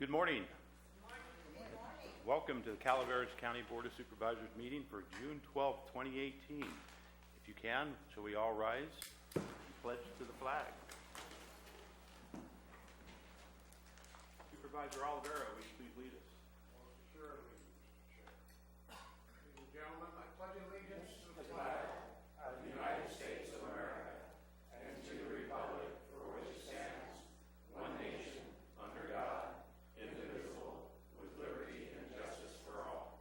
Good morning. Welcome to the Calaveras County Board of Supervisors meeting for June 12, 2018. If you can, shall we all rise and pledge to the flag? Supervisor Oliveira, will you please lead us? Most assuredly, Mr. Chair. Ladies and gentlemen, I pledge allegiance to the flag of the United States of America and to the republic for which it stands, one nation, under God, indivisible, with liberty and justice for all.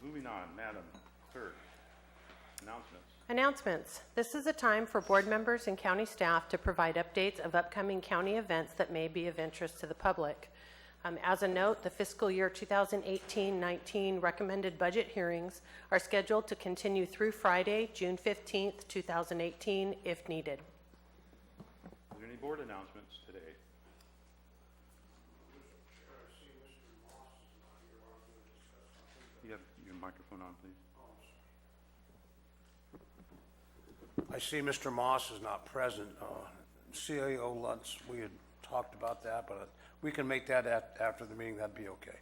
Moving on, Madam Clerk, announcements. Announcements. This is a time for board members and county staff to provide updates of upcoming county events that may be of interest to the public. As a note, the fiscal year 2018-19 recommended budget hearings are scheduled to continue through Friday, June 15th, 2018, if needed. Are there any board announcements today? You have your microphone on, please. I see Mr. Moss is not present. CAO Lutz, we had talked about that, but we can make that after the meeting. That'd be okay.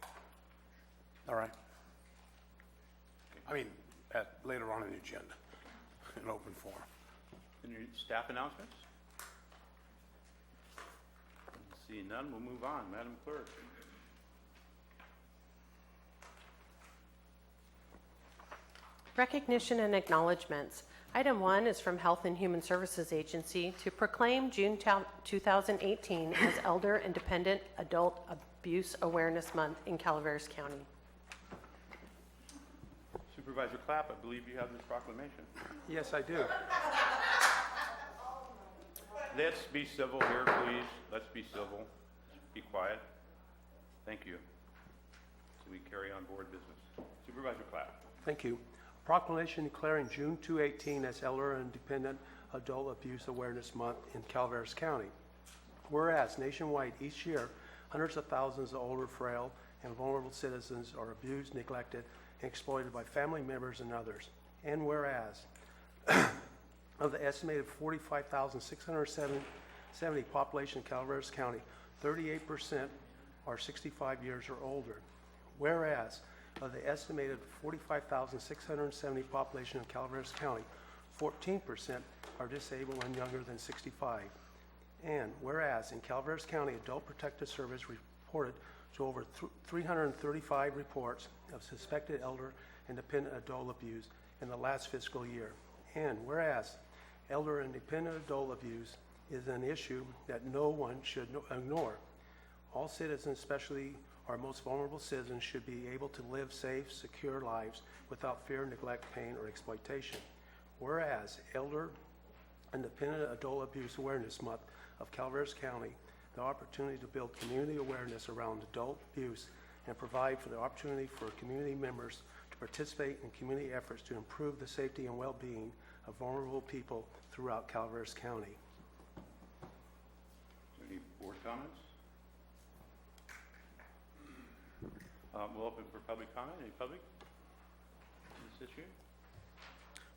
All right. I mean, later on in the agenda, in open forum. Any staff announcements? Seeing none, we'll move on. Madam Clerk. Recognition and acknowledgements. Item 1 is from Health and Human Services Agency to proclaim June 2018 as Elder and Dependent Adult Abuse Awareness Month in Calaveras County. Supervisor Clapp, I believe you have this proclamation. Yes, I do. Let's be civil here, please. Let's be civil. Be quiet. Thank you. So we carry on board business. Supervisor Clapp. Thank you. Proclamation declaring June 2018 as Elder and Dependent Adult Abuse Awareness Month in Calaveras County. Whereas nationwide each year, hundreds of thousands of older, frail, and vulnerable citizens are abused, neglected, and exploited by family members and others. And whereas of the estimated 45,670 population in Calaveras County, 38% are 65 years or older. Whereas of the estimated 45,670 population in Calaveras County, 14% are disabled and younger than 65. And whereas in Calaveras County, Adult Protective Service reported to over 335 reports of suspected elder and dependent adult abuse in the last fiscal year. And whereas elder and dependent adult abuse is an issue that no one should ignore. All citizens, especially our most vulnerable citizens, should be able to live safe, secure lives without fear, neglect, pain, or exploitation. Whereas Elder and Dependent Adult Abuse Awareness Month of Calaveras County, the opportunity to build community awareness around adult abuse and provide for the opportunity for community members to participate in community efforts to improve the safety and well-being of vulnerable people throughout Calaveras County. Any board comments? We'll open for public comment. Any public on this issue?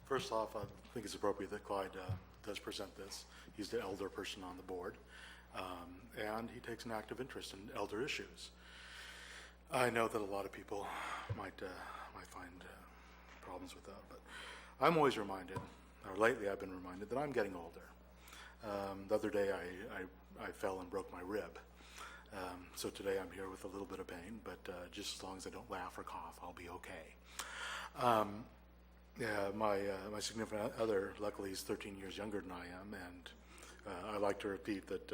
First off, I think it's appropriate that Clyde does present this. He's the elder person on the board, and he takes an active interest in elder issues. I know that a lot of people might find problems with that, but I'm always reminded, or lately I've been reminded, that I'm getting older. The other day I fell and broke my rib. So today I'm here with a little bit of pain, but just as long as I don't laugh or cough, I'll be okay. My significant other, luckily, is 13 years younger than I am, and I like to repeat that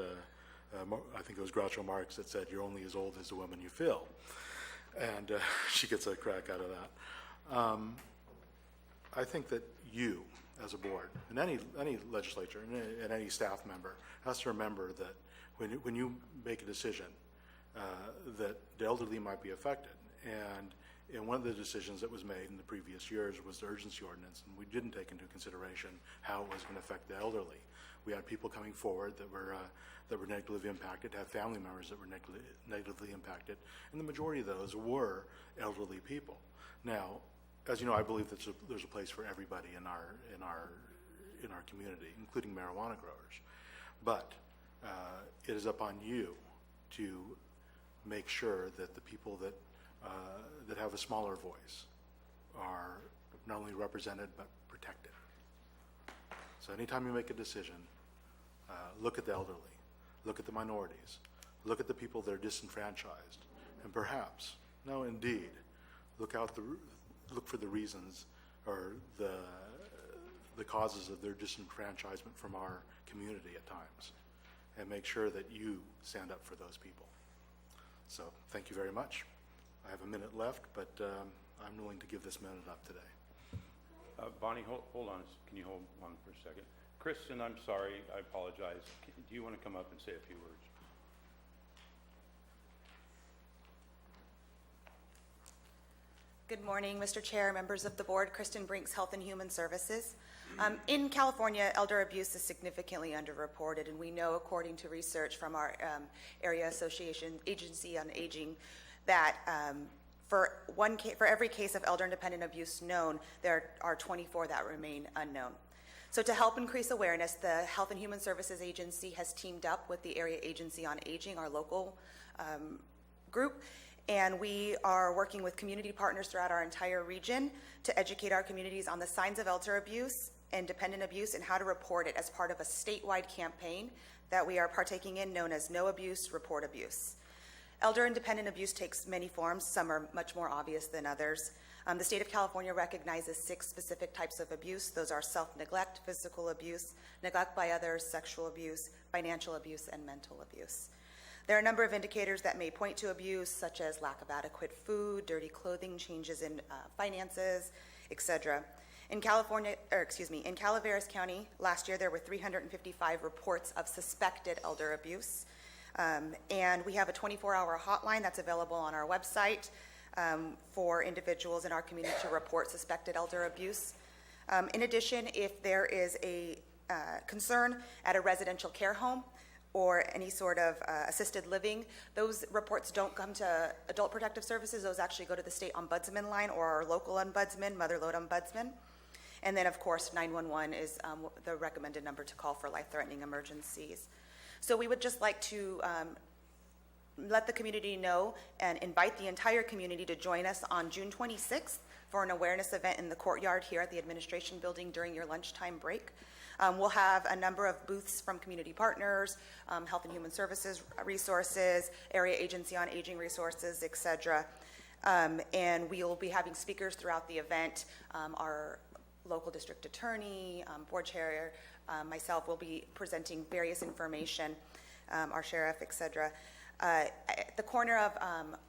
I think it was Groucho Marx that said, "You're only as old as the woman you fill," and she gets a crack out of that. I think that you, as a board, and any legislature and any staff member, has to remember that when you make a decision that the elderly might be affected, and And one of the decisions that was made in the previous years was the urgency ordinance, and we didn't take into consideration how it was going to affect the elderly. We had people coming forward that were negatively impacted, had family members that were negatively impacted, and the majority of those were elderly people. Now, as you know, I believe that there's a place for everybody in our community, including marijuana growers. But it is upon you to make sure that the people that have a smaller voice are not only represented but protected. So anytime you make a decision, look at the elderly, look at the minorities, look at the people that are disenfranchised, and perhaps, no, indeed, look for the reasons or the causes of their disenfranchisement from our community at times, and make sure that you stand up for those people. So thank you very much. I have a minute left, but I'm willing to give this minute up today. Bonnie, hold on. Can you hold on for a second? Kristen, I'm sorry. I apologize. Do you want to come up and say a few words? Good morning, Mr. Chair, members of the board. Kristen Brinks, Health and Human Services. In California, elder abuse is significantly underreported, and we know, according to research from our area association, Agency on Aging, that for every case of elder and dependent abuse known, there are 24 that remain unknown. So to help increase awareness, the Health and Human Services Agency has teamed up with the Area Agency on Aging, our local group, and we are working with community partners throughout our entire region to educate our communities on the signs of elder abuse and dependent abuse and how to report it as part of a statewide campaign that we are partaking in known as No Abuse, Report Abuse. Elder and dependent abuse takes many forms. Some are much more obvious than others. The state of California recognizes 6 specific types of abuse. Those are self-neglect, physical abuse, neglect by others, sexual abuse, financial abuse, and mental abuse. There are a number of indicators that may point to abuse, such as lack of adequate food, dirty clothing, changes in finances, etc. In Calaveras County, last year there were 355 reports of suspected elder abuse. And we have a 24-hour hotline that's available on our website for individuals in our community to report suspected elder abuse. In addition, if there is a concern at a residential care home or any sort of assisted living, those reports don't come to Adult Protective Services. Those actually go to the state ombudsman line or our local ombudsman, Mother-Lode Ombudsman. And then, of course, 911 is the recommended number to call for life-threatening emergencies. So we would just like to let the community know and invite the entire community to join us on June 26th for an awareness event in the courtyard here at the administration building during your lunchtime break. We'll have a number of booths from community partners, Health and Human Services resources, Area Agency on Aging resources, etc. And we'll be having speakers throughout the event. Our local district attorney, board chair, myself will be presenting various information, our sheriff, etc. At the corner of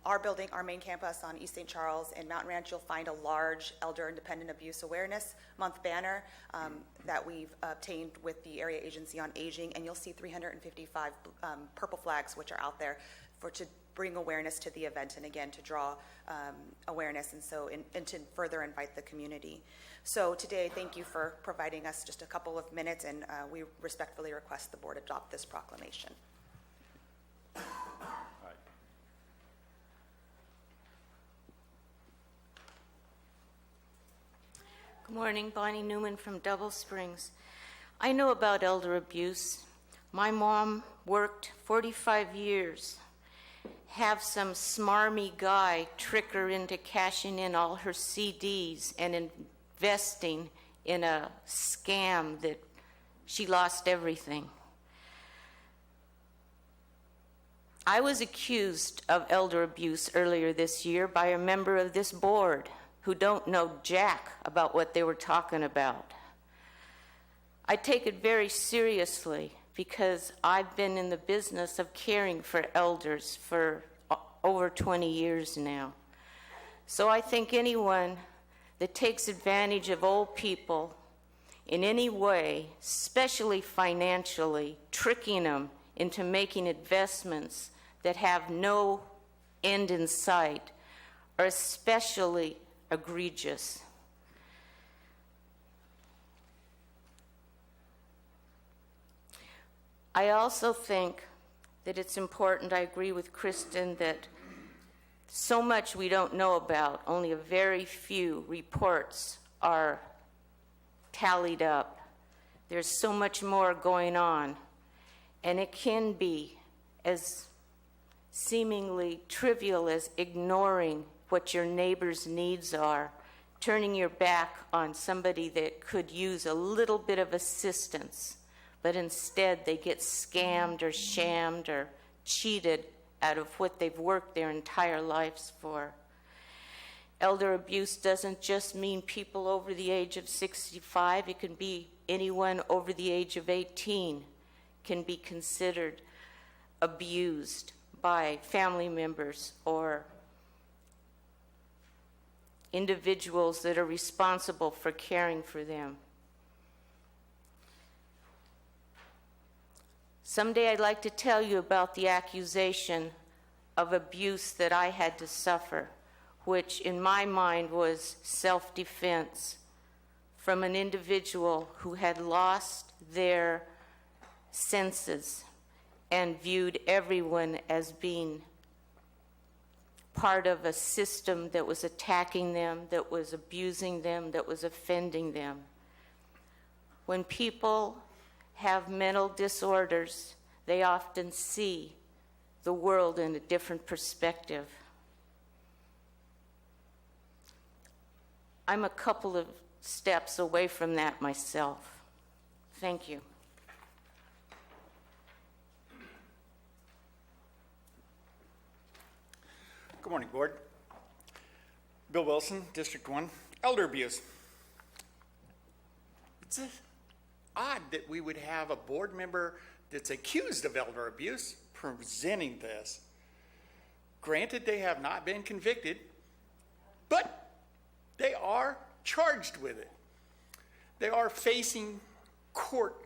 our building, our main campus on East St. Charles and Mountain Ranch, you'll find a large Elder and Dependent Abuse Awareness Month banner that we've obtained with the Area Agency on Aging, and you'll see 355 purple flags which are out there to bring awareness to the event and again to draw awareness and to further invite the community. So today, thank you for providing us just a couple of minutes, and we respectfully request the board adopt this proclamation. Good morning, Bonnie Newman from Double Springs. I know about elder abuse. My mom worked 45 years, have some smarmy guy trick her into cashing in all her CDs and investing in a scam that she lost everything. I was accused of elder abuse earlier this year by a member of this board who don't know jack about what they were talking about. I take it very seriously because I've been in the business of caring for elders for over 20 years now. So I think anyone that takes advantage of old people in any way, especially financially, tricking them into making investments that have no end in sight, are especially egregious. I also think that it's important, I agree with Kristen, that so much we don't know about. Only a very few reports are tallied up. There's so much more going on, and it can be as seemingly trivial as ignoring what your neighbor's needs are, turning your back on somebody that could use a little bit of assistance, but instead they get scammed or shammed or cheated out of what they've worked their entire lives for. Elder abuse doesn't just mean people over the age of 65. It can be anyone over the age of 18 can be considered abused by family members or individuals that are responsible for caring for them. Someday I'd like to tell you about the accusation of abuse that I had to suffer, which in my mind was self-defense from an individual who had lost their senses and viewed everyone as being part of a system that was attacking them, that was abusing them, that was offending them. When people have mental disorders, they often see the world in a different perspective. I'm a couple of steps away from that myself. Thank you. Good morning, Board. Bill Wilson, District 1. Elder abuse. It's odd that we would have a board member that's accused of elder abuse presenting this. Granted, they have not been convicted, but they are charged with it. They are facing court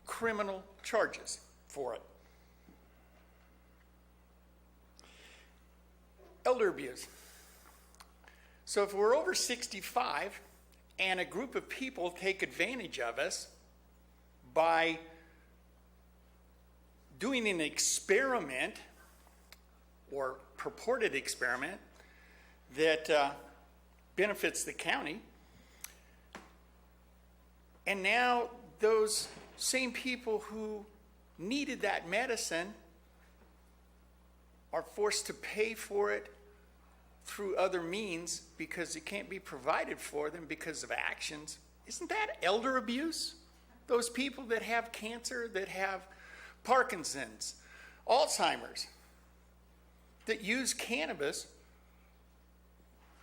criminal charges for it. Elder abuse. So if we're over 65 and a group of people take advantage of us by doing an experiment or purported experiment that benefits the county, and now those same people who needed that medicine are forced to pay for it through other means because it can't be provided for them because of actions. Isn't that elder abuse? Those people that have cancer, that have Parkinson's, Alzheimer's, that use cannabis,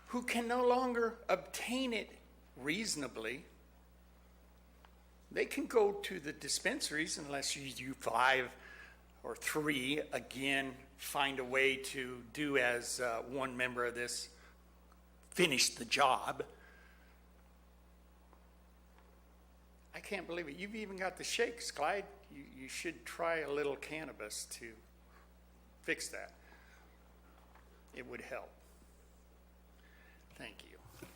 who can no longer obtain it reasonably. They can go to the dispensaries unless you 5 or 3, again, find a way to do as one member of this, finish the job. I can't believe it. You've even got the shakes, Clyde. You should try a little cannabis to fix that. It would help. Thank you.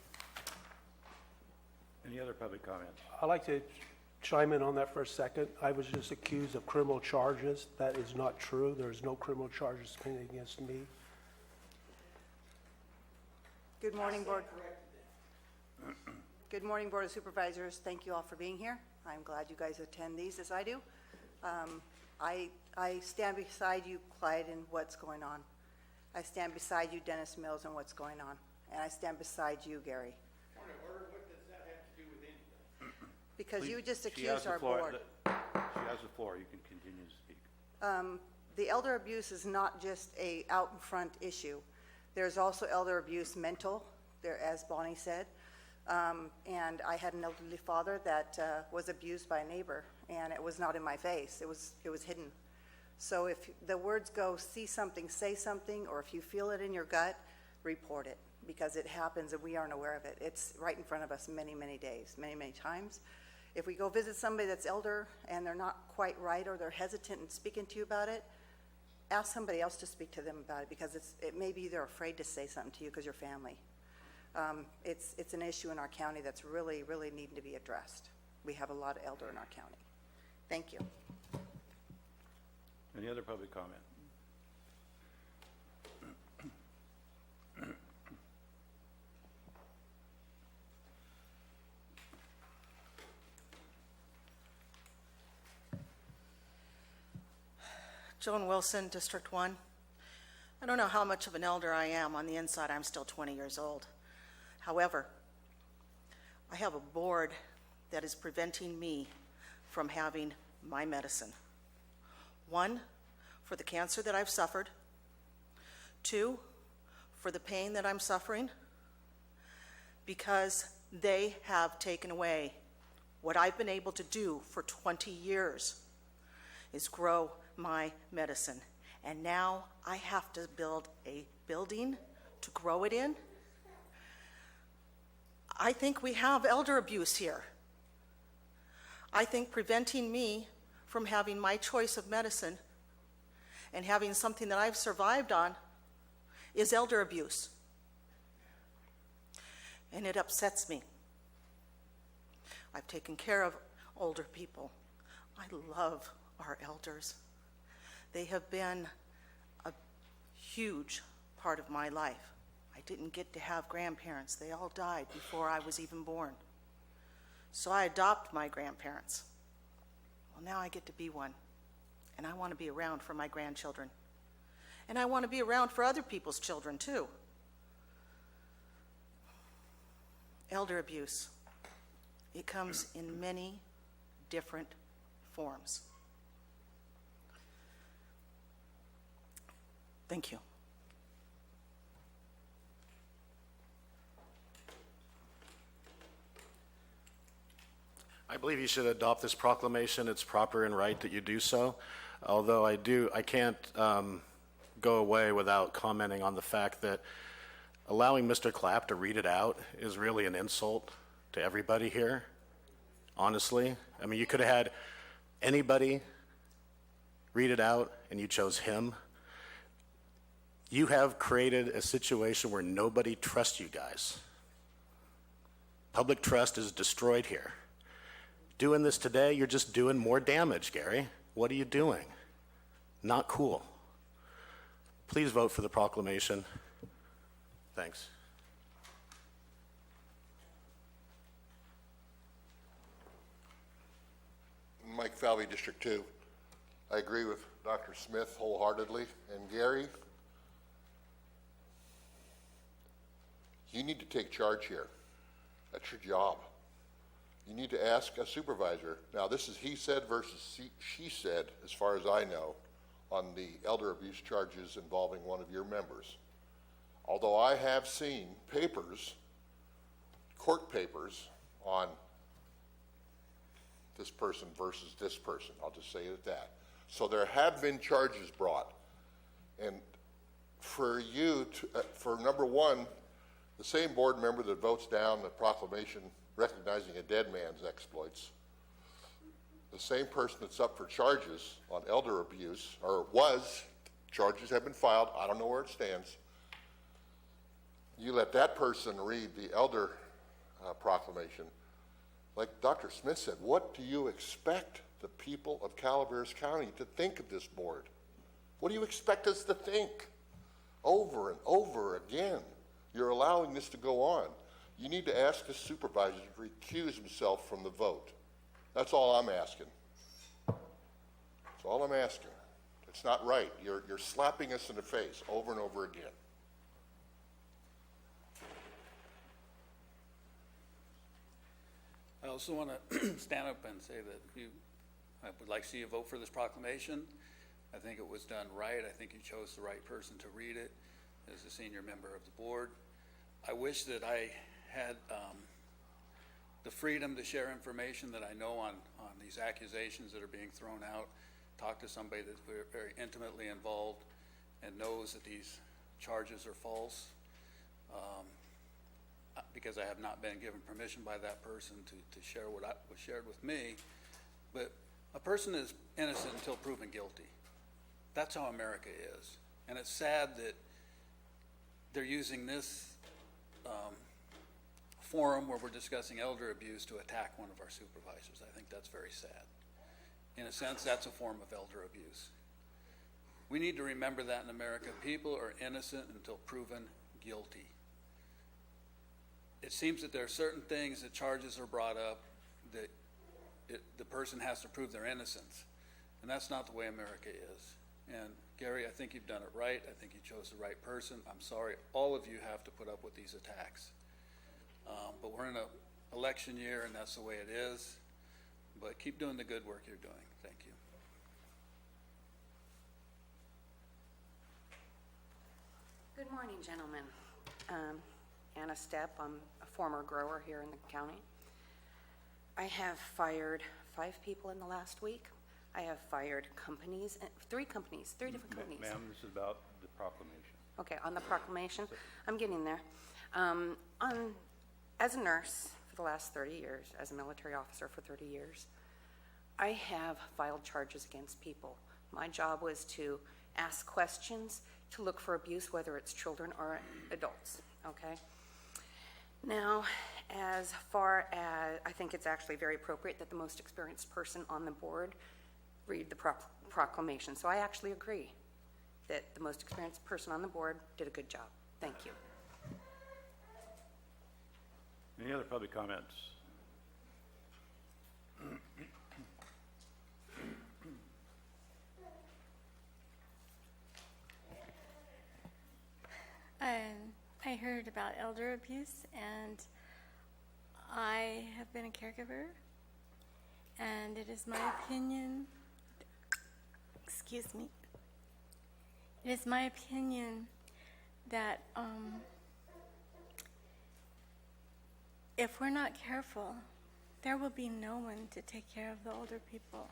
Any other public comments? I'd like to chime in on that for a second. I was just accused of criminal charges. That is not true. There's no criminal charges pending against me. Good morning, Board. Good morning, Board of Supervisors. Thank you all for being here. I'm glad you guys attend these as I do. I stand beside you, Clyde, in what's going on. I stand beside you, Dennis Mills, and what's going on. And I stand beside you, Gary. Point of order, what does that have to do with anything? Because you just She has accused the our floor. board. She has the floor. You can continue to speak. The elder abuse is not just a out in front issue. There's also elder abuse mental, there, as Bonnie said. And I had an elderly father that was abused by a neighbor, and it was not in my face. It was hidden. So if the words go, see something, say something, or if you feel it in your gut, report it, because it happens and we aren't aware of it. It's right in front of us many, many days, many, many times. If we go visit somebody that's elder and they're not quite right or they're hesitant in speaking to you about it, ask somebody else to speak to them about it, because it may be they're afraid to say something to you because you're family. It's an issue in our county that's really, really needing to be addressed. We have a lot of elder in our county. Thank you. Any other public comment? Joan Wilson, District 1. I don't know how much of an elder I am. On the inside, I'm still 20 years old. However, I have a board that is preventing me from having my medicine. 1, for the cancer that I've suffered. 2, for the pain that I'm suffering, because they have taken away what I've been able to do for 20 years, is grow my medicine. And now I have to build a building to grow it in. I think we have elder abuse here. I think preventing me from having my choice of medicine and having something that I've survived on is elder abuse. And it upsets me. I've taken care of older people. I love our elders. They have been a huge part of my life. I didn't get to have grandparents. They all died before I was even born. So I adopt my grandparents. Well, now I get to be one. And I want to be around for my grandchildren. And I want to be around for other people's children, too. Elder abuse. It comes in many different forms. Thank you. I believe you should adopt this proclamation. It's proper and right that you do so. Although I can't go away without commenting on the fact that allowing Mr. Clapp to read it out is really an insult to everybody here, honestly. I mean, you could have had anybody read it out and you chose him. You have created a situation where nobody trusts you guys. Public trust is destroyed here. Doing this today, you're just doing more damage, Gary. What are you doing? Not cool. Please vote for the proclamation. Thanks. Mike Falvey, District 2. I agree with Dr. Smith wholeheartedly. And Gary, you need to take charge here. That's your job. You need to ask a supervisor. Now, this is he said versus she said, as far as I know, on the elder abuse charges involving one of your members. Although I have seen papers, court papers, on this person versus this person. I'll just say it at that. So there have been charges brought. And for you, for number one, the same board member that votes down the proclamation recognizing a dead man's exploits, the same person that's up for charges on elder abuse, or was, charges have been filed, I don't know where it stands, you let that person read the elder proclamation. Like Dr. Smith said, what do you expect the people of Calaveras County to think of this board? What do you expect us to think? Over and over again, you're allowing this to go on. You need to ask the supervisor to recuse himself from the vote. That's all I'm asking. That's all I'm asking. It's not right. You're slapping us in the face over and over again. I also want to stand up and say that I would like to see you vote for this proclamation. I think it was done right. I think you chose the right person to read it as a senior member of the board. I wish that I had the freedom to share information that I know on these accusations that are being thrown out, talk to somebody that's very, very intimately involved and knows that these charges are false, because I have not been given permission by that person to share what was shared with me. But a person is innocent until proven guilty. That's how America is. And it's sad that they're using this forum where we're discussing elder abuse to attack one of our supervisors. I think that's very sad. In a sense, that's a form of elder abuse. We need to remember that in America, people are innocent until proven guilty. It seems that there are certain things that charges are brought up that the person has to prove their innocence. And that's not the way America is. And Gary, I think you've done it right. I think you chose the right person. I'm sorry, all of you have to put up with these attacks. But we're in an election year, and that's the way it is. But keep doing the good work you're doing. Thank you. Good morning, gentlemen. Anna Stepp, I'm a former grower here in the county. I have fired 5 people in the last week. I have fired companies, 3 companies, 3 different companies. Ma'am, this is about the proclamation. Okay, on the proclamation, I'm getting there. As a nurse for the last 30 years, as a military officer for 30 years, I have filed charges against people. My job was to ask questions, to look for abuse, whether it's children or adults, okay? Now, as far as, I think it's actually very appropriate that the most experienced person on the board read the proclamation. So I actually agree that the most experienced person on the board did a good job. Thank you. Any other public comments? I heard about elder abuse, and I have been a caregiver, and it is my opinion, excuse me, it is my opinion that if we're not careful, there will be no one to take care of the older people.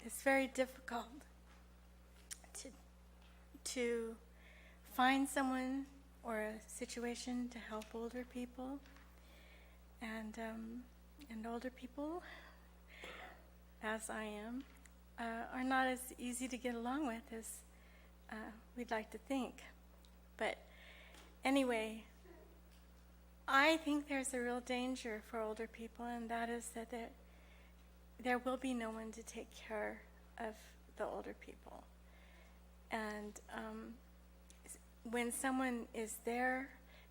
It's very difficult to find someone or a situation to help older people, and older people, as I am, are not as easy to get along with as we'd like to think. But anyway, I think there's a real danger for older people, and that is that there will be no one to take care of the older people. And when someone is there,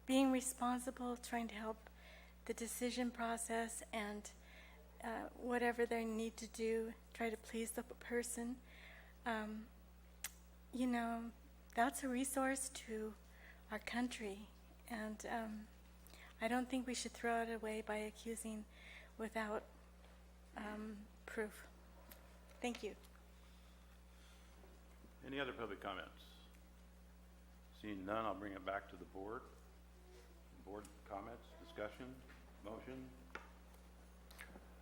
being responsible, trying to help the decision process and whatever they need to do, try to please the person, you know, that's a resource to our country. And I don't think we should throw it away by accusing without proof. Thank you. Any other public comments? Seeing none, I'll bring it back to the board. Board comments, discussion, motion.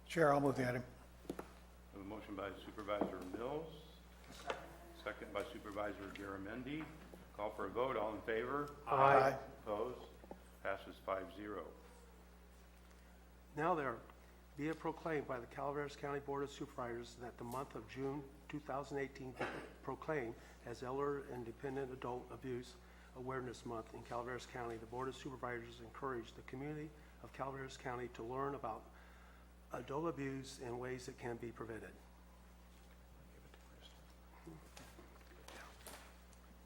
Chair, I'll move the item. A motion by Supervisor Mills, second by Supervisor Garamendi. Call for a vote. All in favor? Aye. Opposed? Passes 5-0. Now there be it proclaimed by the Calaveras County Board of Supervisors that the month of June 2018 be proclaimed as Elder and Dependent Adult Abuse Awareness Month in Calaveras County. The Board of Supervisors encourage the community of Calaveras County to learn about adult abuse and ways it can be prevented.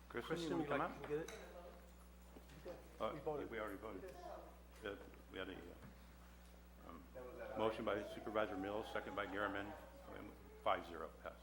Kristen, you Kristen, want would to you come like up? to get it? We already voted. We had a motion by Supervisor Mills, second by Garamendi. 5-0 passed.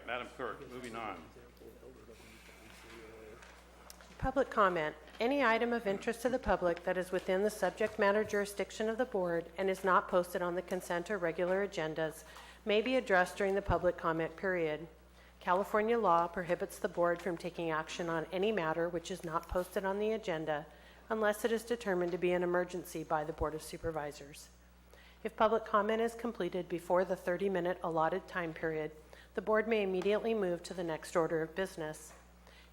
Madam Clerk, moving on. Public comment. Any item of interest to the public that is within the subject matter jurisdiction of the board and is not posted on the consent or regular agendas may be addressed during the public comment period. California law prohibits the board from taking action on any matter which is not posted on the agenda unless it is determined to be an emergency by the Board of Supervisors. If public comment is completed before the 30-minute allotted time period, the board may immediately move to the next order of business.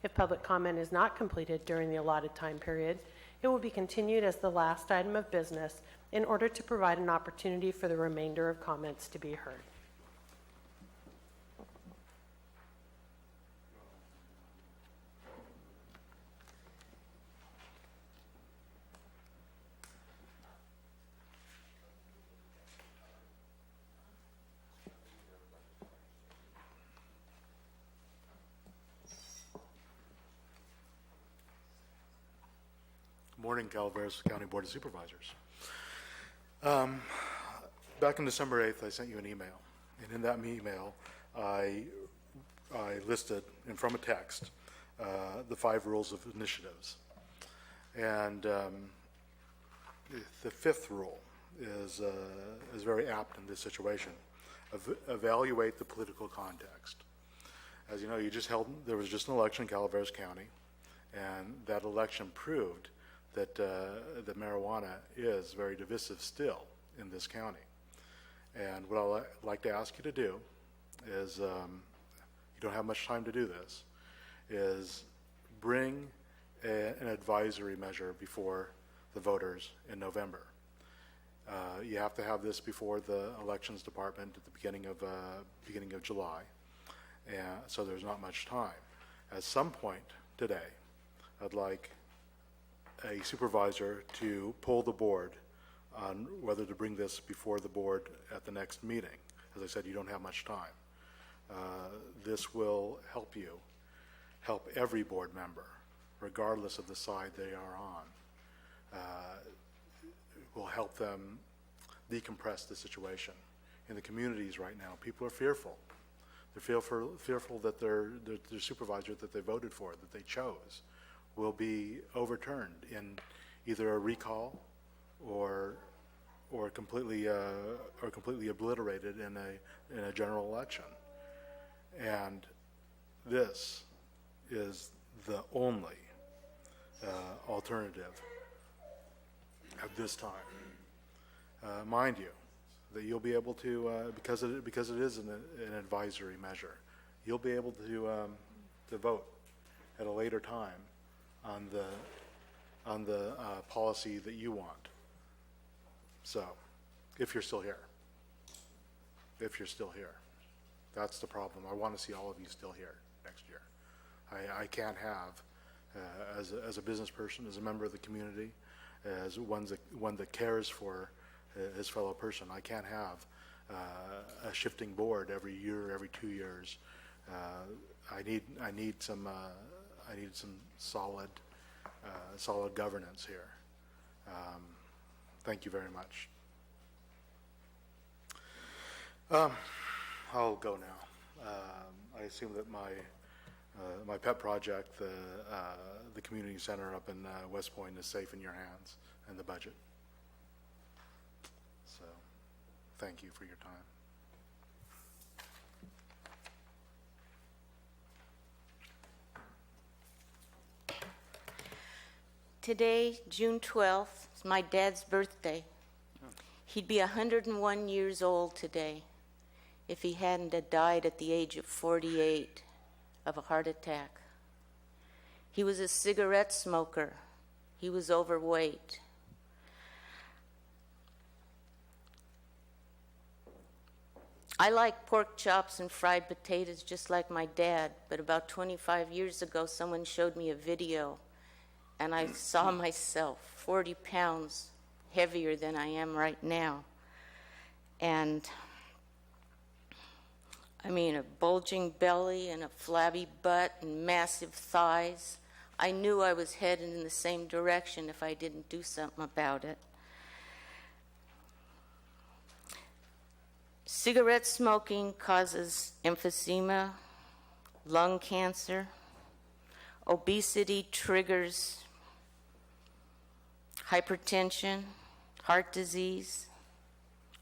If public comment is not completed during the allotted time period, it will be continued as the last item of business in order to provide an opportunity for the remainder of comments to be heard. Morning, Calaveras County Board of Supervisors. Back on December 8th, I sent you an email, and in that email, I listed, and from a text, the 5 rules of initiatives. And the 5th rule is very apt in this situation. Evaluate the political context. As you know, there was just an election in Calaveras County, and that election proved that marijuana is very divisive still in this county. And what I'd like to ask you to do is, you don't have much time to do this, is bring an advisory measure before the voters in November. You have to have this before the elections department at the beginning of July, and so there's not much time. At some point today, I'd like a supervisor to poll the board on whether to bring this before the board at the next meeting. As I said, you don't have much time. This will help every board member, regardless of the side they are on. It will help them decompress the situation. In the communities right now, people are fearful. They're fearful that their supervisor that they voted for, that they chose, will be overturned in either a recall or completely obliterated in a general election. And this is the only alternative at this time. Mind you, that you'll be able to, because it is an advisory measure, you'll be able to vote at a later time on the policy that you want. So, if you're still here, that's the problem. I want to see all of you still here next year. I can't have, as a business person, as a member of the community, as one that cares for his fellow person, I can't have a shifting board every year, every 2 years. I need some solid governance here. Thank you very much. I'll go now. I assume that my pet project, the community center up in West Point, is safe in your hands, and the budget. So, thank you for your time. Today, June 12th, is my dad's birthday. He'd be 101 years old today if he hadn't have died at the age of 48 of a heart attack. He was a cigarette smoker. He was overweight. I like pork chops and fried potatoes just like my dad, but about 25 years ago, someone showed me a video, and I saw myself 40 pounds heavier than I am right now. And I mean, a bulging belly and a flabby butt and massive thighs. I knew I was headed in the same direction if I didn't do something about it. Cigarette smoking causes emphysema, lung cancer. Obesity triggers hypertension, heart disease.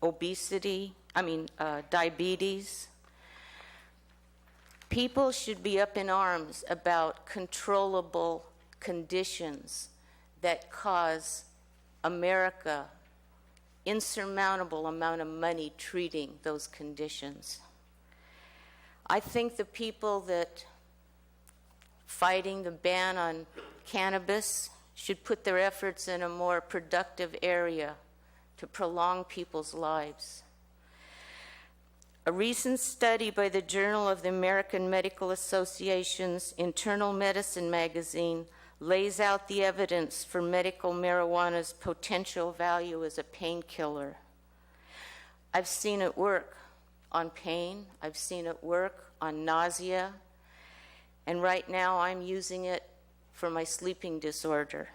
Obesity diabetes. People should be up in arms about controllable conditions that cause America insurmountable amount of money treating those conditions. I think the people that fighting the ban on cannabis should put their efforts in a more productive area to prolong people's lives. A recent study by the Journal of the American Medical Association's Internal Medicine magazine lays out the evidence for medical marijuana's potential value as a painkiller. I've seen it work on pain, I've seen it work on nausea, and right now I'm using it for my sleeping disorder.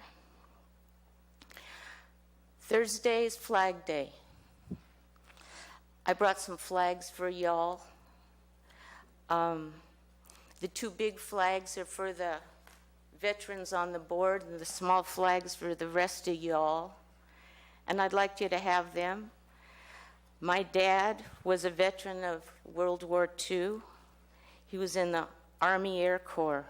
Thursday is Flag Day. I brought some flags for y'all. The two big flags are for the veterans on the board, and the small flags for the rest of y'all. And I'd like you to have them. My dad was a veteran of World War II. He was in the Army Air Corps.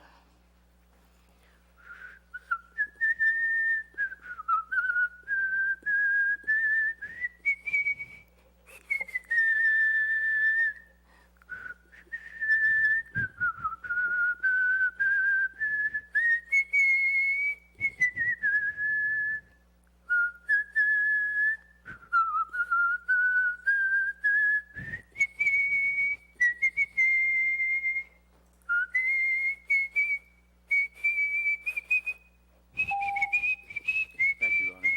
Thank you, Lonnie.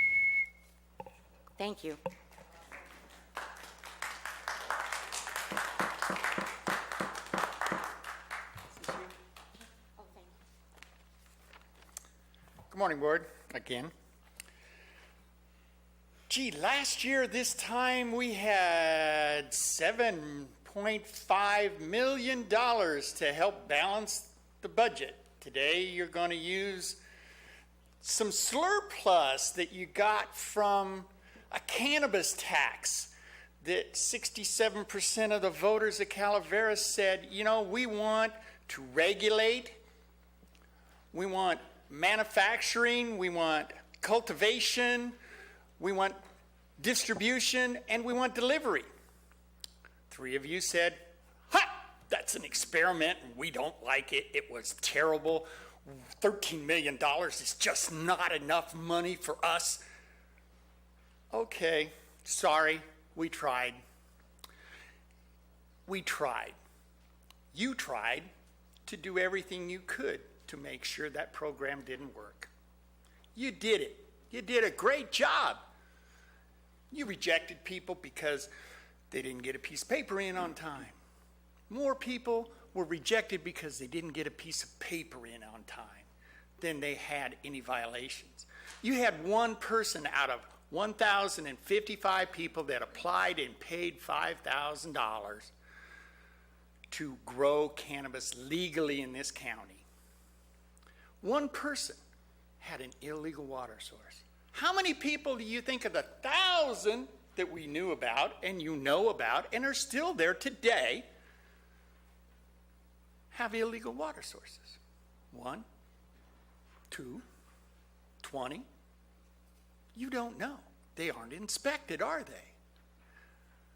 Thank you. Good morning, Board, again. Gee, last year this time we had $7.5 million to help balance the budget. Today you're going to use some surplus that you got from a cannabis tax that 67% of the voters of Calaveras said, you know, we want to regulate, we want manufacturing, we want cultivation, we want distribution, and we want delivery. 3 of you said, ha, that's an experiment, and we don't like it, it was terrible. $13 million is just not enough money for us. Okay, sorry, we tried. We tried. You tried to do everything you could to make sure that program didn't work. You did it. You did a great job. You rejected people because they didn't get a piece of paper in on time. More people were rejected because they didn't get a piece of paper in on time than they had any violations. You had one person out of 1,055 people that applied and paid $5,000 to grow cannabis legally in this county. One person had an illegal water source. How many people do you think of the 1,000 that we knew about and you know about and are still there today have illegal water sources? 1, 2, 20? You don't know. They aren't inspected, are they?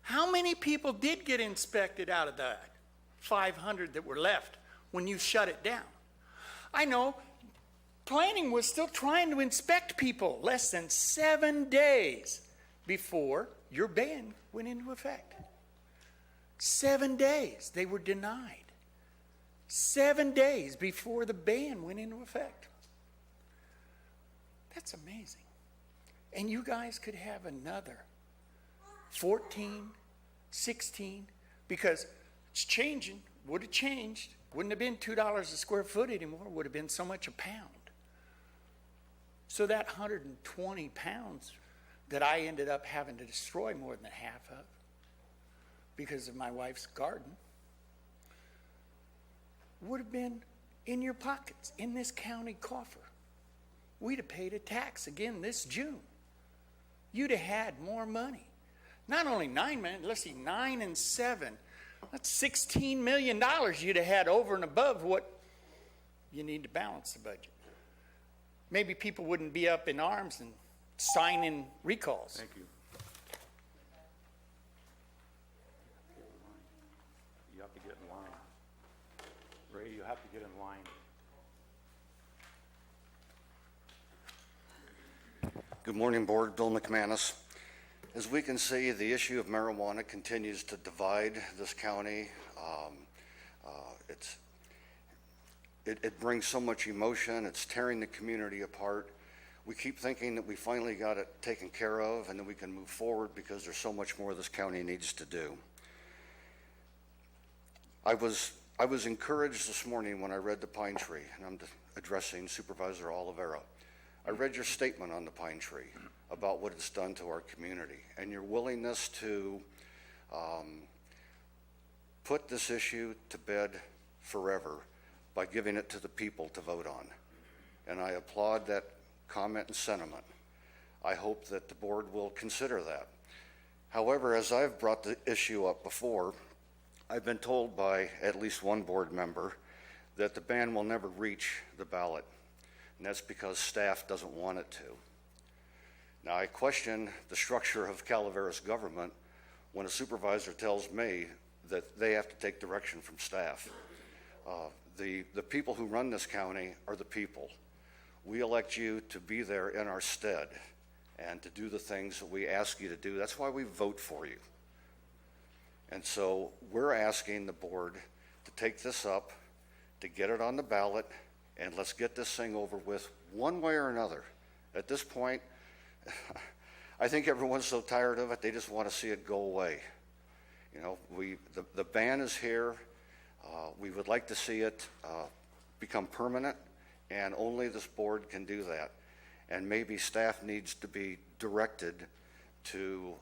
How many people did get inspected out of that 500 that were left when you shut it down? I know planning was still trying to inspect people less than 7 days before your ban went into effect. 7 days they were denied. 7 days before the ban went into effect. That's amazing. And you guys could have another 14, 16, because it's changing, would have changed. Wouldn't have been $2 a square foot anymore, would have been so much a pound. So that 120 pounds that I ended up having to destroy more than half of because of my wife's garden would have been in your pockets, in this county coffer. We'd have paid a tax again this June. You'd have had more money. Not only 9 million, let's see, 9 and 7. That's $16 million you'd have had over and above what you need to balance the budget. Maybe people wouldn't be up in arms and signing recalls. Thank you. You have to get in line. Ray, you have to get in line. Good morning, Board. Bill McManus. As we can see, the issue of marijuana continues to divide this county. It brings so much emotion. It's tearing the community apart. We keep thinking that we finally got it taken care of and then we can move forward because there's so much more this county needs to do. I was encouraged this morning when I read the pine tree, and I'm addressing Supervisor Oliveira. I read your statement on the pine tree about what it's done to our community and your willingness to put this issue to bed forever by giving it to the people to vote on. And I applaud that comment and sentiment. I hope that the board will consider that. However, as I've brought the issue up before, I've been told by at least one board member that the ban will never reach the ballot, and that's because staff doesn't want it to. Now, I question the structure of Calaveras government when a supervisor tells me that they have to take direction from staff. The people who run this county are the people. We elect you to be there in our stead and to do the things that we ask you to do. That's why we vote for you. And so we're asking the board to take this up, to get it on the ballot, and let's get this thing over with one way or another. At this point, I think everyone's so tired of it, they just want to see it go away. You know, the ban is here. We would like to see it become permanent, and only this board can do that. And maybe staff needs to be directed to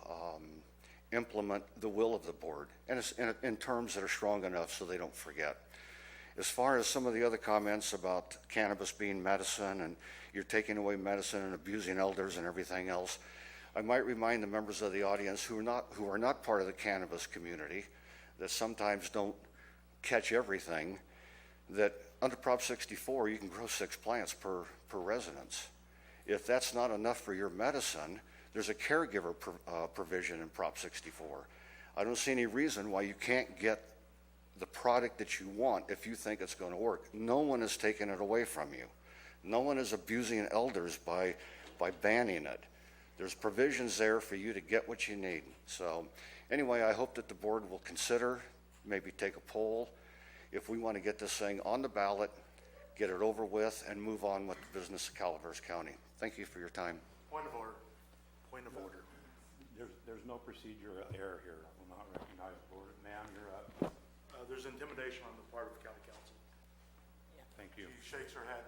implement the will of the board, and it's in terms that are strong enough so they don't forget. As far as some of the other comments about cannabis being medicine and you're taking away medicine and abusing elders and everything else, I might remind the members of the audience who are not part of the cannabis community, that sometimes don't catch everything, that under Prop 64 you can grow 6 plants per residence. If that's not enough for your medicine, there's a caregiver provision in Prop 64. I don't see any reason why you can't get the product that you want if you think it's going to work. No one is taking it away from you. No one is abusing elders by banning it. There's provisions there for you to get what you need. So anyway, I hope that the board will consider, maybe take a poll, if we want to get this thing on the ballot, get it over with, and move on with the business of Calaveras County. Thank you for your time. Point of order. Point of order. There's no procedural error here. I will not recognize the board. Ma'am, you're up. There's intimidation on the part of the county council. Thank you. She shakes her head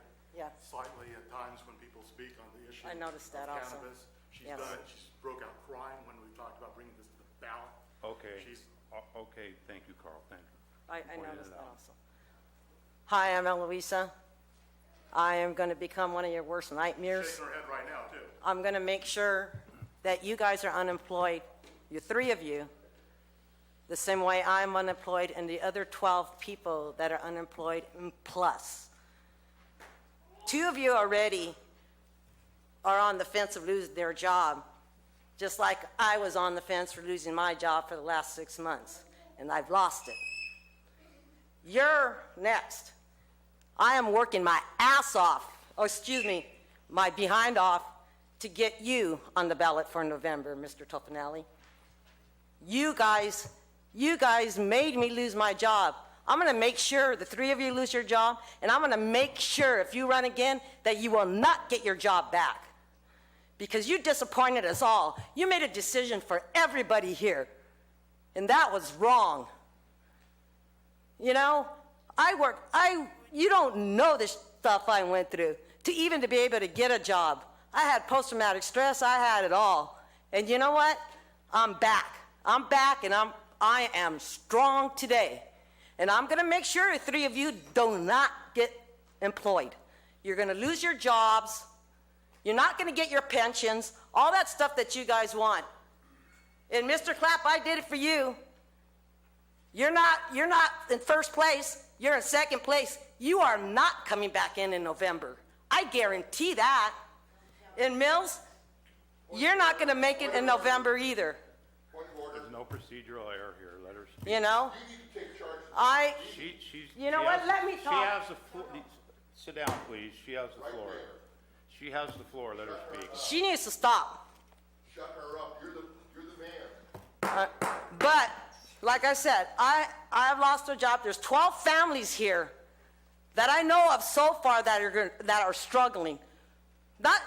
slightly at times when people speak on the issue I noticed that of also. cannabis. She's Yes. done it. She's broke out crying when we talked about bringing this to the ballot. Okay. She's Okay, thank you, Carl. Thank you. I Pointed noticed it that out. also. Hi, I'm Eloisa. I am going to become one of your worst nightmares. shaking her head right now, too. I'm going to make sure that you guys are unemployed, you 3 of you, the same way I'm unemployed and the other 12 people that are unemployed plus. 2 of you already are on the fence of losing their job, just like I was on the fence for losing my job for the last 6 months, and I've lost it. You're next. I am working my ass off, my behind off, to get you on the ballot for November, Mr. Tofanelli. You guys made me lose my job. I'm going to make sure the 3 of you lose your job, and I'm going to make sure if you run again that you will not get your job back. Because you disappointed us all. You made a decision for everybody here, and that was wrong. You know, you don't know the stuff I went through to be able to get a job. I had post-traumatic stress, I had it all. And you know what? I'm back, and I am strong today. And I'm gonna make sure the 3 of you do not get employed. You're gonna lose your jobs, you're not gonna get your pensions, all that stuff that you guys want. And Mr. Clapp, I did it for you. You're not in first place. You're in second place. You are not coming back in November. I guarantee that. And Mills, you're not going to make it in November either. There's no procedural error here. Let her speak. You know? Let me talk. She has the floor. Sit down, please. She has the floor. She has the floor. Let her speak. She needs to stop. Shut her up. You're the man. But, like I said, I've lost a job. There's 12 families here that I know of so far that are struggling.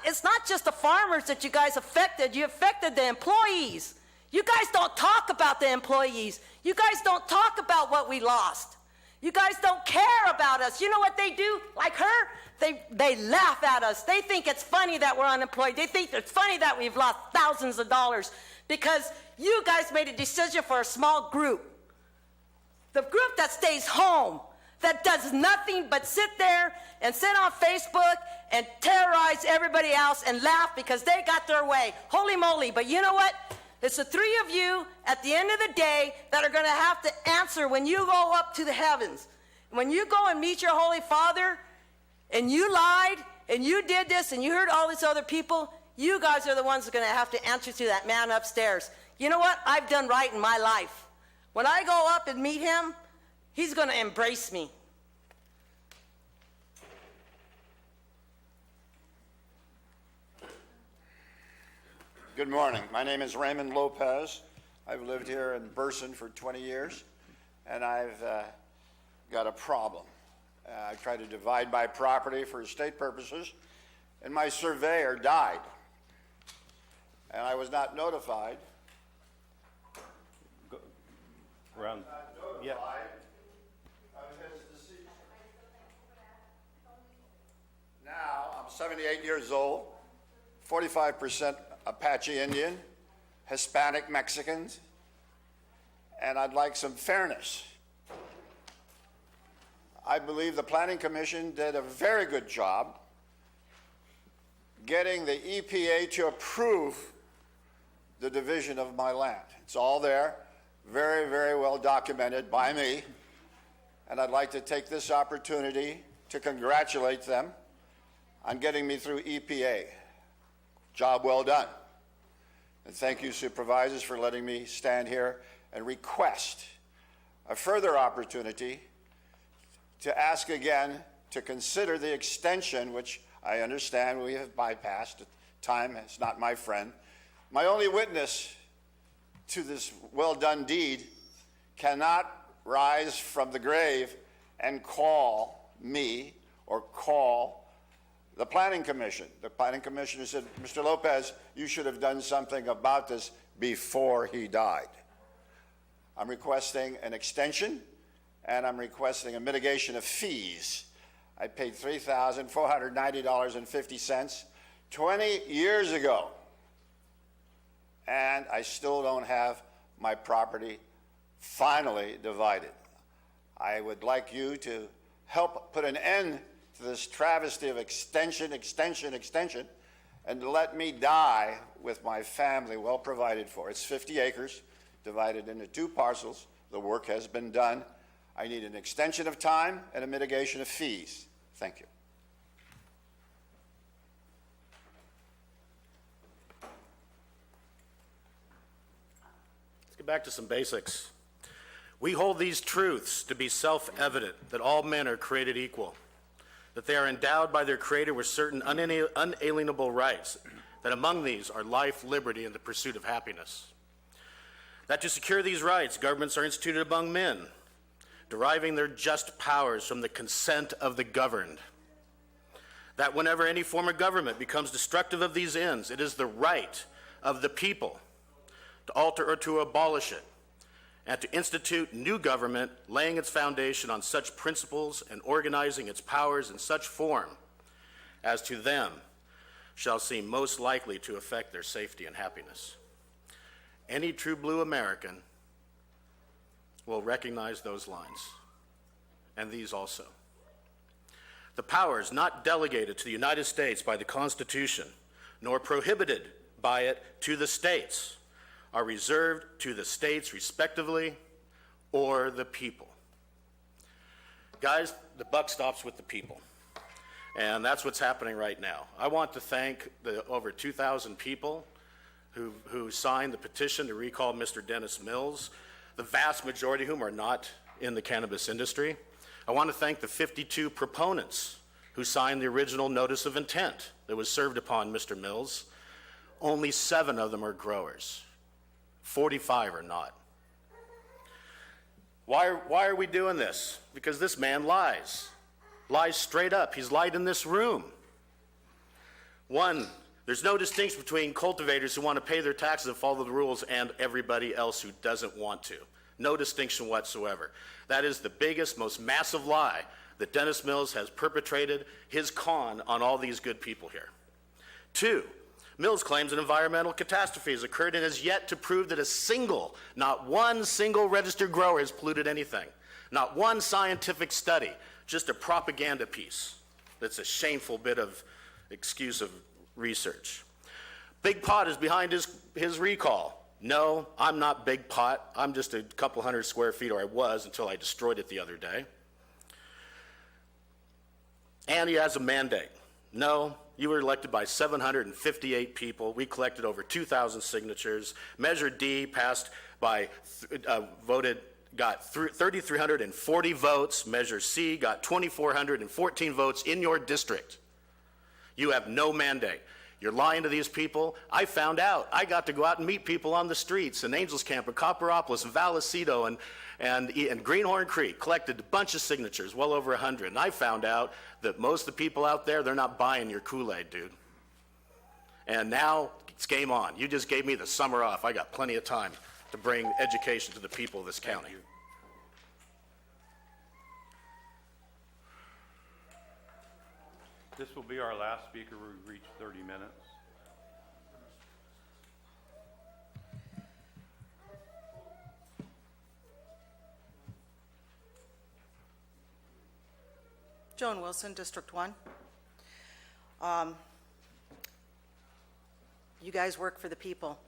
It's not just the farmers that you guys affected. You affected the employees. You guys don't talk about the employees. You guys don't talk about what we lost. You guys don't care about us. You know what they do? Like her, they laugh at us. They think it's funny that we're unemployed. They think it's funny that we've lost thousands of dollars because you guys made a decision for a small group. The group that stays home, that does nothing but sit there and sit on Facebook and terrorize everybody else and laugh because they got their way. Holy moly. But you know what? It's the three of you at the end of the day that are going to have to answer when you go up to the heavens. When you go and meet your Holy Father and you lied and you did this and you hurt all these other people, you guys are the ones that are going to have to answer to that man upstairs. You know what? I've done right in my life. When I go up and meet him, he's going to embrace me. Good morning. My name is Raymond Lopez. I've lived here in Burson for 20 years, and I've got a problem. I tried to divide my property for estate purposes, and my surveyor died, and I was not notified. Around. Yeah. Of his deceased. Now, I'm 78 years old, 45% Apache Indian, Hispanic Mexicans, and I'd like some fairness. I believe the Planning Commission did a very good job getting the EPA to approve the division of my land. It's all there, very, very well documented by me, and I'd like to take this opportunity to congratulate them on getting me through EPA. Job well done. And thank you, supervisors, for letting me stand here and request a further opportunity to ask again to consider the extension, which I understand we have bypassed. Time is not my friend. My only witness to this well-done deed cannot rise from the grave and call me or call the Planning Commission. The Planning Commissioner said, Mr. Lopez, you should have done something about this before he died. I'm requesting an extension, and I'm requesting a mitigation of fees. I paid $3,490.50 20 years ago, and I still don't have my property finally divided. I would like you to help put an end to this travesty of extension, and to let me die with my family well provided for. It's 50 acres divided into 2 parcels. The work has been done. I need an extension of time and a mitigation of fees. Thank you. Let's get back to some basics. We hold these truths to be self-evident, that all men are created equal, that they are endowed by their Creator with certain unalienable rights, that among these are life, liberty, and the pursuit of happiness. That to secure these rights, governments are instituted among men, deriving their just powers from the consent of the governed. That whenever any form of government becomes destructive of these ends, it is the right of the people to alter or to abolish it, and to institute new government, laying its foundation on such principles and organizing its powers in such form as to them shall seem most likely to affect their safety and happiness. Any true blue American will recognize those lines, and these also. The powers not delegated to the United States by the Constitution, nor prohibited by it to the states, are reserved to the states respectively or the people. Guys, the buck stops with the people. And that's what's happening right now. I want to thank the over 2,000 people who signed the petition to recall Mr. Dennis Mills, the vast majority of whom are not in the cannabis industry. I want to thank the 52 proponents who signed the original notice of intent that was served upon Mr. Mills. Only 7 of them are growers. 45 are not. Why are we doing this? Because this man lies. Lies straight up. He's lied in this room. One, there's no distinction between cultivators who want to pay their taxes and follow the rules and everybody else who doesn't want to. No distinction whatsoever. That is the biggest, most massive lie that Dennis Mills has perpetrated, his con on all these good people here. 2, Mills claims an environmental catastrophe has occurred and has yet to prove that not one single registered grower has polluted anything. Not one scientific study, just a propaganda piece that's a shameful bit of excuse of research. Big Pot is behind his recall. No, I'm not Big Pot. I'm just a couple hundred square feet, or I was until I destroyed it the other day. And he has a mandate. No, you were elected by 758 people. We collected over 2,000 signatures. Measure D passed by, got 3,340 votes. Measure C got 2,414 votes in your district. You have no mandate. You're lying to these people. I found out. I got to go out and meet people on the streets in Angels Camp and Copperopolis and Vallecito and Greenhorn Creek, collected a bunch of signatures, well over 100. And I found out that most of the people out there, they're not buying your Kool-Aid, dude. And now it's game on. You just gave me the summer off. I got plenty of time to bring education to the people of this county. Thank you. This will be our last speaker. We've reached 30 minutes. Joan Wilson, District 1. You guys work for the people.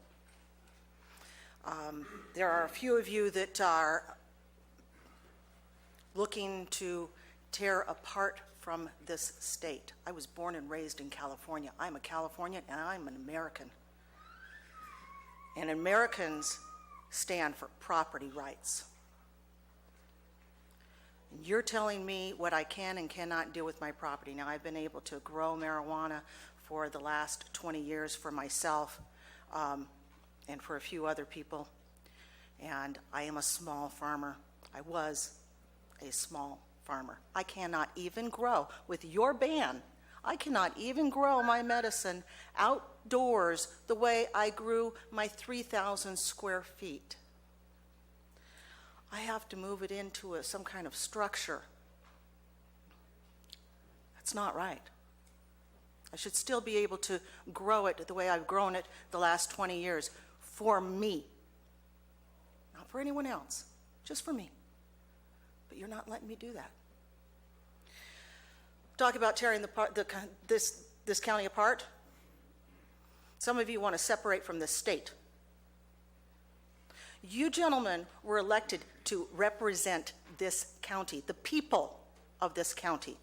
There are a few of you that are looking to tear apart from this state. I was born and raised in California. I'm a Californian and I'm an American. And Americans stand for property rights. And you're telling me what I can and cannot do with my property. Now, I've been able to grow marijuana for the last 20 years for myself and for a few other people. And I am a small farmer. I was a small farmer. I cannot even grow, with your ban, I cannot even grow my medicine outdoors the way I grew my 3,000 square feet. I have to move it into some kind of structure. That's not right. I should still be able to grow it the way I've grown it the last 20 years for me. Not for anyone else, just for me. But you're not letting me do that. Talk about tearing this county apart. Some of you want to separate from this state. You gentlemen were elected to represent this county, the people of this county.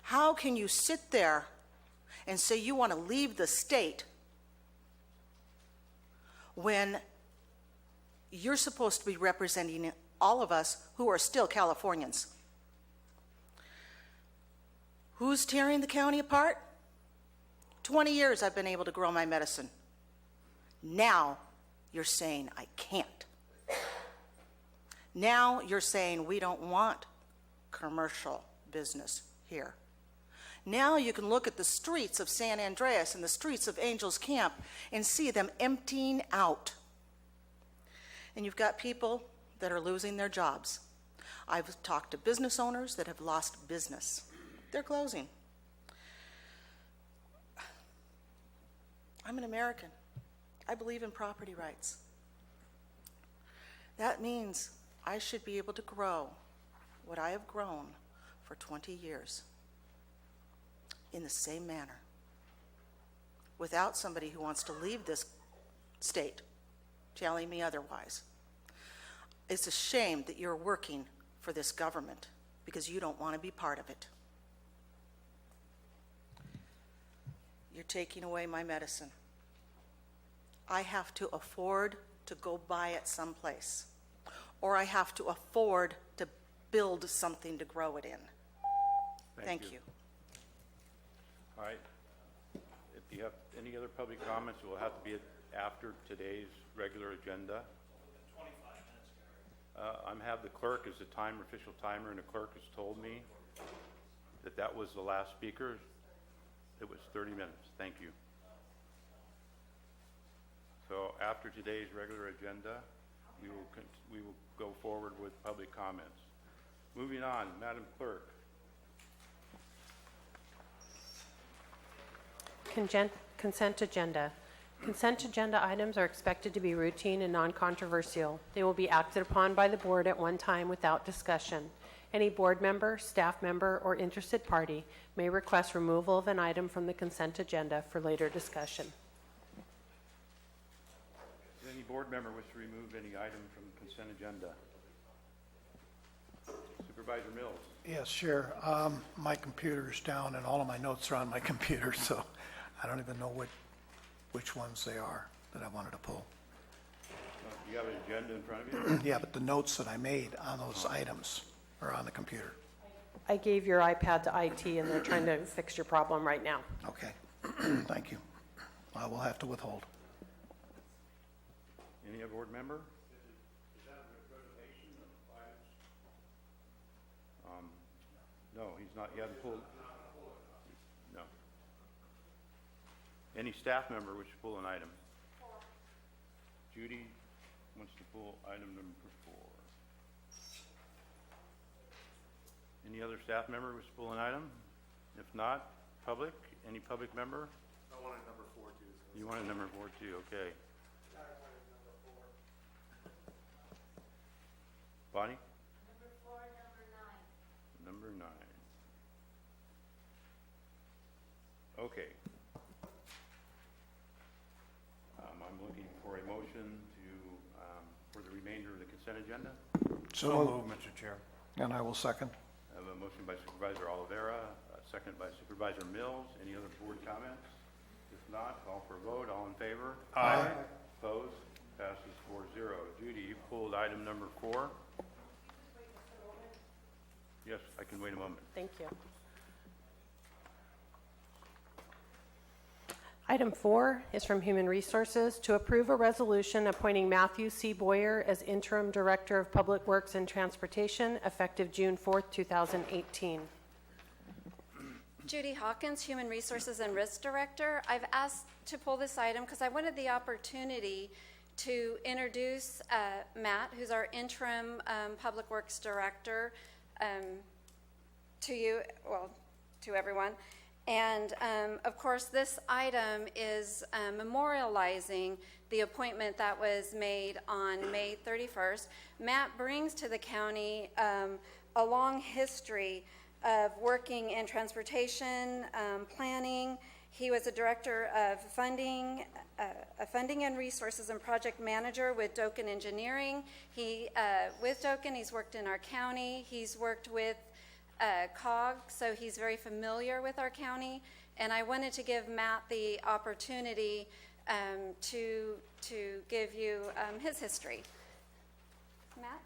How can you sit there and say you want to leave the state when you're supposed to be representing all of us who are still Californians? Who's tearing the county apart? 20 years I've been able to grow my medicine. Now you're saying I can't. Now you're saying we don't want commercial business here. Now you can look at the streets of San Andreas and the streets of Angels Camp and see them emptying out. And you've got people that are losing their jobs. I've talked to business owners that have lost business. They're closing. I'm an American. I believe in property rights. That means I should be able to grow what I have grown for 20 years in the same manner without somebody who wants to leave this state telling me otherwise. It's a shame that you're working for this government because you don't want to be part of it. You're taking away my medicine. I have to afford to go buy it someplace, or I have to afford to build something to grow it in. Thank you. All right. If you have any other public comments, it will have to be after today's regular agenda. 25 minutes. I have the clerk as the official timer, and the clerk has told me that that was the last speaker. It was 30 minutes. Thank you. So after today's regular agenda, we will go forward with public comments. Moving on, Madam Clerk. Consent agenda. Consent agenda items are expected to be routine and non-controversial. They will be acted upon by the board at one time without discussion. Any board member, staff member, or interested party may request removal of an item from the consent agenda for later discussion. Does any board member wish to remove any item from the consent agenda? Supervisor Mills. Yes, sure. My computer's down and all of my notes are on my computer, so I don't even know which ones they are that I wanted to pull. You have an agenda in front of you? Yeah, but the notes that I made on those items are on the computer. I gave your iPad to IT, and they're trying to fix your problem right now. Okay. Thank you. I will have to withhold. Any other board member? No, he's not. He hasn't pulled. No. Any staff member wish to pull an item? Judy wants to pull item number 4. Any other staff member wish to pull an item? If not, public? Any public member? I wanted number 4 too. You wanted number 4 too, okay. Bonnie? Number 4, number 9. Number 9. Okay. I'm looking for a motion to, for the remainder of the consent agenda. So moved, Mr. Chair. And I will second. I have a motion by Supervisor Oliveira, a second by Supervisor Mills. Any other board comments? If not, call for a vote. All in favor? Aye. Opposed? Passes 4-0. Judy, you pulled item number 4. Yes, I can wait a moment. Thank you. Item 4 is from Human Resources to approve a resolution appointing Matthew C. Boyer as Interim Director of Public Works and Transportation effective June 4th, 2018. Judy Hawkins, Human Resources and Risk Director. I've asked to pull this item because I wanted the opportunity to introduce Matt, who's our Interim Public Works Director, to you, well, to everyone. And of course, this item is memorializing the appointment that was made on May 31st. Matt brings to the county a long history of working in transportation, planning. He was a director of funding and resources and project manager with Doken Engineering. With Doken, he's worked in our county. He's worked with COG, so he's very familiar with our county, and I wanted to give Matt the opportunity to give you his history. Matt?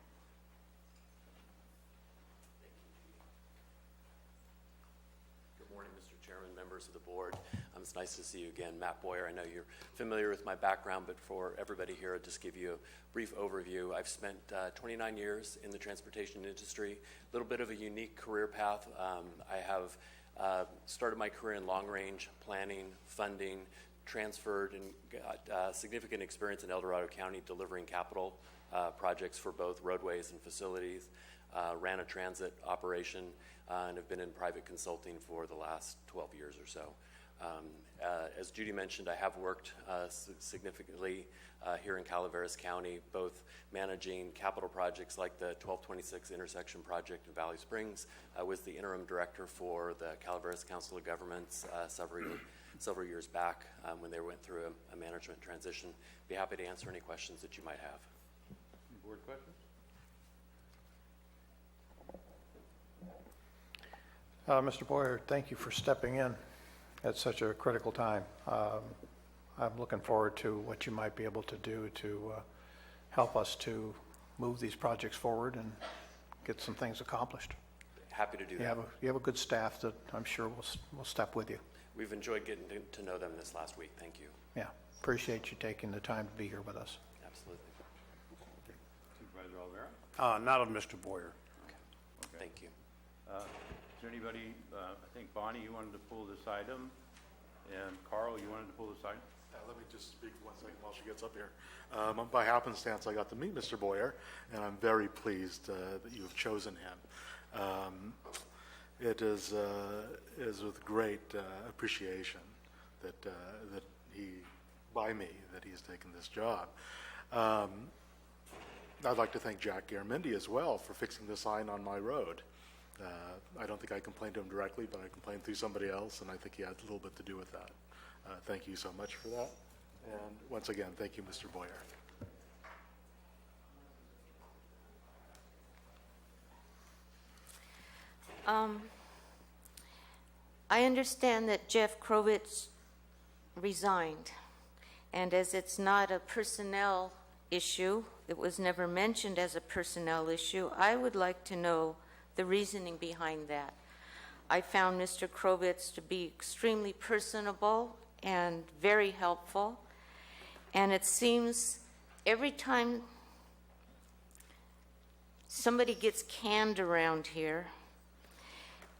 Good morning, Mr. Chairman, members of the board. It's nice to see you again. Matt Boyer, I know you're familiar with my background, but for everybody here, I'll just give you a brief overview. I've spent 29 years in the transportation industry, a little bit of a unique career path. I have started my career in long-range planning, funding, transferred, and got significant experience in El Dorado County delivering capital projects for both roadways and facilities, ran a transit operation, and have been in private consulting for the last 12 years or so. As Judy mentioned, I have worked significantly here in Calaveras County, both managing capital projects like the 1226 intersection project in Valley Springs. I was the interim director for the Calaveras Council of Governments several several years back when they went through a management transition. Be happy to answer any questions that you might have. Board questions? Mr. Boyer, thank you for stepping in at such a critical time. I'm looking forward to what you might be able to do to help us to move these projects forward and get some things accomplished. Happy to do that. You have a good staff that I'm sure will step with you. We've enjoyed getting to know them this last week. Thank you. Yeah, appreciate you taking the time to be here with us. Absolutely. Supervisor Olvera? Not of Mr. Boyer. Okay. Thank you. Is there anybody, I think Bonnie, you wanted to pull this item, and Carl, you wanted to pull this item? Let me just speak 1 second while she gets up here. By happenstance, I got to meet Mr. Boyer, and I'm very pleased that you have chosen him. It is with great appreciation that by me, that he has taken this job. I'd like to thank Jack Garamendi as well for fixing the sign on my road. I don't think I complained to him directly, but I complained through somebody else, and I think he had a little bit to do with that. Thank you so much for that. And once again, thank you, Mr. Boyer. I understand that Jeff Krovitz resigned, and as it's not a personnel issue, it was never mentioned as a personnel issue, I would like to know the reasoning behind that. I found Mr. Krovitz to be extremely personable and very helpful, and it seems every time somebody gets canned around here,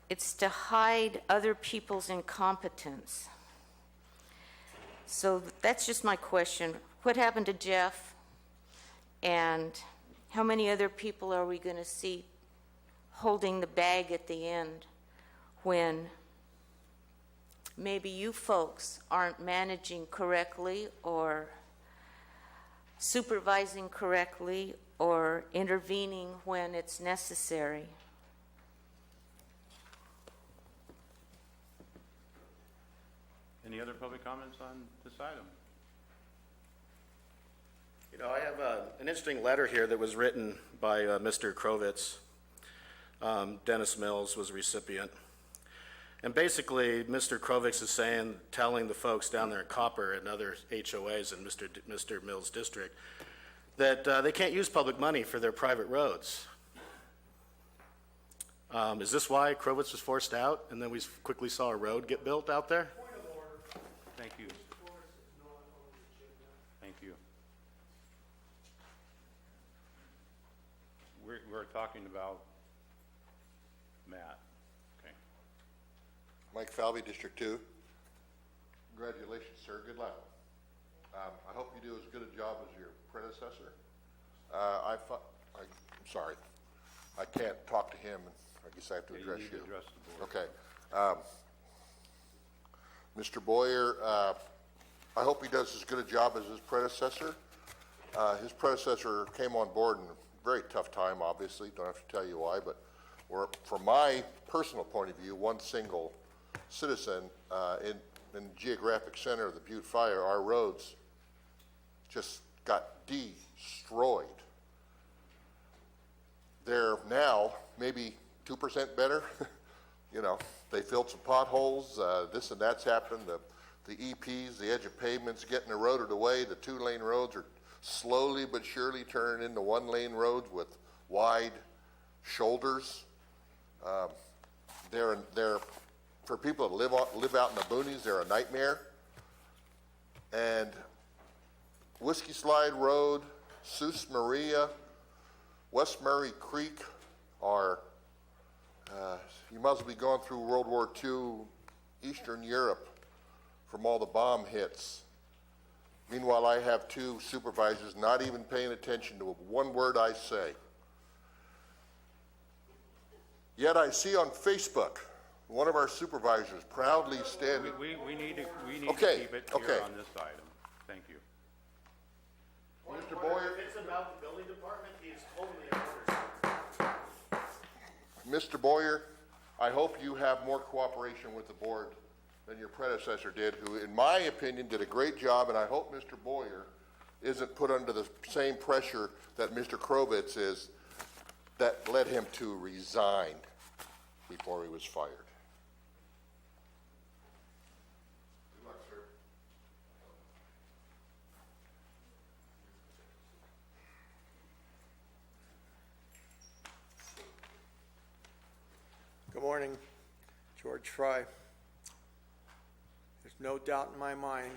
it's to hide other people's incompetence. So that's just my question. What happened to Jeff? And how many other people are we going to see holding the bag at the end when maybe you folks aren't managing correctly or supervising correctly or intervening when it's necessary? Any other public comments on this item? You know, I have an interesting letter here that was written by Mr. Krovitz. Dennis Mills was a recipient. And basically, Mr. Krovitz is telling the folks down there in Copper and other HOAs in Mr. Mills' district that they can't use public money for their private roads. Is this why Krovitz was forced out and then we quickly saw a road get built out there? Thank you. Thank you. We're talking about Matt. Okay. Mike Falvey, District 2. Congratulations, sir. Good luck. I hope you do as good a job as your predecessor. I'm sorry. I can't talk to him. I guess I have to address you. Address the board. Okay. Mr. Boyer, I hope he does as good a job as his predecessor. His predecessor came on board in a very tough time, obviously. Don't have to tell you why, but from my personal point of view, one single citizen in the geographic center of the Butte Fire, our roads just got destroyed. They're now maybe 2% better. You know, they filled some potholes, this and that's happened. The EPs, the edge of pavements getting eroded away. The 2-lane roads are slowly but surely turning into 1-lane roads with wide shoulders. They're for people that live out in the boonies, they're a nightmare. And Whiskey Slide Road, Sus Maria, West Murray Creek are, you must be going through World War II, Eastern Europe from all the bomb hits. Meanwhile, I have 2 supervisors not even paying attention to one word I say. Yet I see on Facebook one of our supervisors proudly standing. We need to keep it here on this item. Thank you. Mr. Boyer. If it's about the building department, he is totally Mr. Boyer, I hope you have more cooperation with the board than your predecessor did, who, in my opinion, did a great job, and I hope Mr. Boyer isn't put under the same pressure that Mr. Krovitz is, that led him to resign before he was fired. Good luck, sir. Good morning, George Fry. There's no doubt in my mind,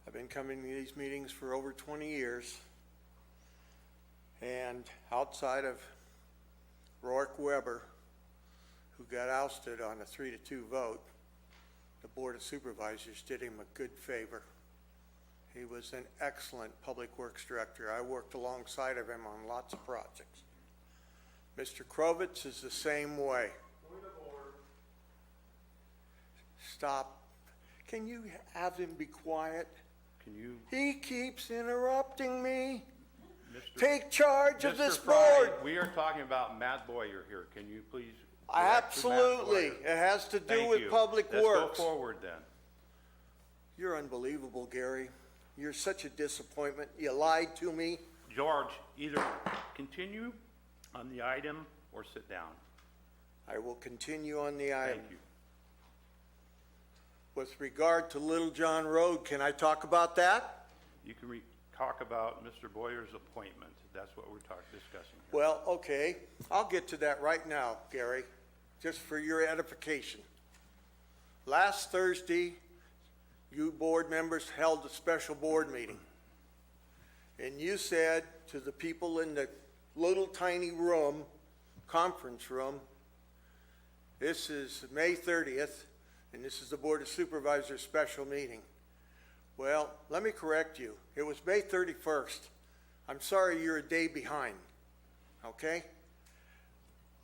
I've been coming to these meetings for over 20 years, and outside of Rourke Weber, who got ousted on a 3-2 vote, the Board of Supervisors did him a good favor. He was an excellent public works director. I worked alongside of him on lots of projects. Mr. Krovitz is the same way. Point of order. Stop. Can you have him be quiet? Can you? He keeps interrupting me. Mr. Take charge of Mr. this Fry, board. we are talking about Matt Boyer here. Can you please? direct to Matt Absolutely. Boyer? It has to do Thank with you. public Let's works. go forward then. You're unbelievable, Gary. You're such a disappointment. You lied to me. George, either continue on the item or sit down. I will continue on the item. Thank you. With regard to Little John Road, can I talk about that? You can talk about Mr. Boyer's appointment. That's what we're discussing here. Well, okay. I'll get to that right now, Gary, just for your edification. Last Thursday, you board members held a special board meeting. And you said to the people in the little tiny room, conference room, this is May 30th, and this is the Board of Supervisors special meeting. Well, let me correct you. It was May 31st. I'm sorry you're a day behind, okay?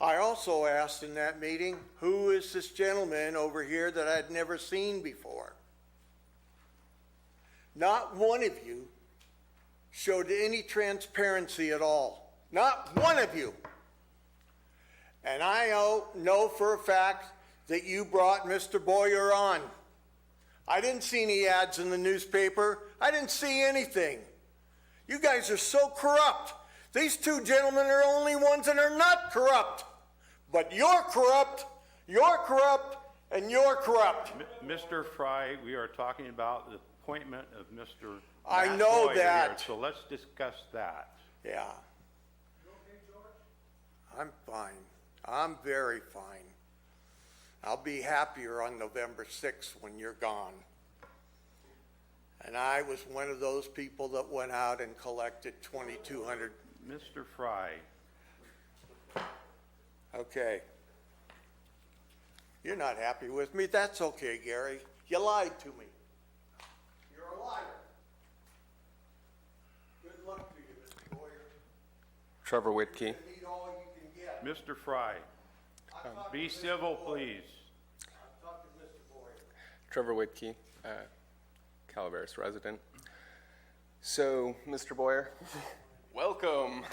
I also asked in that meeting, who is this gentleman over here that I'd never seen before? Not one of you showed any transparency at all. Not one of you. And I know for a fact that you brought Mr. Boyer on. I didn't see any ads in the newspaper. I didn't see anything. You guys are so corrupt. These two gentlemen are the only ones that are not corrupt. But you're corrupt, and you're corrupt. Mr. Fry, we are talking about the appointment of Mr. I Matt know Boyer that. here, so let's discuss that. Yeah. You okay, George? I'm fine. I'm very fine. I'll be happier on November 6th when you're gone. And I was one of those people that went out and collected 2,200. Mr. Fry. Okay. You're not happy with me. That's okay, Gary. You lied to me. You're a liar. Good luck to you, Mr. Boyer. Trevor Whitkey. You need all you can get. Mr. Fry. Be civil, please. I'm talking to Mr. Boyer. Trevor Whitkey, Calaveras resident. So, Mr. Boyer, welcome.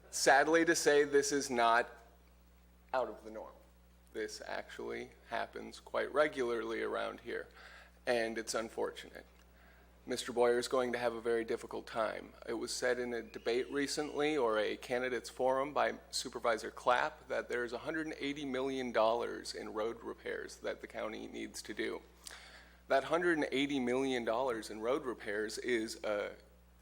Sadly to say, this is not out of the norm. This actually happens quite regularly around here, and it's unfortunate. Mr. Boyer is going to have a very difficult time. It was said in a debate recently, or a candidates forum by Supervisor Clapp, that there's $180 million in road repairs that the county needs to do. That $180 million in road repairs is an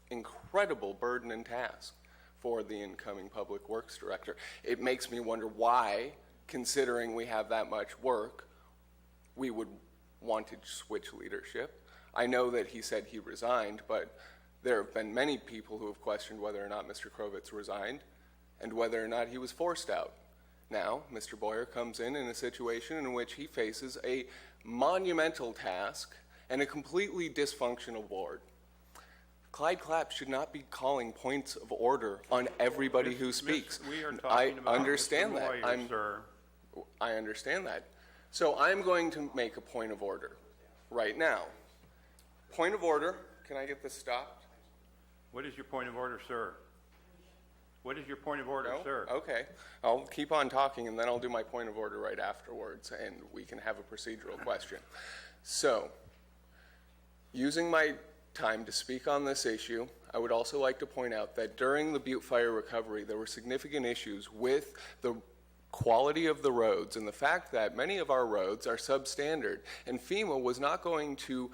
incredible burden and task for the incoming public works director. It makes me wonder why, considering we have that much work, we would want to switch leadership. I know that he said he resigned, but there have been many people who have questioned whether or not Mr. Krovitz resigned and whether or not he was forced out. Now, Mr. Boyer comes in a situation in which he faces a monumental task and a completely dysfunctional board. Clyde Clapp should not be calling points of order on everybody who speaks. We are talking about understand Mr. that. Boyer, sir. I understand that. So I'm going to make a point of order right now. Point of order. Can I get this stopped? What is your point of order, sir? What is your point of order, No? sir? Okay. I'll keep on talking, and then I'll do my point of order right afterwards, and we can have a procedural question. So, using my time to speak on this issue, I would also like to point out that during the Butte Fire recovery, there were significant issues with the quality of the roads and the fact that many of our roads are substandard, and FEMA was not going to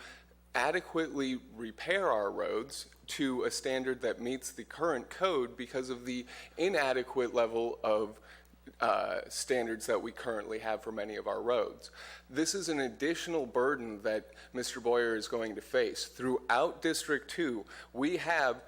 adequately repair our roads to a standard that meets the current code because of the inadequate level of standards that we currently have for many of our roads. This is an additional burden that Mr. Boyer is going to face. Throughout District 2, we have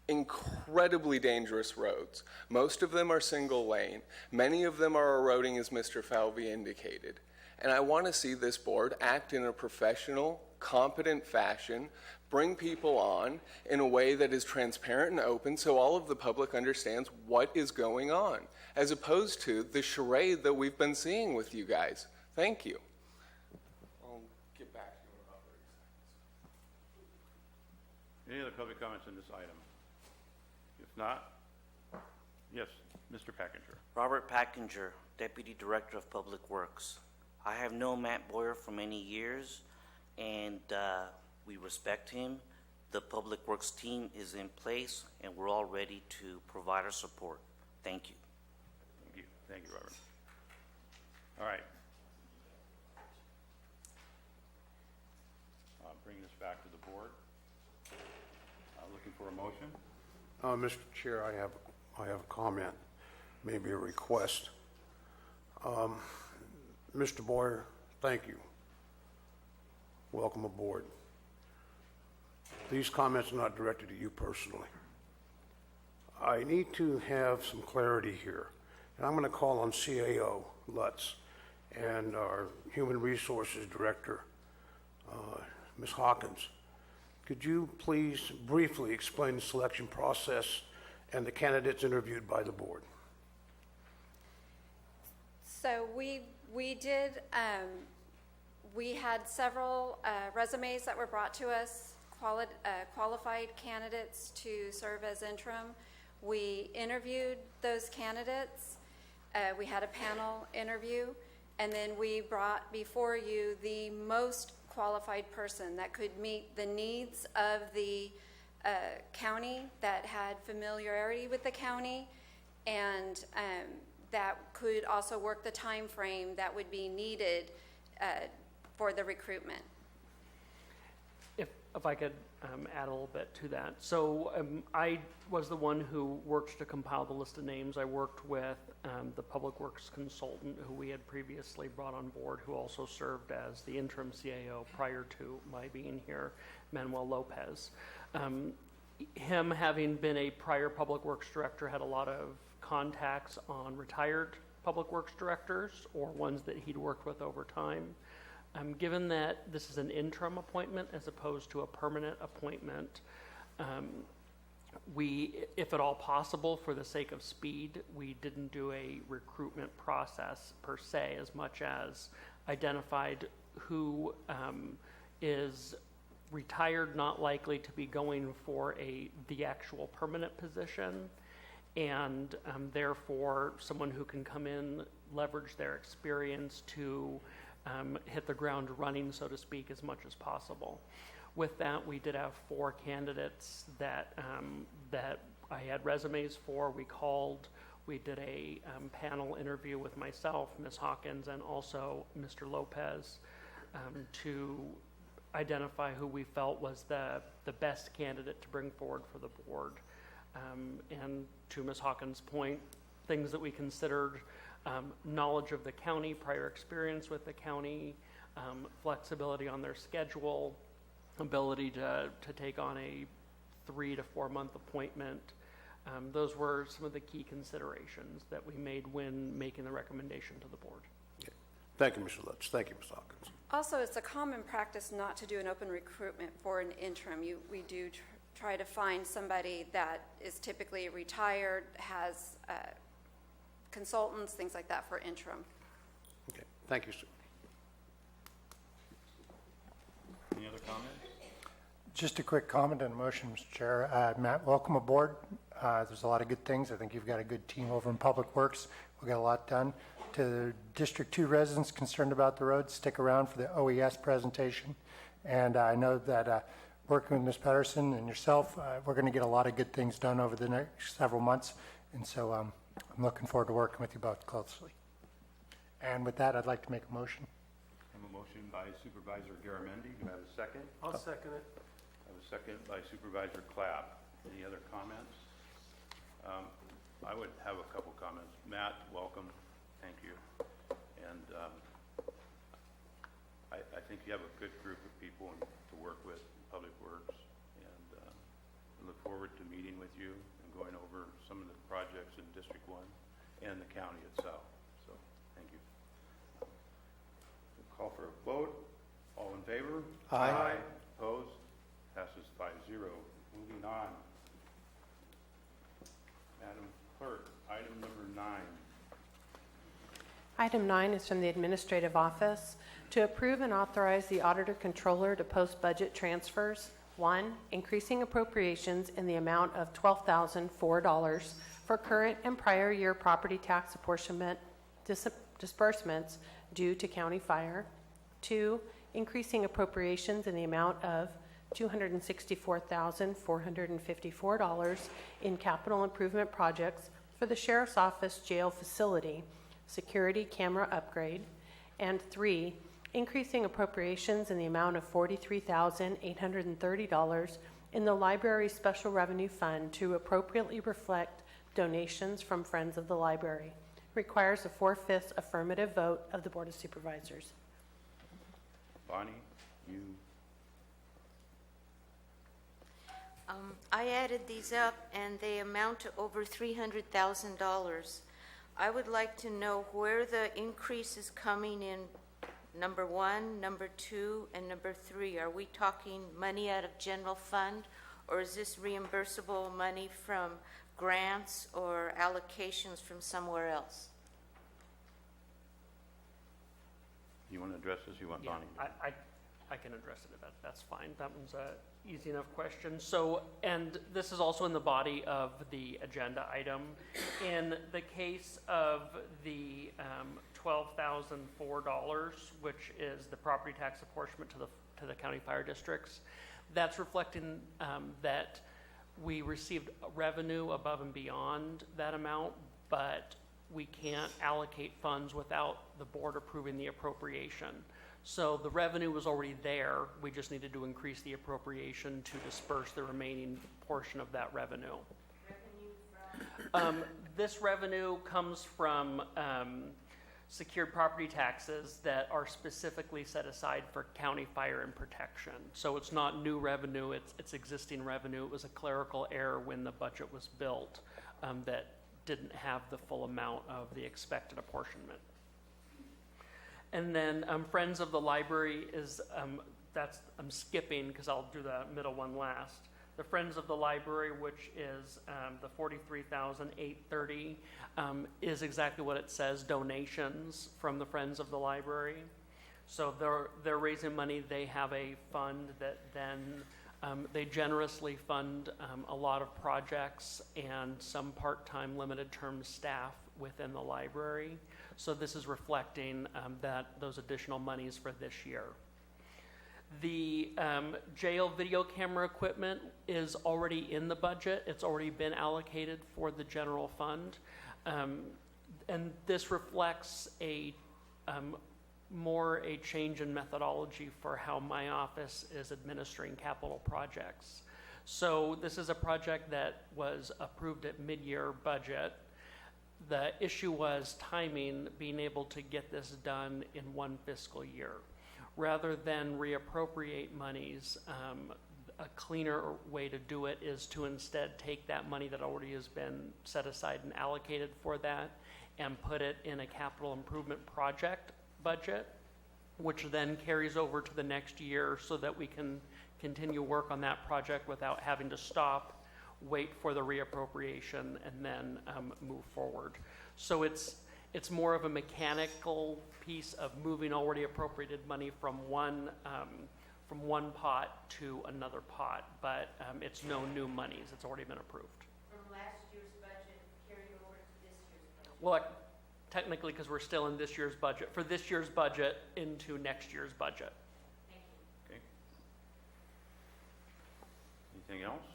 incredibly dangerous roads. Most of them are single lane. Many of them are eroding, as Mr. Falvey indicated. And I want to see this board act in a professional, competent fashion, bring people on in a way that is transparent and open so all of the public understands what is going on, as opposed to the charade that we've been seeing with you guys. Thank you. I'll get back to you in about 30 seconds. Any other public comments on this item? If not, yes, Mr. Packinger. Robert Packinger, Deputy Director of Public Works. I have known Matt Boyer for many years, and we respect him. The Public Works team is in place, and we're all ready to provide our support. Thank you. Thank you. Thank you, Robert. All right. Bring this back to the board. Looking for a motion. Mr. Chair, I have a comment, maybe a request. Mr. Boyer, thank you. Welcome aboard. These comments are not directed to you personally. I need to have some clarity here, and I'm going to call on CAO Lutz and our Human Resources Director, Ms. Hawkins. Could you please briefly explain the selection process and the candidates interviewed by the board? So we had several resumes that were brought to us, qualified candidates to serve as interim. We interviewed those candidates. We had a panel interview, and then we brought before you the most qualified person that could meet the needs of the county, that had familiarity with the county, and that could also work the time frame that would be needed for the recruitment. If I could add a little bit to that. So I was the one who worked to compile the list of names. I worked with the Public Works consultant who we had previously brought on board, who also served as the interim CAO prior to my being here, Manuel Lopez. Him having been a prior Public Works director had a lot of contacts on retired Public Works directors or ones that he'd worked with over time. Given that this is an interim appointment as opposed to a permanent appointment, we, if at all possible, for the sake of speed, we didn't do a recruitment process per se, as much as identified who is retired, not likely to be going for the actual permanent position, and therefore someone who can come in, leverage their experience to hit the ground running, so to speak, as much as possible. With that, we did have 4 candidates that I had resumes for. We called. We did a panel interview with myself, Ms. Hawkins, and also Mr. Lopez to identify who we felt was the best candidate to bring forward for the board. And to Ms. Hawkins' point, things that we considered: knowledge of the county, prior experience with the county, flexibility on their schedule, ability to take on a 3 to 4 month appointment. Those were some of the key considerations that we made when making the recommendation to the board. Okay. Thank you, Mr. Lutz. Thank you, Ms. Hawkins. Also, it's a common practice not to do an open recruitment for an interim. We do try to find somebody that is typically retired, has consultants, things like that for interim. Okay. Thank you, sir. Any other comments? Just a quick comment and motion, Mr. Chair. Matt, welcome aboard. There's a lot of good things. I think you've got a good team over in Public Works. We got a lot done. To the District 2 residents concerned about the roads, stick around for the OES presentation. And I know that working with Ms. Patterson and yourself, we're going to get a lot of good things done over the next several months. And so I'm looking forward to working with you both closely. And with that, I'd like to make a motion. I have a motion by Supervisor Garamendi. Do I have a second? I'll second it. I have a second by Supervisor Clapp. Any other comments? I would have a couple comments. Matt, welcome. Thank you. And I think you have a good group of people to work with in Public Works. And I look forward to meeting with you and going over some of the projects in District 1 and the county itself. So, thank you. We'll call for a vote. All in favor? Aye. Opposed? Passes 5-0. Moving on. Madam Clerk, item number 9. Item 9 is from the Administrative Office to approve and authorize the Auditor Controller to post budget transfers. 1, increasing appropriations in the amount of $12,004 for current and prior year property tax apportionment disbursements due to county fire. 2, increasing appropriations in the amount of $264,454 in capital improvement projects for the Sheriff's Office jail facility, security camera upgrade. And 3, increasing appropriations in the amount of $43,830 in the Library Special Revenue Fund to appropriately reflect donations from Friends of the Library. Requires a 4/5 affirmative vote of the Board of Supervisors. Bonnie, you. I added these up, and they amount to over $300,000. I would like to know where the increase is coming in number 1, number 2, and number 3. Are we talking money out of general fund, or is this reimbursable money from grants or allocations from somewhere else? You want to address this? You want Bonnie? I can address it. That's fine. That one's a easy enough question. So, and this is also in the body of the agenda item. In the case of the $12,004, which is the property tax apportionment to the county fire districts, that's reflecting that we received revenue above and beyond that amount, but we can't allocate funds without the board approving the appropriation. So the revenue was already there. We just needed to increase the appropriation to disperse the remaining portion of that revenue. This revenue comes from secured property taxes that are specifically set aside for county fire and protection. So it's not new revenue, it's existing revenue. It was a clerical error when the budget was built that didn't have the full amount of the expected apportionment. And then Friends of the Library is, I'm skipping because I'll do the middle one last. The Friends of the Library, which is the $43,830, is exactly what it says, donations from the Friends of the Library. So they're raising money. They have a fund that then they generously fund a lot of projects and some part-time limited-term staff within the library. So this is reflecting those additional monies for this year. The jail video camera equipment is already in the budget. It's already been allocated for the general fund. And this reflects more a change in methodology for how my office is administering capital projects. So this is a project that was approved at mid-year budget. The issue was timing, being able to get this done in one fiscal year. Rather than reappropriate monies, a cleaner way to do it is to instead take that money that already has been set aside and allocated for that and put it in a capital improvement project budget, which then carries over to the next year so that we can continue work on that project without having to stop, wait for the reappropriation, and then move forward. So it's more of a mechanical piece of moving already appropriated money from one pot to another pot, but it's no new monies. It's already been approved. from last year's budget carry over to this year's budget? Well, technically, because we're still in this year's budget, for this year's budget into next year's budget. Thank you. Okay. Anything else?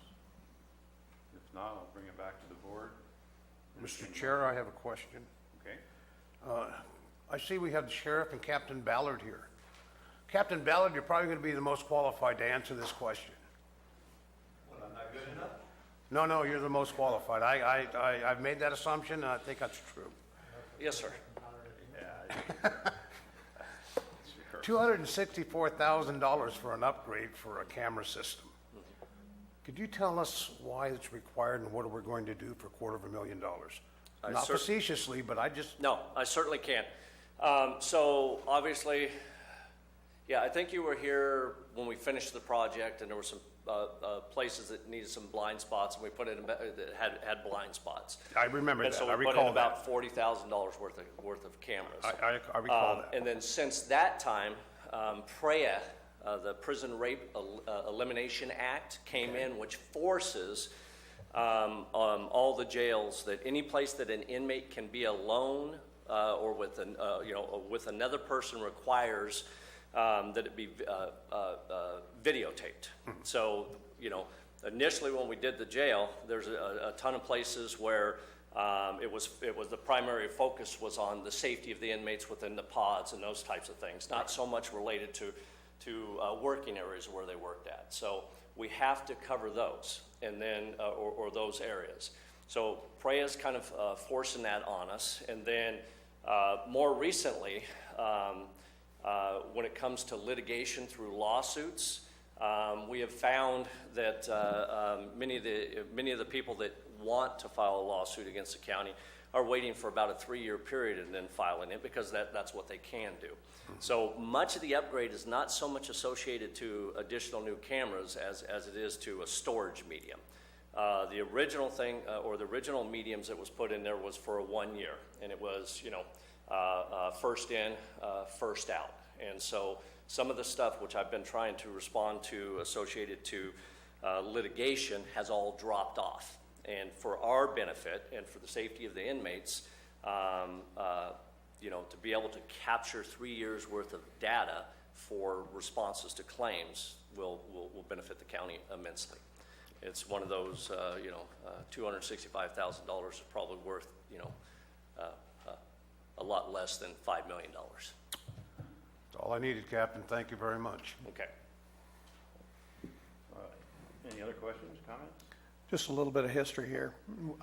If not, I'll bring it back to the board. Mr. Chair, I have a question. Okay. I see we have the sheriff and Captain Ballard here. Captain Ballard, you're probably going to be the most qualified to answer this question. Well, I'm not good enough? No, you're the most qualified. I've made that assumption, and I think that's true. Yes, sir. $264,000 for an upgrade for a camera system. Could you tell us why it's required and what we're going to do for $250,000? Not facetiously, but No, I certainly can. So obviously, yeah, I think you were here when we finished the project, and there were some places that needed some blind spots, and we put it in that had blind spots. I remember And that. so I we put recall in that. about $40,000 worth of cameras. I recall that. And then since that time, PREA, the Prison Rape Elimination Act, came in, which forces all the jails that any place that an inmate can be alone or with with another person requires that it be videotaped. So, initially when we did the jail, there's a ton of places where it was the primary focus was on the safety of the inmates within the pods and those types of things, not so much related to working areas where they worked at. So we have to cover those, and then or those areas. So PREA is kind of forcing that on us, and then more recently, when it comes to litigation through lawsuits, we have found that many of the people that want to file a lawsuit against the county are waiting for about a 3-year period and then filing it because that's what they can do. So much of the upgrade is not so much associated to additional new cameras as it is to a storage medium. The original thing, or the original mediums that was put in there was for a 1 year, and it was, first in, first out. And so some of the stuff which I've been trying to respond to associated to litigation has all dropped off. And for our benefit and for the safety of the inmates, to be able to capture 3 years worth of data for responses to claims will benefit the county immensely. It's one of those, $265,000 is probably worth, a lot less than $5 million. That's all I needed, Captain. Thank you very much. Okay. Any other questions, comments? Just a little bit of history here.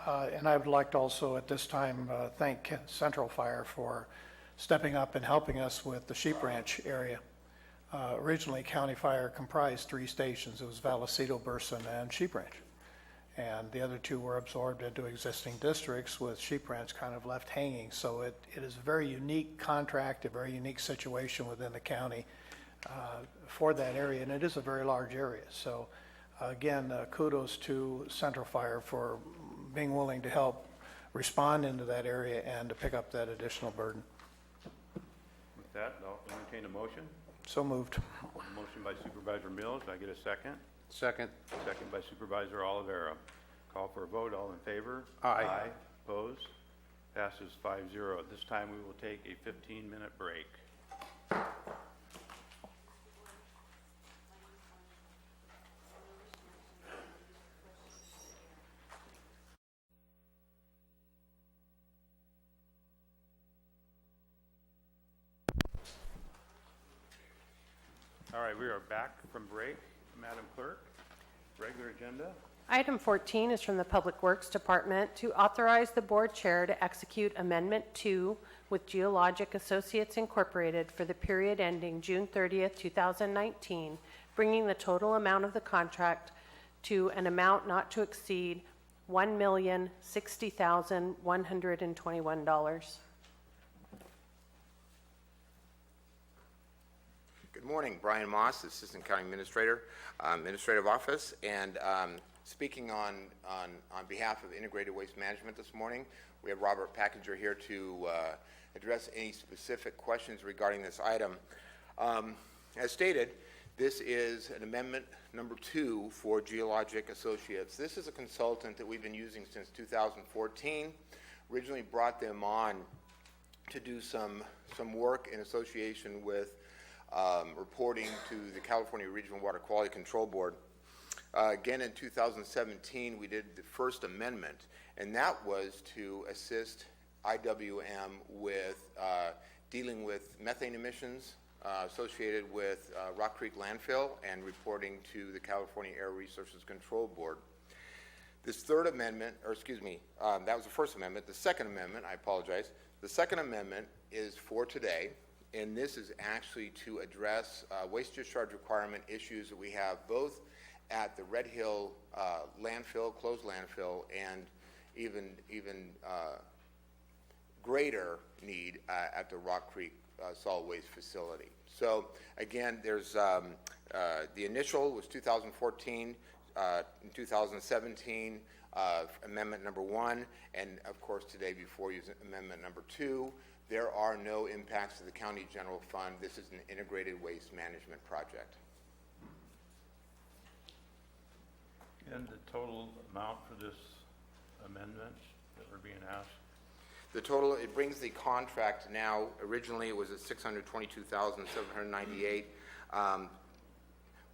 And I would like to also at this time thank Central Fire for stepping up and helping us with the Sheep Ranch area. Originally, County Fire comprised 3 stations. It was Vallecito, Burson, and Sheep Ranch. And the other 2 were absorbed into existing districts, with Sheep Ranch kind of left hanging. So it is a very unique contract, a very unique situation within the county for that area, and it is a very large area. So again, kudos to Central Fire for being willing to help respond into that area and to pick up that additional burden. With that, I'll entertain a motion. So moved. Motion by Supervisor Mills. Do I get a second? Second. Second by Supervisor Oliveira. Call for a vote. All in favor? Aye. Opposed? Passes 5-0. At this time, we will take a 15-minute break. All right, we are back from break. Madam Clerk, regular agenda. Item 14 is from the Public Works Department to authorize the board chair to execute Amendment 2 with Geologic Associates Incorporated for the period ending June 30th, 2019, bringing the total amount of the contract to an amount not to exceed $1,060,121. Good morning, Brian Moss, Assistant County Administrator, Administrative Office, and speaking on behalf of Integrated Waste Management this morning, we have Robert Packinger here to address any specific questions regarding this item. As stated, This is an amendment number 2 for Geologic Associates. This is a consultant that we've been using since 2014. Originally brought them on to do some work in association with reporting to the California Regional Water Quality Control Board. Again, in 2017, we did the first amendment, and that was to assist IWM with dealing with methane emissions associated with Rock Creek landfill and reporting to the California Air Resources Control Board. This third amendment, or excuse me, that was the first amendment. The second amendment, I apologize. The second amendment is for today, and this is actually to address waste discharge requirement issues that we have both at the Red Hill landfill, closed landfill, and even greater need at the Rock Creek solid waste facility. So again, there's the initial was 2014, in 2017, amendment number 1, and of course today before you is amendment number 2. There are no impacts to the county general fund. This is an integrated waste management project. And the total amount for this amendment that we're being asked? The total, it brings the contract now, originally it was at $622,798.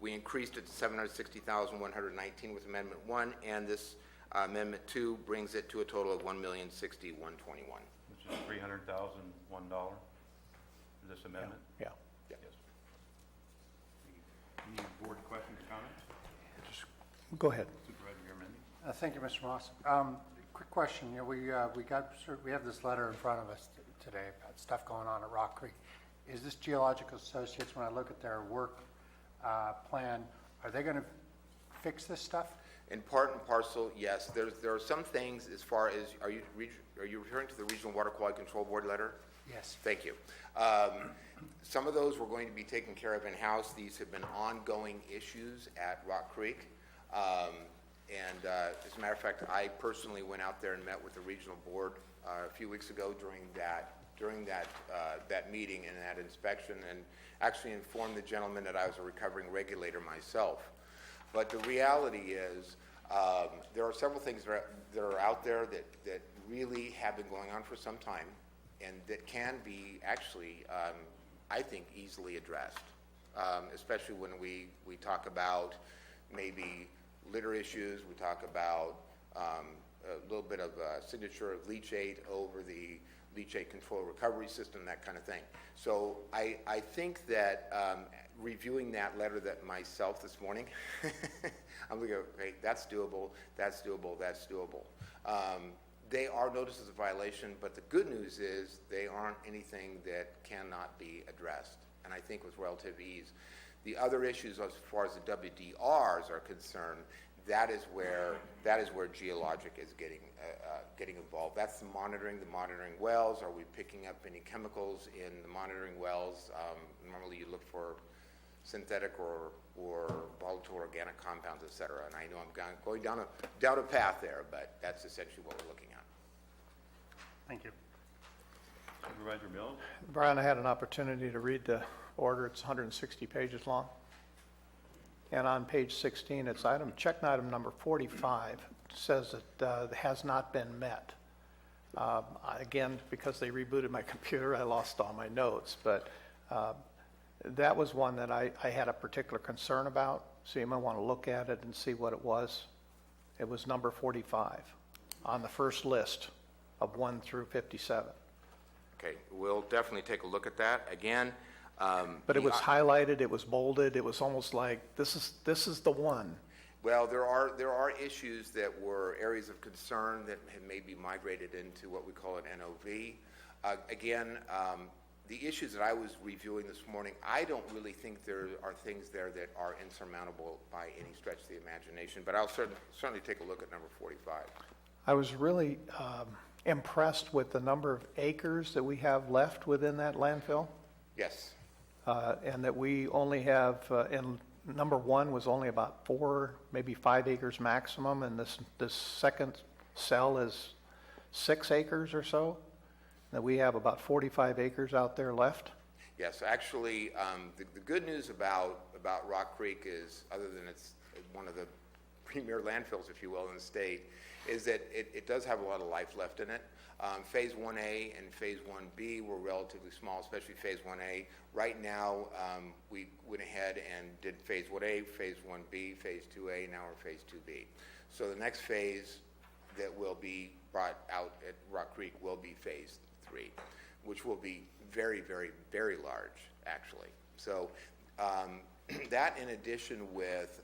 We increased it to $760,119 with Amendment 1, and this Amendment 2 brings it to a total of $1,060,121. Which is $300,001 for this amendment? Yeah. Yes. Any board questions or comments? Go ahead. Supervisor Garamendi? Thank you, Mr. Moss. Quick question. You know, we have this letter in front of us today about stuff going on at Rock Creek. Is this Geological Associates, when I look at their work plan, are they going to fix this stuff? In part and parcel, yes. There are some things as far as, are you referring to the Regional Water Quality Control Board letter? Yes. Thank you. Some of those we're going to be taken care of in-house. These have been ongoing issues at Rock Creek. As a matter of fact, I personally went out there and met with the regional board a few weeks ago during that meeting and that inspection, and actually informed the gentleman that I was a recovering regulator myself. But the reality is, there are several things that are out there that really have been going on for some time, and that can be actually, I think, easily addressed, especially when we talk about maybe litter issues. We talk about a little bit of a signature of leachate over the leachate control recovery system, that kind of thing. So I think that reviewing that letter that myself this morning, I'm going to go, okay, that's doable, that's doable, that's doable. They are notices of violation, but the good news is they aren't anything that cannot be addressed, and I think with relative ease. The other issues as far as the WDRs are concerned, that is where Geologic is getting involved. That's the monitoring wells. Are we picking up any chemicals in the monitoring wells? Normally you look for synthetic or volatile organic compounds, et cetera. And I know I'm going down a path there, but that's essentially what we're looking at. Thank you. Supervisor Mills? Brian, I had an opportunity to read the order. It's 160 pages long. And on page 16, it's check item number 45. It says that has not been met. Again, because they rebooted my computer, I lost all my notes. But that was one that I had a particular concern about. So you might want to look at it and see what it was. It was number 45 on the first list of 1 through 57. Okay, we'll definitely take a look at that. Again, but it was highlighted, it was bolded, it was almost like this is the one. Well, there are issues that were areas of concern that have maybe migrated into what we call an NOV. Again, the issues that I was reviewing this morning, I don't really think there are things there that are insurmountable by any stretch of the imagination, but I'll certainly take a look at number 45. I was really impressed with the number of acres that we have left within that landfill. Yes. And that we only have, in number 1 was only about 4, maybe 5 acres maximum, and this second cell is 6 acres or so. That we have about 45 acres out there left. Yes, actually, the good news about about Rock Creek is, other than it's one of the premier landfills, if you will, in the state, is that it does have a lot of life left in it. Phase 1A and Phase 1B were relatively small, especially Phase 1A. Right now, we went ahead and did Phase 1A, Phase 1B, Phase 2A, now we're Phase 2B. So the next phase that will be brought out at Rock Creek will be Phase 3, which will be very, very, very large, actually. So that, in addition with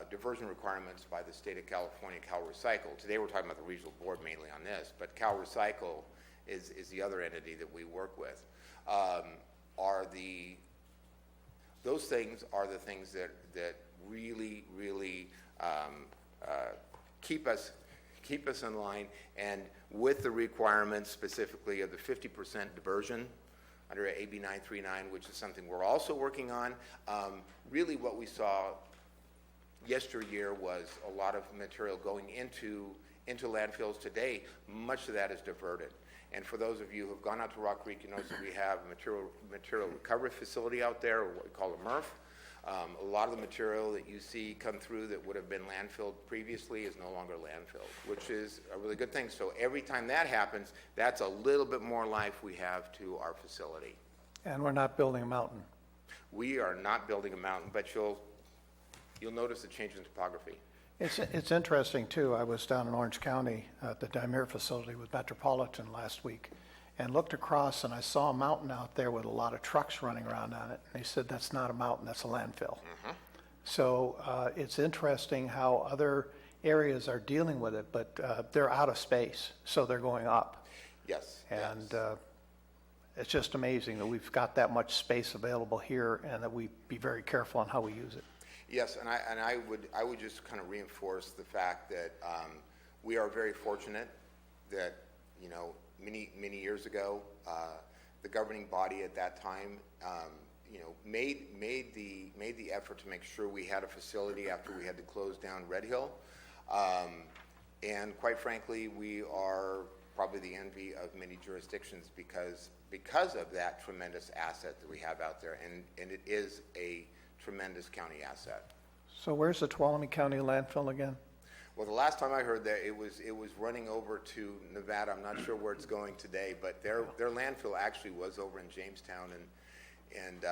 diversion requirements by the state of California, Cal Recycle. Today we're talking about the regional board mainly on this, but Cal Recycle is the other entity that we work with. Those things are the things that really, really keep us in line, and with the requirements specifically of the 50% diversion under AB 939, which is something we're also working on. Really what we saw yesteryear was a lot of material going into landfills. Today, much of that is diverted. And for those of you who have gone out to Rock Creek, you notice that we have a material recovery facility out there, or what we call a MRF. A lot of the material that you see come through that would have been landfilled previously is no longer landfilled, which is a really good thing. So every time that happens, that's a little bit more life we have to our facility. And we're not building a mountain. We are not building a mountain, but you'll notice a change in topography. It's interesting, too. I was down in Orange County at the Dimere facility with Metropolitan last week and looked across, and I saw a mountain out there with a lot of trucks running around on it. And they said, that's not a mountain, that's a landfill. Mm-hmm. So it's interesting how other areas are dealing with it, but they're out of space, so they're going up. Yes. And it's just amazing that we've got that much space available here and that we be very careful on how we use it. Yes, and I would just kind of reinforce the fact that we are very fortunate that, you know, many years ago, the governing body at that time, you know, made the effort to make sure we had a facility after we had to close down Red Hill, and quite frankly, we are probably the envy of many jurisdictions because of that tremendous asset that we have out there, and it is a tremendous county asset. So where's the Tuolumne County landfill again? Well, the last time I heard that it was running over to Nevada. I'm not sure where it's going today, but their landfill actually was over in Jamestown, and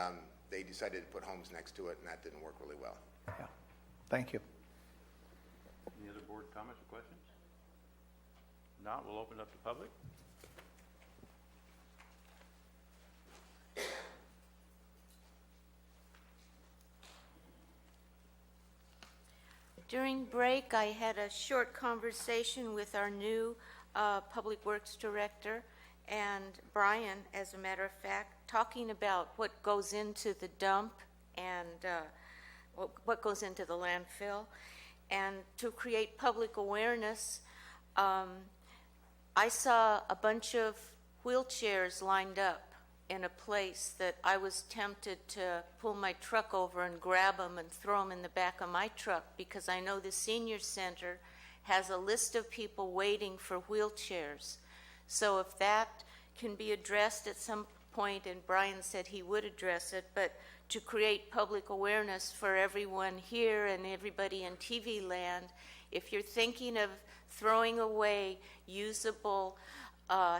they decided to put homes next to it, and that didn't work really well. Yeah. Thank you. Any other board comments or questions? Not, we'll open up to public. During break, I had a short conversation with our new Public Works Director and Brian, as a matter of fact, talking about what goes into the dump and what goes into the landfill. And to create public awareness, I saw a bunch of wheelchairs lined up in a place that I was tempted to pull my truck over and grab them and throw them in the back of my truck, because I know the senior center has a list of people waiting for wheelchairs. So if that can be addressed at some point, and Brian said he would address it, but to create public awareness for everyone here and everybody in TV land, if you're thinking of throwing away usable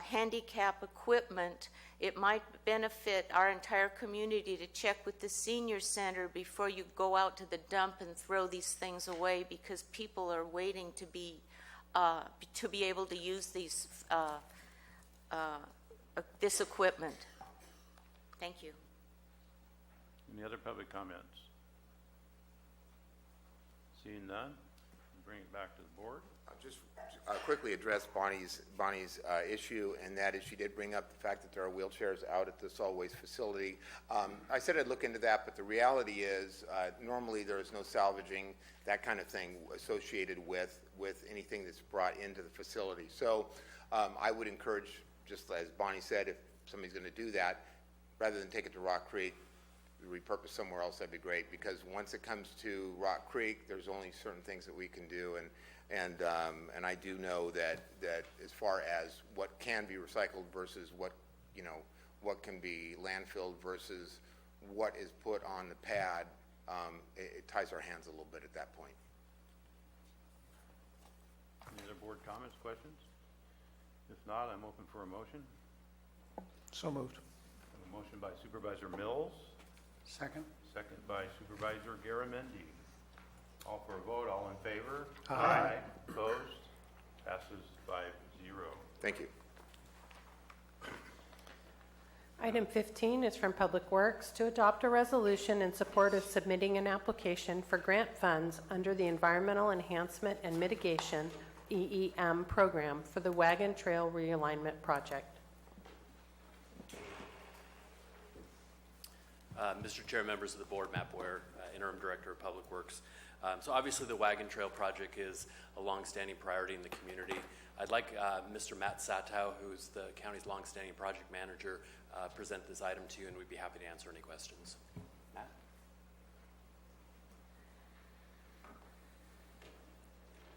handicap equipment, it might benefit our entire community to check with the senior center before you go out to the dump and throw these things away, because people are waiting to be able to use these this equipment. Thank you. Any other public comments? Seeing none, bring it back to the board. I'll just quickly address Bonnie's issue, and that is she did bring up the fact that there are wheelchairs out at the solid waste facility. I said I'd look into that, but the reality is normally there is no salvaging, that kind of thing, associated with anything that's brought into the facility. So I would encourage, just as Bonnie said, if somebody's going to do that, rather than take it to Rock Creek, repurpose somewhere else, that'd be great, because once it comes to Rock Creek, there's only certain things that we can do, and I do know that as far as what can be recycled versus what can be landfilled versus what is put on the pad, it ties our hands a little bit at that point. Any other board comments, questions? If not, I'm open for a motion. So moved. A motion by Supervisor Mills, Second? second by Supervisor Garamendi. All for a vote, all in favor? Aye. Opposed? Passes 5-0. Thank you. Item 15 is from Public Works to adopt a resolution in support of submitting an application for grant funds under the Environmental Enhancement and Mitigation EEM program for the Wagon Trail Realignment Project. Mr. Chair, members of the board, Matt Boyer, Interim Director of Public Works. So obviously the Wagon Trail project is a longstanding priority in the community. I'd like Mr. Matt Satow, who's the county's longstanding project manager, present this item to you, and we'd be happy to answer any questions. Matt?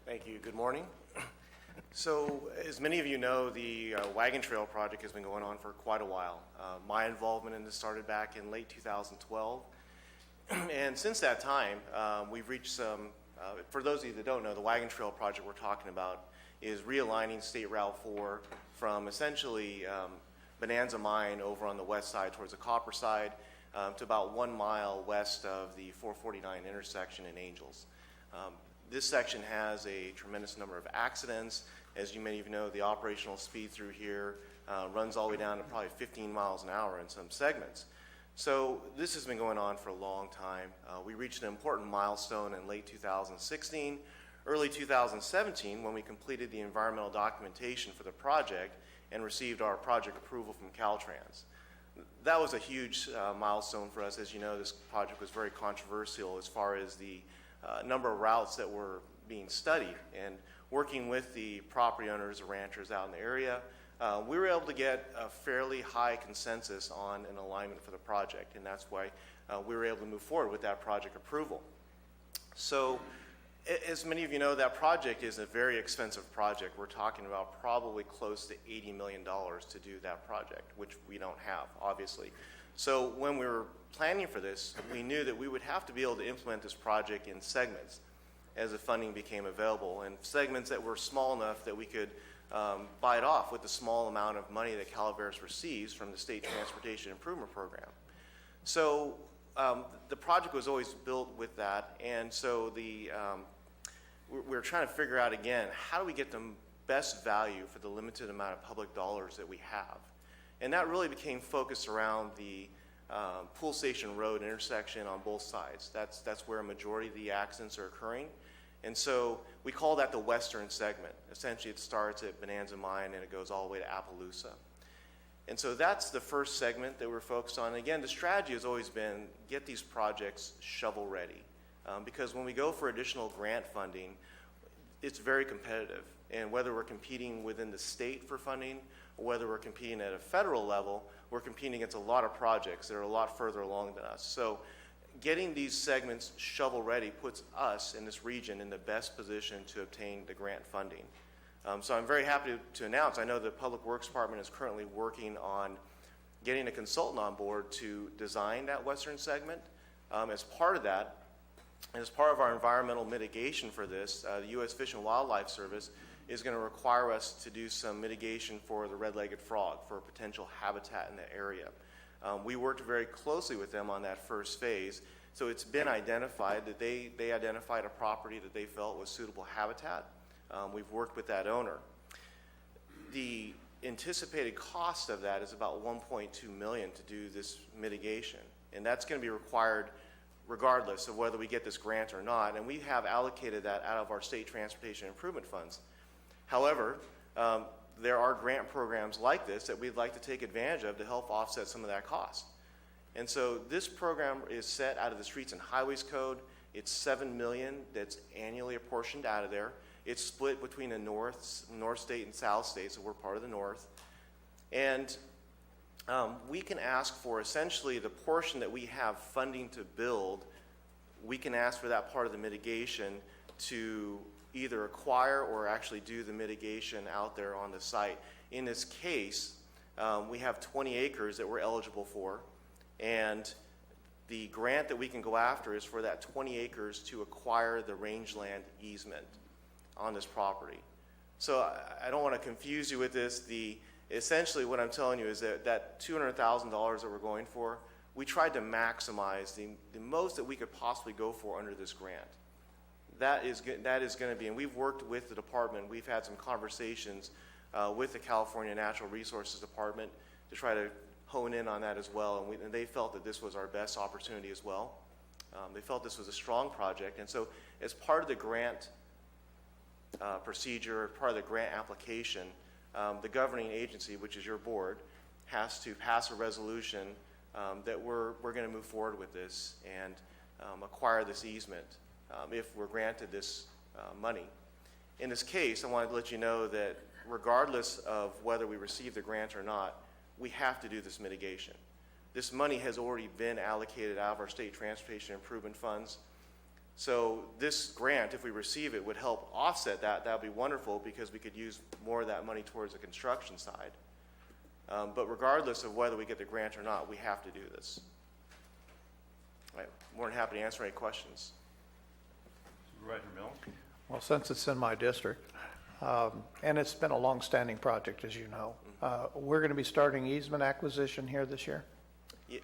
Thank you. Good morning. So, as many of you know, the Wagon Trail project has been going on for quite a while. My involvement in this started back in late 2012. And since that time, we've reached some, for those of you that don't know, the Wagon Trail project we're talking about is realigning State Route 4 from essentially Bonanza Mine over on the west side towards the Copper side to about 1 mile west of the 449 intersection in Angels. This section has a tremendous number of accidents. As you many of you know, the operational speed through here runs all the way down to probably 15 miles an hour in some segments. So this has been going on for a long time. We reached an important milestone in late 2016, early 2017, when we completed the environmental documentation for the project and received our project approval from Caltrans. That was a huge milestone for us. As you know, this project was very controversial as far as the number of routes that were being studied. And working with the property owners, the ranchers out in the area, we were able to get a fairly high consensus on an alignment for the project, and that's why we were able to move forward with that project approval. So, as many of you know, that project is a very expensive project. We're talking about probably close to $80 million to do that project, which we don't have, obviously. So when we were planning for this, we knew that we would have to be able to implement this project in segments as the funding became available, and segments that were small enough that we could bite off with the small amount of money that Calaveras receives from the State Transportation Improvement Program. So the project was always built with that, and so we're trying to figure out again, how do we get the best value for the limited amount of public dollars that we have? And that really became focused around the Pool Station Road intersection on both sides. That's where a majority of the accidents are occurring. And so we call that the western segment. Essentially, it starts at Bonanza Mine and it goes all the way to Appaloosa. And so that's the first segment that we're focused on. And again, the strategy has always been get these projects shovel ready. Because when we go for additional grant funding, it's very competitive. And whether we're competing within the state for funding or whether we're competing at a federal level, we're competing against a lot of projects that are a lot further along than us. So getting these segments shovel ready puts us in this region in the best position to obtain the grant funding. So I'm very happy to announce, I know the Public Works Department is currently working on getting a consultant on board to design that western segment. As part of that, and as part of our environmental mitigation for this, the U.S. Fish and Wildlife Service is going to require us to do some mitigation for the red-legged frog for potential habitat in the area. We worked very closely with them on that first phase, so it's been identified that they identified a property that they felt was suitable habitat. We've worked with that owner. The anticipated cost of that is about $1.2 million to do this mitigation, and that's going to be required regardless of whether we get this grant or not, and we have allocated that out of our state transportation improvement funds. However, there are grant programs like this that we'd like to take advantage of to help offset some of that cost. And so this program is set out of the Streets and Highways Code. It's $7 million that's annually apportioned out of there. It's split between the North State and South State, so we're part of the North. And we can ask for essentially the portion that we have funding to build, we can ask for that part of the mitigation to either acquire or actually do the mitigation out there on the site. In this case, we have 20 acres that we're eligible for, and the grant that we can go after is for that 20 acres to acquire the rangeland easement on this property. So I don't want to confuse you with this. Essentially what I'm telling you is that $200,000 that we're going for, we tried to maximize the most that we could possibly go for under this grant. That is going to be, and we've worked with the department, we've had some conversations with the California Natural Resources Department to try to hone in on that as well, and they felt that this was our best opportunity as well. They felt this was a strong project, and so as part of the grant procedure, part of the grant application, the governing agency, which is your board, has to pass a resolution that we're going to move forward with this and acquire this easement if we're granted this money. In this case, I wanted to let you know that regardless of whether we receive the grant or not, we have to do this mitigation. This money has already been allocated out of our state transportation improvement funds. So this grant, if we receive it, would help offset that. That would be wonderful because we could use more of that money towards the construction side. But regardless of whether we get the grant or not, we have to do this. I'm more than happy to answer any questions. Supervisor Mills? Well, since it's in my district, and it's been a long-standing project, as you know, we're going to be starting easement acquisition here this year?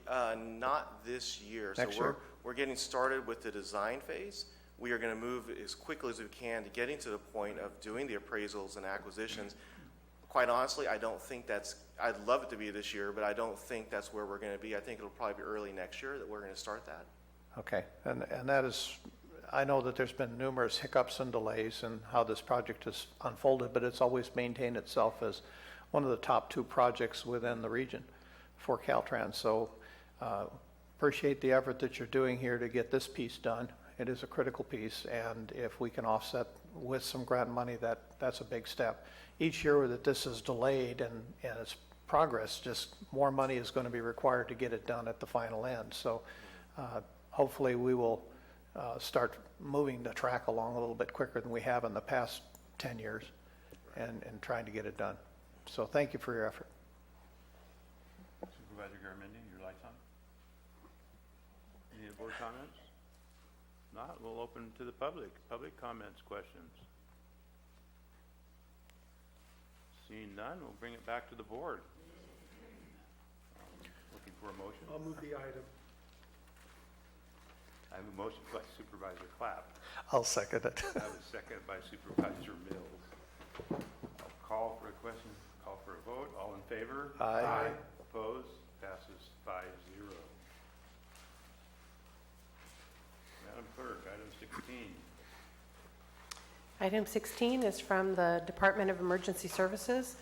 Not this year. Next So year? we're getting started with the design phase. We are going to move as quickly as we can to getting to the point of doing the appraisals and acquisitions. Quite honestly, I don't think I'd love it to be this year, but I don't think that's where we're going to be. I think it'll probably be early next year that we're going to start that. Okay, and that is, I know that there's been numerous hiccups and delays in how this project has unfolded, but it's always maintained itself as one of the top 2 projects within the region for Caltrans. So appreciate the effort that you're doing here to get this piece done. It is a critical piece, and if we can offset with some grant money, that's a big step. Each year that this is delayed and its progress, just more money is going to be required to get it done at the final end. So hopefully we will start moving the track along a little bit quicker than we have in the past 10 years and trying to get it done. So thank you for your effort. Supervisor Garamendi, your light's on. Any board comments? Not, we'll open to the public. Public comments, questions. Seeing none, we'll bring it back to the board. Looking for a motion? I'll move the item. I have a motion by Supervisor Clapp. I'll second it. I have a second by Supervisor Mills. I'll call for a question, call for a vote. All in favor? Aye. Opposed? Passes 5-0. Madam Clerk, item 16. Item 16 is from the Department of Emergency Services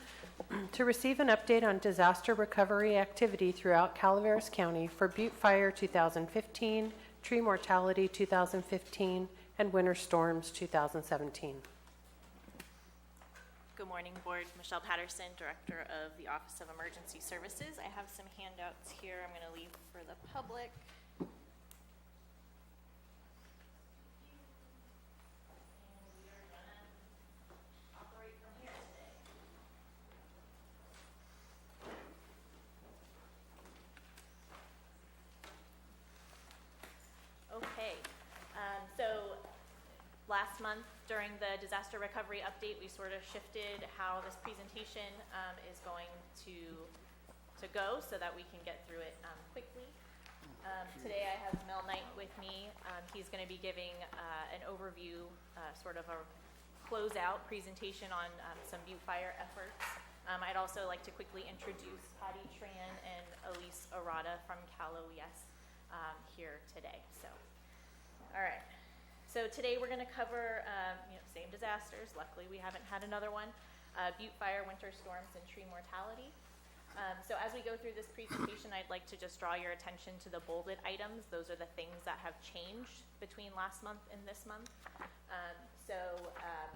to receive an update on disaster recovery activity throughout Calaveras County for Butte Fire 2015, tree mortality 2015, and winter storms 2017. Good morning, Board. Michelle Patterson, Director of the Office of Emergency Services. I have some handouts here I'm going to leave for the public. Okay, so last month during the disaster recovery update, we sort of shifted how this presentation is going to go so that we can get through it quickly. Today I have Mel Knight with me. He's going to be giving an overview, sort of a closeout presentation on some Butte Fire efforts. I'd also like to quickly introduce Patty Tran and Elise Arata from Cal OES here today. All right. So today we're going to cover same disasters. Luckily we haven't had another one. Butte Fire, winter storms, and tree mortality. So as we go through this presentation, I'd like to just draw your attention to the bolded items. Those are the things that have changed between last month and this month.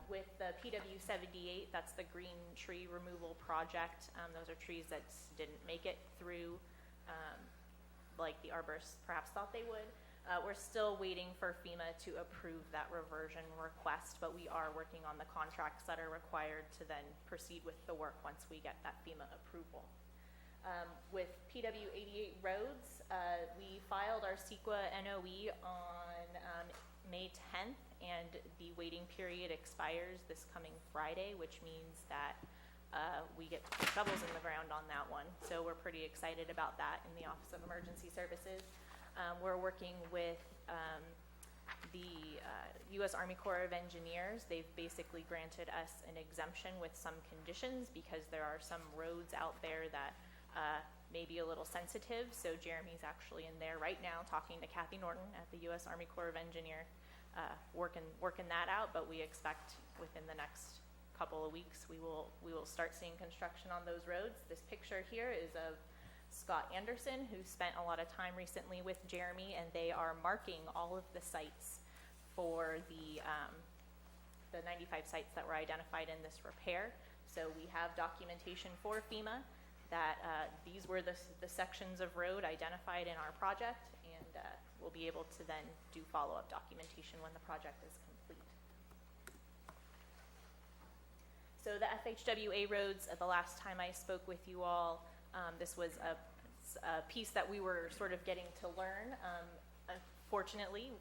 With the PW 78, that's the green tree removal project. Those are trees that didn't make it through like the arborists perhaps thought they would. We're still waiting for FEMA to approve that reversion request, but we are working on the contracts that are required to then proceed with the work once we get that FEMA approval. With PW 88 roads, we filed our CEQA NOE on May 10th, and the waiting period expires this coming Friday, which means that we get to put shovels in the ground on that one. So we're pretty excited about that in the Office of Emergency Services. We're working with the U.S. Army Corps of Engineers. They've basically granted us an exemption with some conditions because there are some roads out there that may be a little sensitive. So Jeremy's actually in there right now talking to Kathy Norton at the U.S. Army Corps of Engineers, working that out. But we expect within the next couple of weeks we will start seeing construction on those roads. This picture here is of Scott Anderson, who spent a lot of time recently with Jeremy, and they are marking all of the sites for the 95 sites that were identified in this repair. So we have documentation for FEMA that these were the sections of road identified in our project, and we'll be able to then do follow-up documentation when the project is complete. So the FHWA roads, the last time I spoke with you all, this was a piece that we were sort of getting to learn. Unfortunately,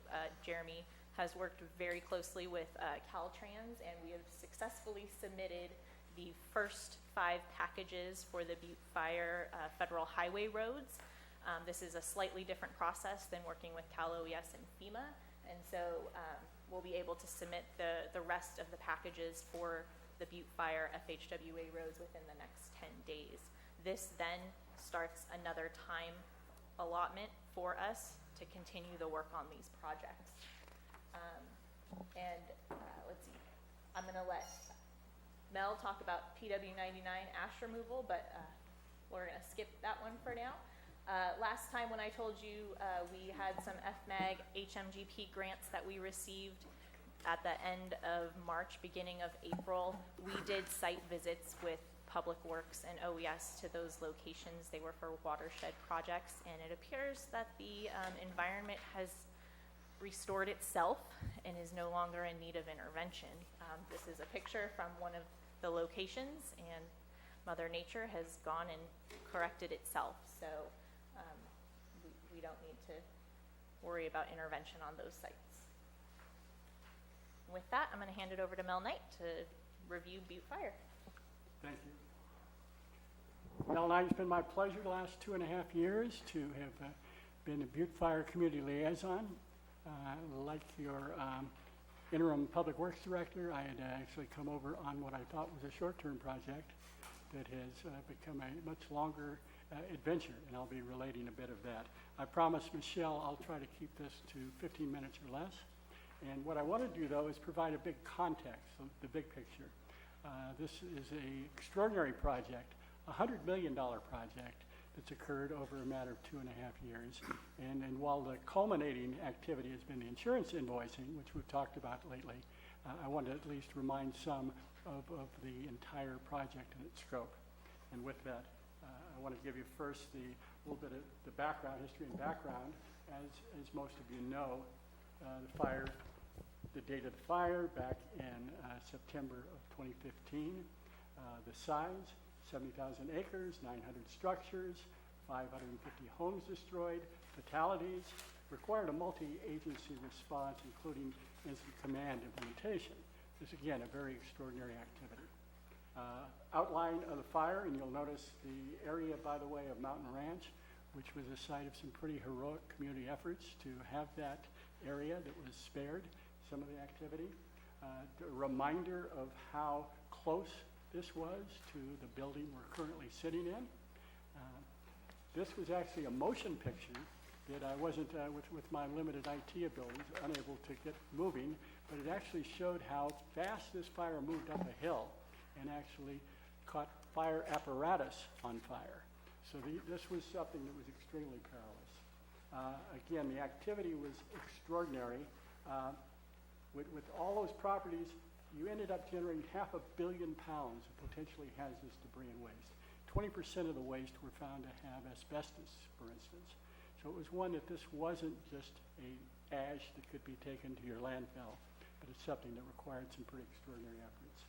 Jeremy has worked very closely with Caltrans, and we have successfully submitted the first 5 packages for the Butte Fire federal highway roads. This is a slightly different process than working with Cal OES and FEMA, and so we'll be able to submit the rest of the packages for the Butte Fire FHWA roads within the next 10 days. This then starts another time allotment for us to continue the work on these projects. Let's see, I'm gonna let Mel talk about PW99 ash removal, but we're gonna skip that one for now. Last time when I told you we had some FMAG HMGP grants that we received at the end of March, beginning of April, we did site visits with Public Works and OES to those locations. They were for watershed projects, and it appears that the environment has restored itself and is no longer in need of intervention. This is a picture from one of the locations, and Mother Nature has gone and corrected itself. So we don't need to worry about intervention on those sites. With that, I'm going to hand it over to Mel Knight to review Butte Fire. Thank you. Mel Knight, it's been my pleasure the last 2.5 years to have been a Butte Fire Community Liaison. Like your interim Public Works Director, I had actually come over on what I thought was a short-term project that has become a much longer adventure, and I'll be relating a bit of that. I promised Michelle I'll try to keep this to 15 minutes or less. And what I want to do, though, is provide a big context, the big picture. This is an extraordinary project, a $100 million project that's occurred over a matter of 2.5 years. And while the culminating activity has been the insurance invoicing, which we've talked about lately, I want to at least remind some of the entire project and its scope. And with that, I want to give you first a little bit of the background, history and background. As most of you know, the date of the fire back in September of 2015. The size, 70,000 acres, 900 structures, 550 homes destroyed, fatalities, required a multi-agency response, including incident command implementation. This, again, a very extraordinary activity. Outline of the fire, and you'll notice the area, by the way, of Mountain Ranch, which was a site of some pretty heroic community efforts to have that area that was spared some of the activity. A reminder of how close this was to the building we're currently sitting in. This was actually a motion picture that I wasn't, with my limited IT abilities, unable to get moving, but it actually showed how fast this fire moved up a hill and actually caught fire apparatus on fire. So this was something that was extremely perilous. Again, the activity was extraordinary. With all those properties, you ended up generating 500 million pounds of potentially hazardous debris and waste. 20% of the waste were found to have asbestos, for instance. So it was one that this wasn't just a ash that could be taken to your landfill, but it's something that required some pretty extraordinary efforts.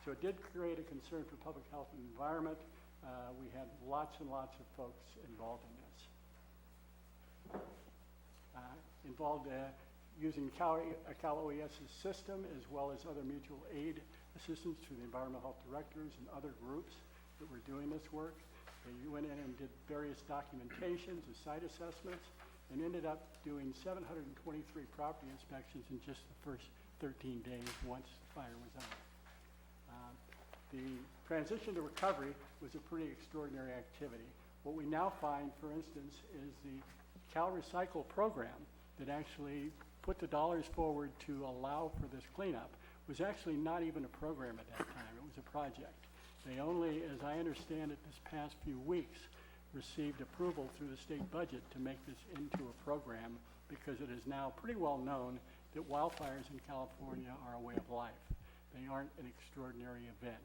So it did create a concern for public health and environment. We had lots and lots of folks involved in this. Involved using Cal OES's system as well as other mutual aid assistance through the environmental health directors and other groups that were doing this work. They went in and did various documentations and site assessments and ended up doing 723 property inspections in just the first 13 days once the fire was out. The transition to recovery was a pretty extraordinary activity. What we now find, for instance, is the Cal Recycle program that actually put the dollars forward to allow for this cleanup was actually not even a program at that time. It was a project. They only, as I understand it, this past few weeks, received approval through the state budget to make this into a program because it is now pretty well known that wildfires in California are a way of life. They aren't an extraordinary event.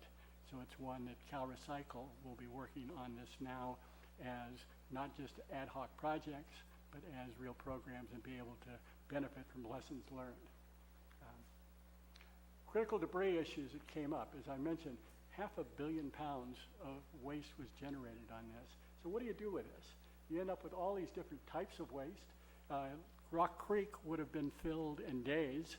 So it's one that Cal Recycle will be working on this now as not just ad hoc projects, but as real programs and be able to benefit from lessons learned. Critical debris issues that came up. As I mentioned, 500 million pounds of waste was generated on this. So what do you do with this? You end up with all these different types of waste. Rock Creek would have been filled in days,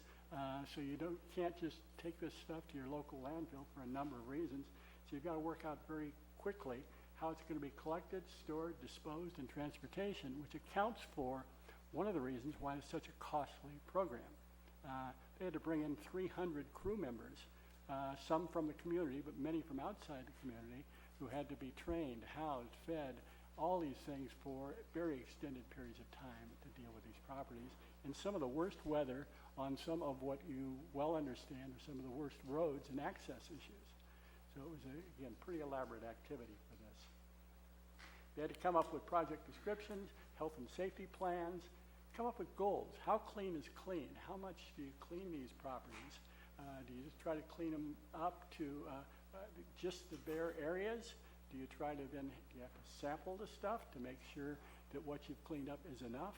so you can't just take this stuff to your local landfill for a number of reasons. So you've got to work out very quickly how it's going to be collected, stored, disposed, and transportation, which accounts for one of the reasons why it's such a costly program. They had to bring in 300 crew members, some from the community, but many from outside the community, who had to be trained, housed, fed, all these things for very extended periods of time to deal with these properties. And some of the worst weather on some of what you well understand are some of the worst roads and access issues. So it was, again, pretty elaborate activity for this. They had to come up with project descriptions, health and safety plans, come up with goals. How clean is clean? How much do you clean these properties? Do you just try to clean them up to just the bare areas? Do you try to then, do you have to sample the stuff to make sure that what you've cleaned up is enough?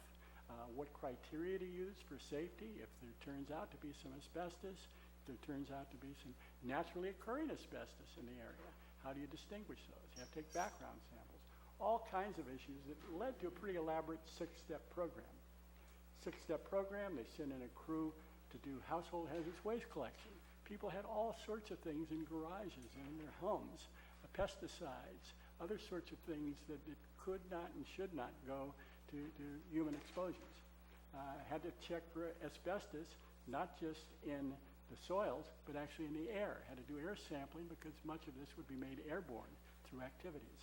What criteria to use for safety if there turns out to be some asbestos, if there turns out to be some naturally occurring asbestos in the area? How do you distinguish those? You have to take background samples. All kinds of issues that led to a pretty elaborate six-step program. Six-step program, they sent in a crew to do household hazardous waste collection. People had all sorts of things in garages and in their homes, pesticides, other sorts of things that could not and should not go to human exposures. Had to check for asbestos, not just in the soils, but actually in the air. Had to do air sampling because much of this would be made airborne through activities.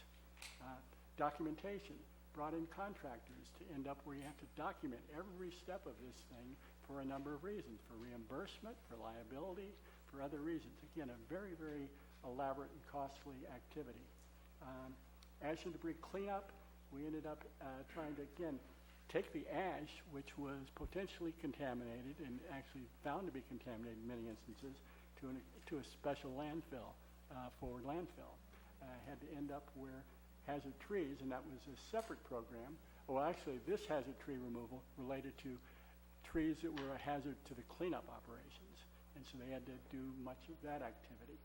Documentation, brought in contractors to end up where you have to document every step of this thing for a number of reasons, for reimbursement, for liability, for other reasons. Again, a very, very elaborate and costly activity. Ash and debris cleanup, we ended up trying to, again, take the ash, which was potentially contaminated and actually found to be contaminated in many instances, to a special landfill, forward landfill. Had to end up where hazard trees, and that was a separate program. Well, actually, this hazard tree removal related to trees that were a hazard to the cleanup operations, and so they had to do much of that activity.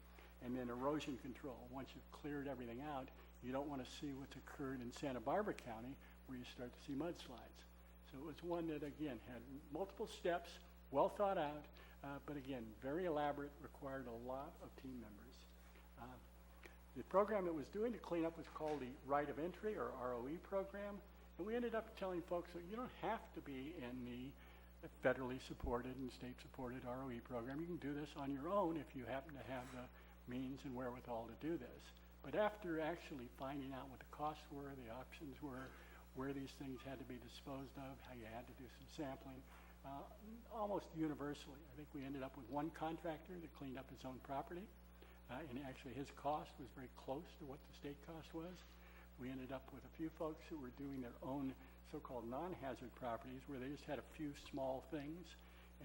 And then erosion control. Once you've cleared everything out, you don't want to see what's occurred in Santa Barbara County where you start to see mudslides. So it was one that, again, had multiple steps, well thought out, but again, very elaborate, required a lot of team members. The program it was doing to clean up was called the Right of Entry, or ROE program, and we ended up telling folks that you don't have to be in the federally supported and state-supported ROE program. You can do this on your own if you happen to have the means and wherewithal to do this. But after actually finding out what the costs were, the options were, where these things had to be disposed of, how you had to do some sampling, almost universally, I think we ended up with one contractor that cleaned up his own property, and actually his cost was very close to what the state cost was. We ended up with a few folks who were doing their own so-called non-hazard properties where they just had a few small things,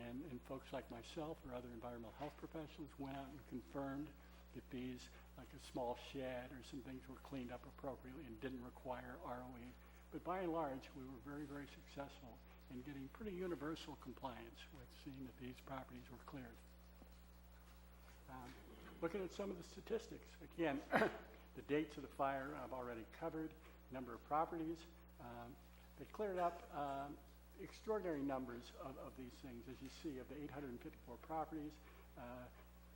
and folks like myself or other environmental health professionals went out and confirmed that these, like a small shed or some things, were cleaned up appropriately and didn't require ROE. But by and large, we were very, very successful in getting pretty universal compliance with seeing that these properties were cleared. Looking at some of the statistics, again, The dates of the fire I've already covered, number of properties. They cleared up extraordinary numbers of these things. As you see, of the 854 properties,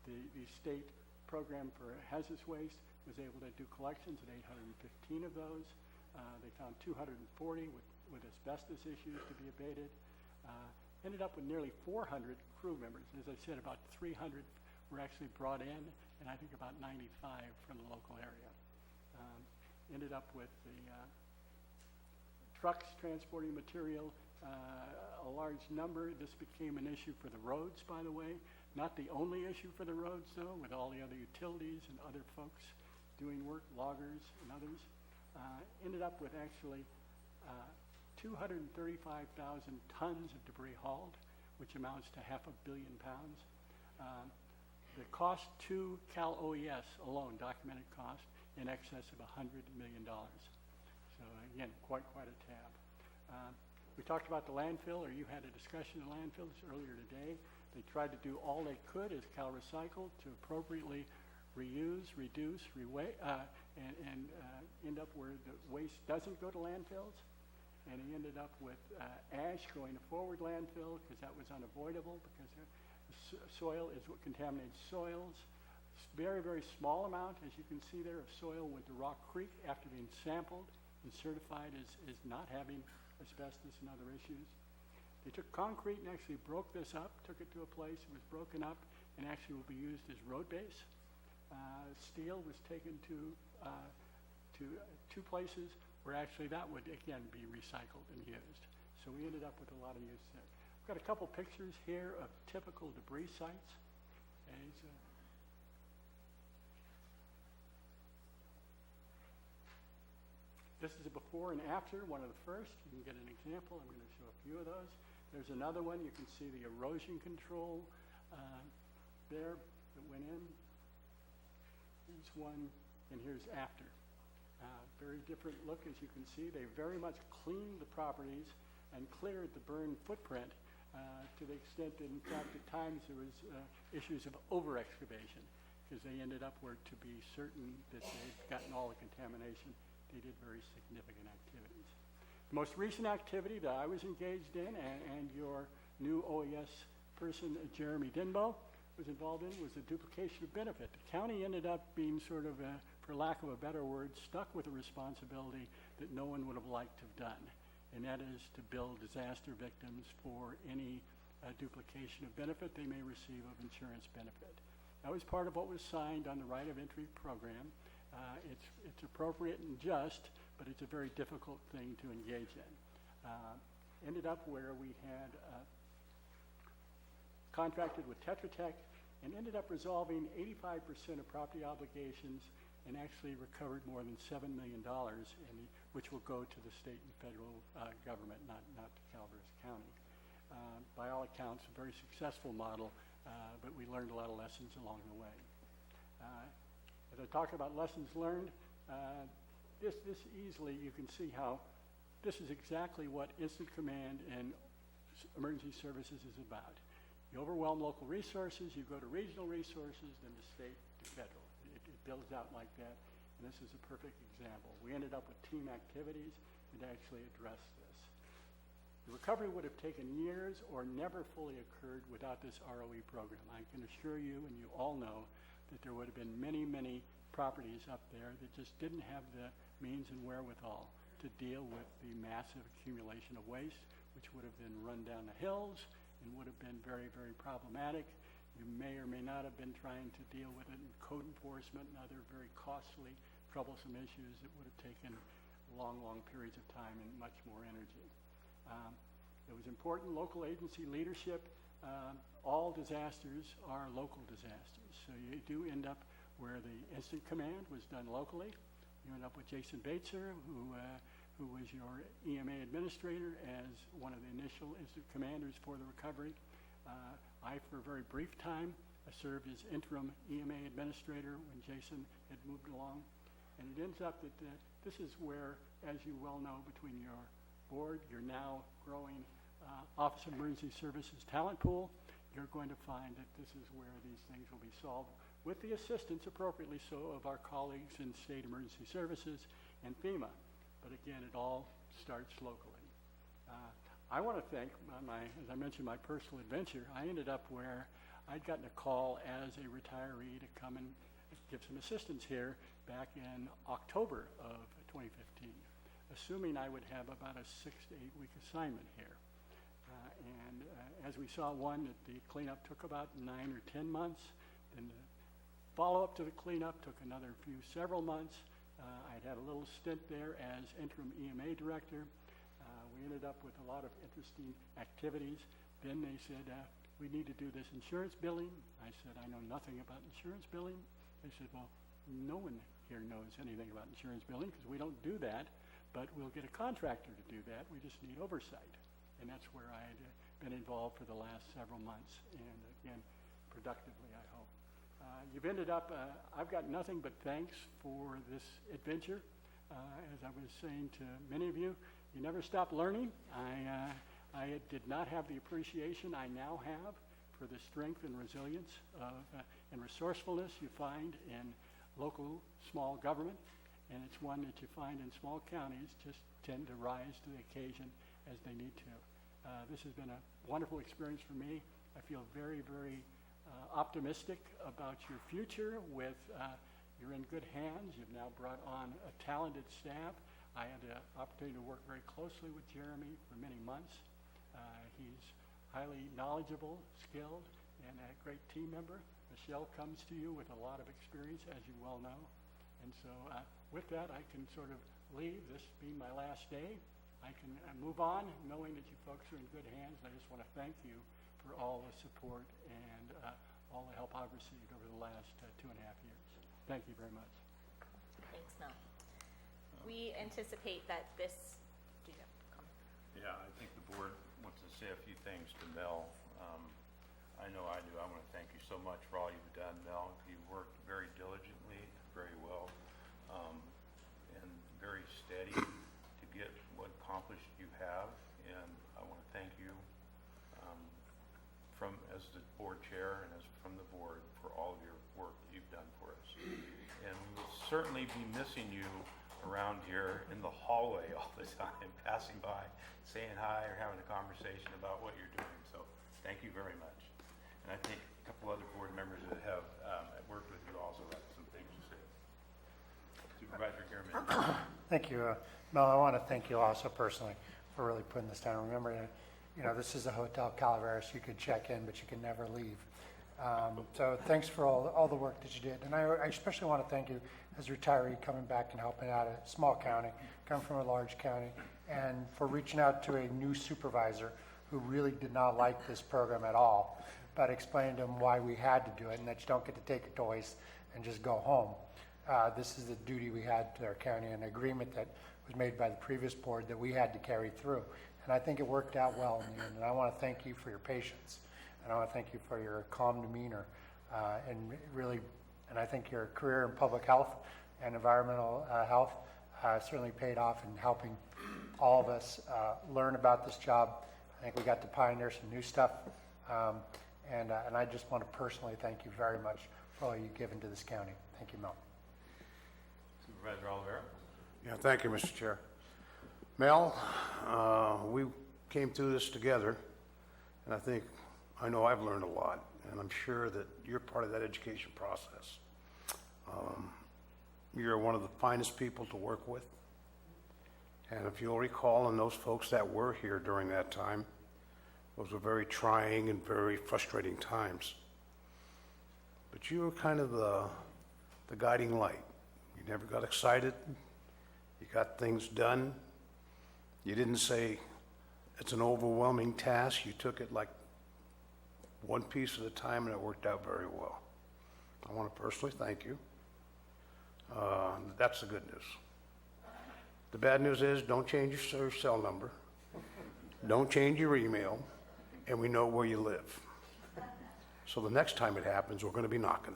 the state program for hazardous waste was able to do collections at 815 of those. They found 240 with asbestos issues to be abated. Ended up with nearly 400 crew members. As I said, about 300 were actually brought in, and I think about 95 from the local area. Ended up with the trucks transporting material, a large number. This became an issue for the roads, by the way. Not the only issue for the roads, though, with all the other utilities and other folks doing work, loggers and others. Ended up with actually 235,000 tons of debris hauled, which amounts to 500 million pounds. The cost to Cal OES alone, documented cost, in excess of $100 million. So again, quite a tab. We talked about the landfill, or you had a discussion of landfills earlier today. They tried to do all they could as Cal Recycle to appropriately reuse, reduce, and end up where the waste doesn't go to landfills. And he ended up with ash going to forward landfill because that was unavoidable because the soil is what contaminates soils. Very, very small amount, as you can see there, of soil went to Rock Creek after being sampled and certified as not having asbestos and other issues. They took concrete and actually broke this up, took it to a place, it was broken up, and actually will be used as road base. Steel was taken to two places where actually that would, again, be recycled and used. So we ended up with a lot of use there. I've got a couple pictures here of typical debris sites. This is a before and after, one of the first. You can get an example. I'm going to show a few of those. There's another one. You can see the erosion control there that went in. Here's one, and here's after. Very different look, as you can see. They very much cleaned the properties and cleared the burn footprint to the extent that, in fact, at times there was issues of over-excavation because they ended up where, to be certain that they'd gotten all the contamination, they did very significant activities. The most recent activity that I was engaged in, and your new OES person, Jeremy Dinbo, was involved in, was the duplication of benefit. The county ended up being sort of, for lack of a better word, stuck with a responsibility that no one would have liked to have done, and that is to bill disaster victims for any duplication of benefit they may receive of insurance benefit. That was part of what was signed on the right of entry program. It's appropriate and just, but it's a very difficult thing to engage in. Ended up where we had contracted with Tetra Tech and ended up resolving 85% of property obligations and actually recovered more than $7 million, which will go to the state and federal government, not to Calaveras County. By all accounts, a very successful model, but we learned a lot of lessons along the way. As I talk about lessons learned, this easily, you can see how this is exactly what Instant Command and emergency services is about. You overwhelm local resources, you go to regional resources, then to state to federal. It builds out like that, and this is a perfect example. We ended up with team activities that actually addressed this. The recovery would have taken years or never fully occurred without this ROE program. I can assure you, and you all know, that there would have been many, many properties up there that just didn't have the means and wherewithal to deal with the massive accumulation of waste, which would have been run down the hills and would have been very, very problematic. You may or may not have been trying to deal with it in code enforcement and other very costly, troublesome issues that would have taken long, long periods of time and much more energy. It was important local agency leadership. All disasters are local disasters. So you do end up where the instant command was done locally. You end up with Jason Baetzer, who was your EMA administrator as one of the initial instant commanders for the recovery. I, for a very brief time, served as interim EMA administrator when Jason had moved along. And it ends up that this is where, as you well know, between your board, your now growing Office of Emergency Services talent pool, you're going to find that this is where these things will be solved with the assistance, appropriately so, of our colleagues in State Emergency Services and FEMA. But again, it all starts locally. I want to thank, as I mentioned, my personal adventure. I ended up where I'd gotten a call as a retiree to come and give some assistance here back in October of 2015, assuming I would have about a 6 to 8 week assignment here. As we saw, that the cleanup took about 9 or 10 months. Then the follow-up to the cleanup took another several months. I'd had a little stint there as interim EMA director. We ended up with a lot of interesting activities. Then they said, we need to do this insurance billing. I said, I know nothing about insurance billing. They said, well, no one here knows anything about insurance billing because we don't do that, but we'll get a contractor to do that. We just need oversight. And that's where I had been involved for the last several months, and again, productively, I hope. You've ended up, I've got nothing but thanks for this adventure. As I was saying to many of you, you never stop learning. I did not have the appreciation I now have for the strength and resilience and resourcefulness you find in local small government, and it's one that you find in small counties just tend to rise to the occasion as they need to. This has been a wonderful experience for me. I feel very, very optimistic about your future you're in good hands. You've now brought on a talented staff. I had the opportunity to work very closely with Jeremy for many months. He's highly knowledgeable, skilled, and a great team member. Michelle comes to you with a lot of experience, as you well know. And so with that, I can sort of leave, this being my last day. I can move on knowing that you folks are in good hands. And I just want to thank you for all the support and all the help I've received over the last 2.5 years. Thank you very much. Thanks, Mel. We anticipate that this, do you have a comment? Yeah, I think the board wants to say a few things to Mel. I know I do. I want to thank you so much for all you've done, Mel. You worked very diligently, very well, and very steady to get what accomplished you have. And I want to thank you as the board chair and as from the board for all of your work that you've done for us. And we will certainly be missing you around here in the hallway all the time, passing by, saying hi or having a conversation about what you're doing. So thank you very much. And I think a couple other board members that have worked with you also have some things to say. Supervisor Garman. Thank you. Mel, I want to thank you also personally for really putting this down. Remember, this is a Hotel Calaveras. You could check in, but you can never leave. So thanks for all the work that you did. And I especially want to thank you as a retiree coming back and helping out a small county, coming from a large county, and for reaching out to a new supervisor who really did not like this program at all, but explained to him why we had to do it and that you don't get to take your toys and just go home. This is the duty we had to our county, an agreement that was made by the previous board that we had to carry through. And I think it worked out well in the end. And I want to thank you for your patience. And I want to thank you for your calm demeanor. And I think your career in public health and environmental health certainly paid off in helping all of us learn about this job. I think we got to pioneer some new stuff. And I just want to personally thank you very much for all you've given to this county. Thank you, Mel. Supervisor Oliveira. Yeah, thank you, Mr. Chair. Mel, we came through this together, and I know I've learned a lot, and I'm sure that you're part of that education process. You're one of the finest people to work with, and if you'll recall, and those folks that were here during that time, those were very trying and very frustrating times. But you were kind of the guiding light. You never got excited. You got things done. You didn't say it's an overwhelming task. You took it like one piece at a time, and it worked out very well. I want to personally thank you. That's the good news. The bad news is don't change your cell number. Don't change your email, and we know where you live. So the next time it happens, we're going to be knocking.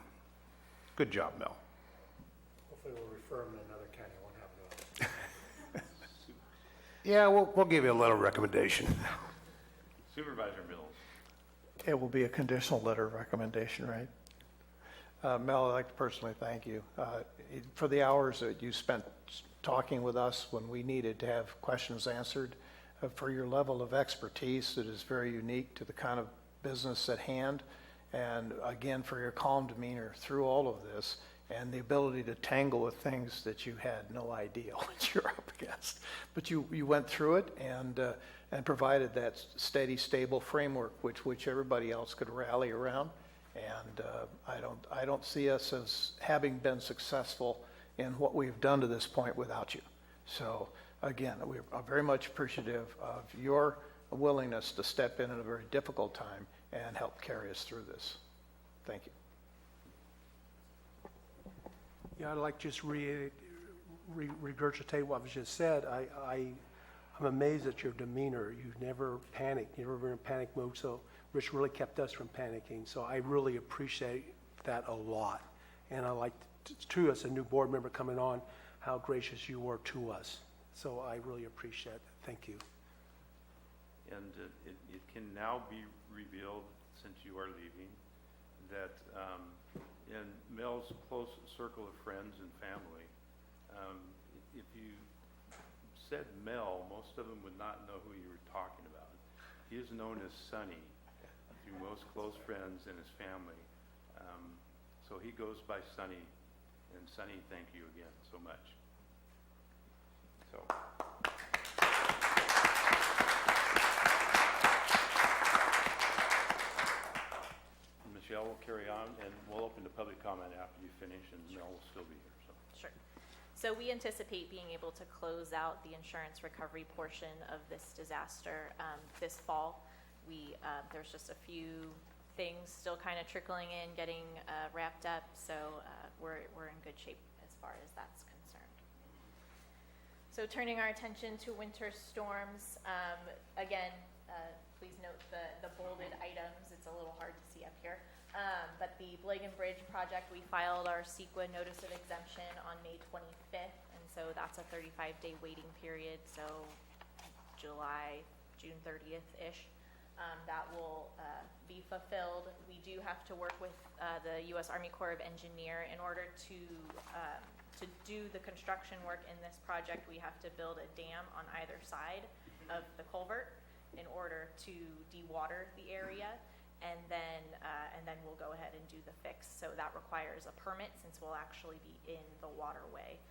Good job, Mel. Hopefully we'll refer him to another county. It won't happen to us. Yeah, we'll give you a little recommendation. Supervisor Mills. It will be a conditional letter of recommendation, right? Mel, I'd like to personally thank you for the hours that you spent talking with us when we needed to have questions answered, for your level of expertise that is very unique to the kind of business at hand, and again, for your calm demeanor through all of this, and the ability to tangle with things that you had no idea what you're up against. But you went through it and provided that steady, stable framework which everybody else could rally around. And I don't see us as having been successful in what we've done to this point without you. So again, we're very much appreciative of your willingness to step in at a very difficult time and help carry us through this. Thank you. Yeah, I'd like to just regurgitate what was just said. I'm amazed at your demeanor. You've never panicked. You've never been in panic mode. So Rich really kept us from panicking. So I really appreciate that a lot. And I like, too, as a new board member coming on, how gracious you were to us. So I really appreciate it. Thank you. And it can now be revealed, since you are leaving, that in Mel's close circle of friends and family, if you said Mel, most of them would not know who you were talking about. He is known as Sonny through most close friends and his family. So he goes by Sonny, and Sonny, thank you again so much. So. Michelle will carry on, and we'll open to public comment after you finish, and Mel will still be here. So. Sure. So we anticipate being able to close out the insurance recovery portion of this disaster this fall. There's just a few things still kind of trickling in, getting wrapped up, so we're in good shape as far as that's concerned. So turning our attention to winter storms, again, please note the bolded items. It's a little hard to see up here. But the Blagan Bridge project, we filed our CEQA notice of exemption on May 25th, and so that's a 35-day waiting period, so June 30th-ish. That will be fulfilled. We do have to work with the U.S. Army Corps of Engineers in order to do the construction work in this project. We have to build a dam on either side of the culvert in order to dewater the area, and then we'll go ahead and do the fix. So that requires a permit, since we'll actually be in the waterway.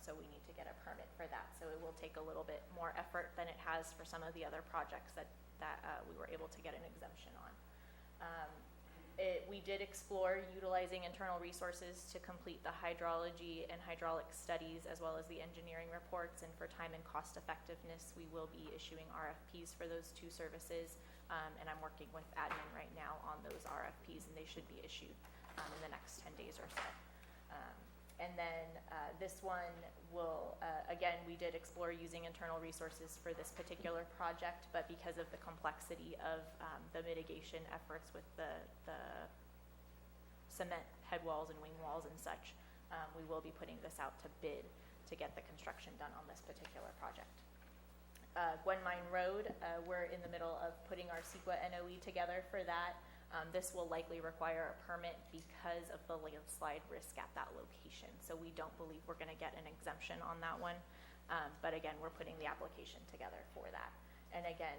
So we need to get a permit for that. So it will take a little bit more effort than it has for some of the other projects that we were able to get an exemption on. We did explore utilizing internal resources to complete the hydrology and hydraulic studies, as well as the engineering reports, and for time and cost effectiveness, we will be issuing RFPs for those two services, and I'm working with admin right now on those RFPs, and they should be issued in the next 10 days or so. And then this one will, again, we did explore using internal resources for this particular project, but because of the complexity of the mitigation efforts with the cement head walls and wing walls and such, we will be putting this out to bid to get the construction done on this particular project. Gwen Mine Road, we're in the middle of putting our CEQA NOE together for that. This will likely require a permit because of the landslide risk at that location. So we don't believe we're going to get an exemption on that one. But again, we're putting the application together for that. And again,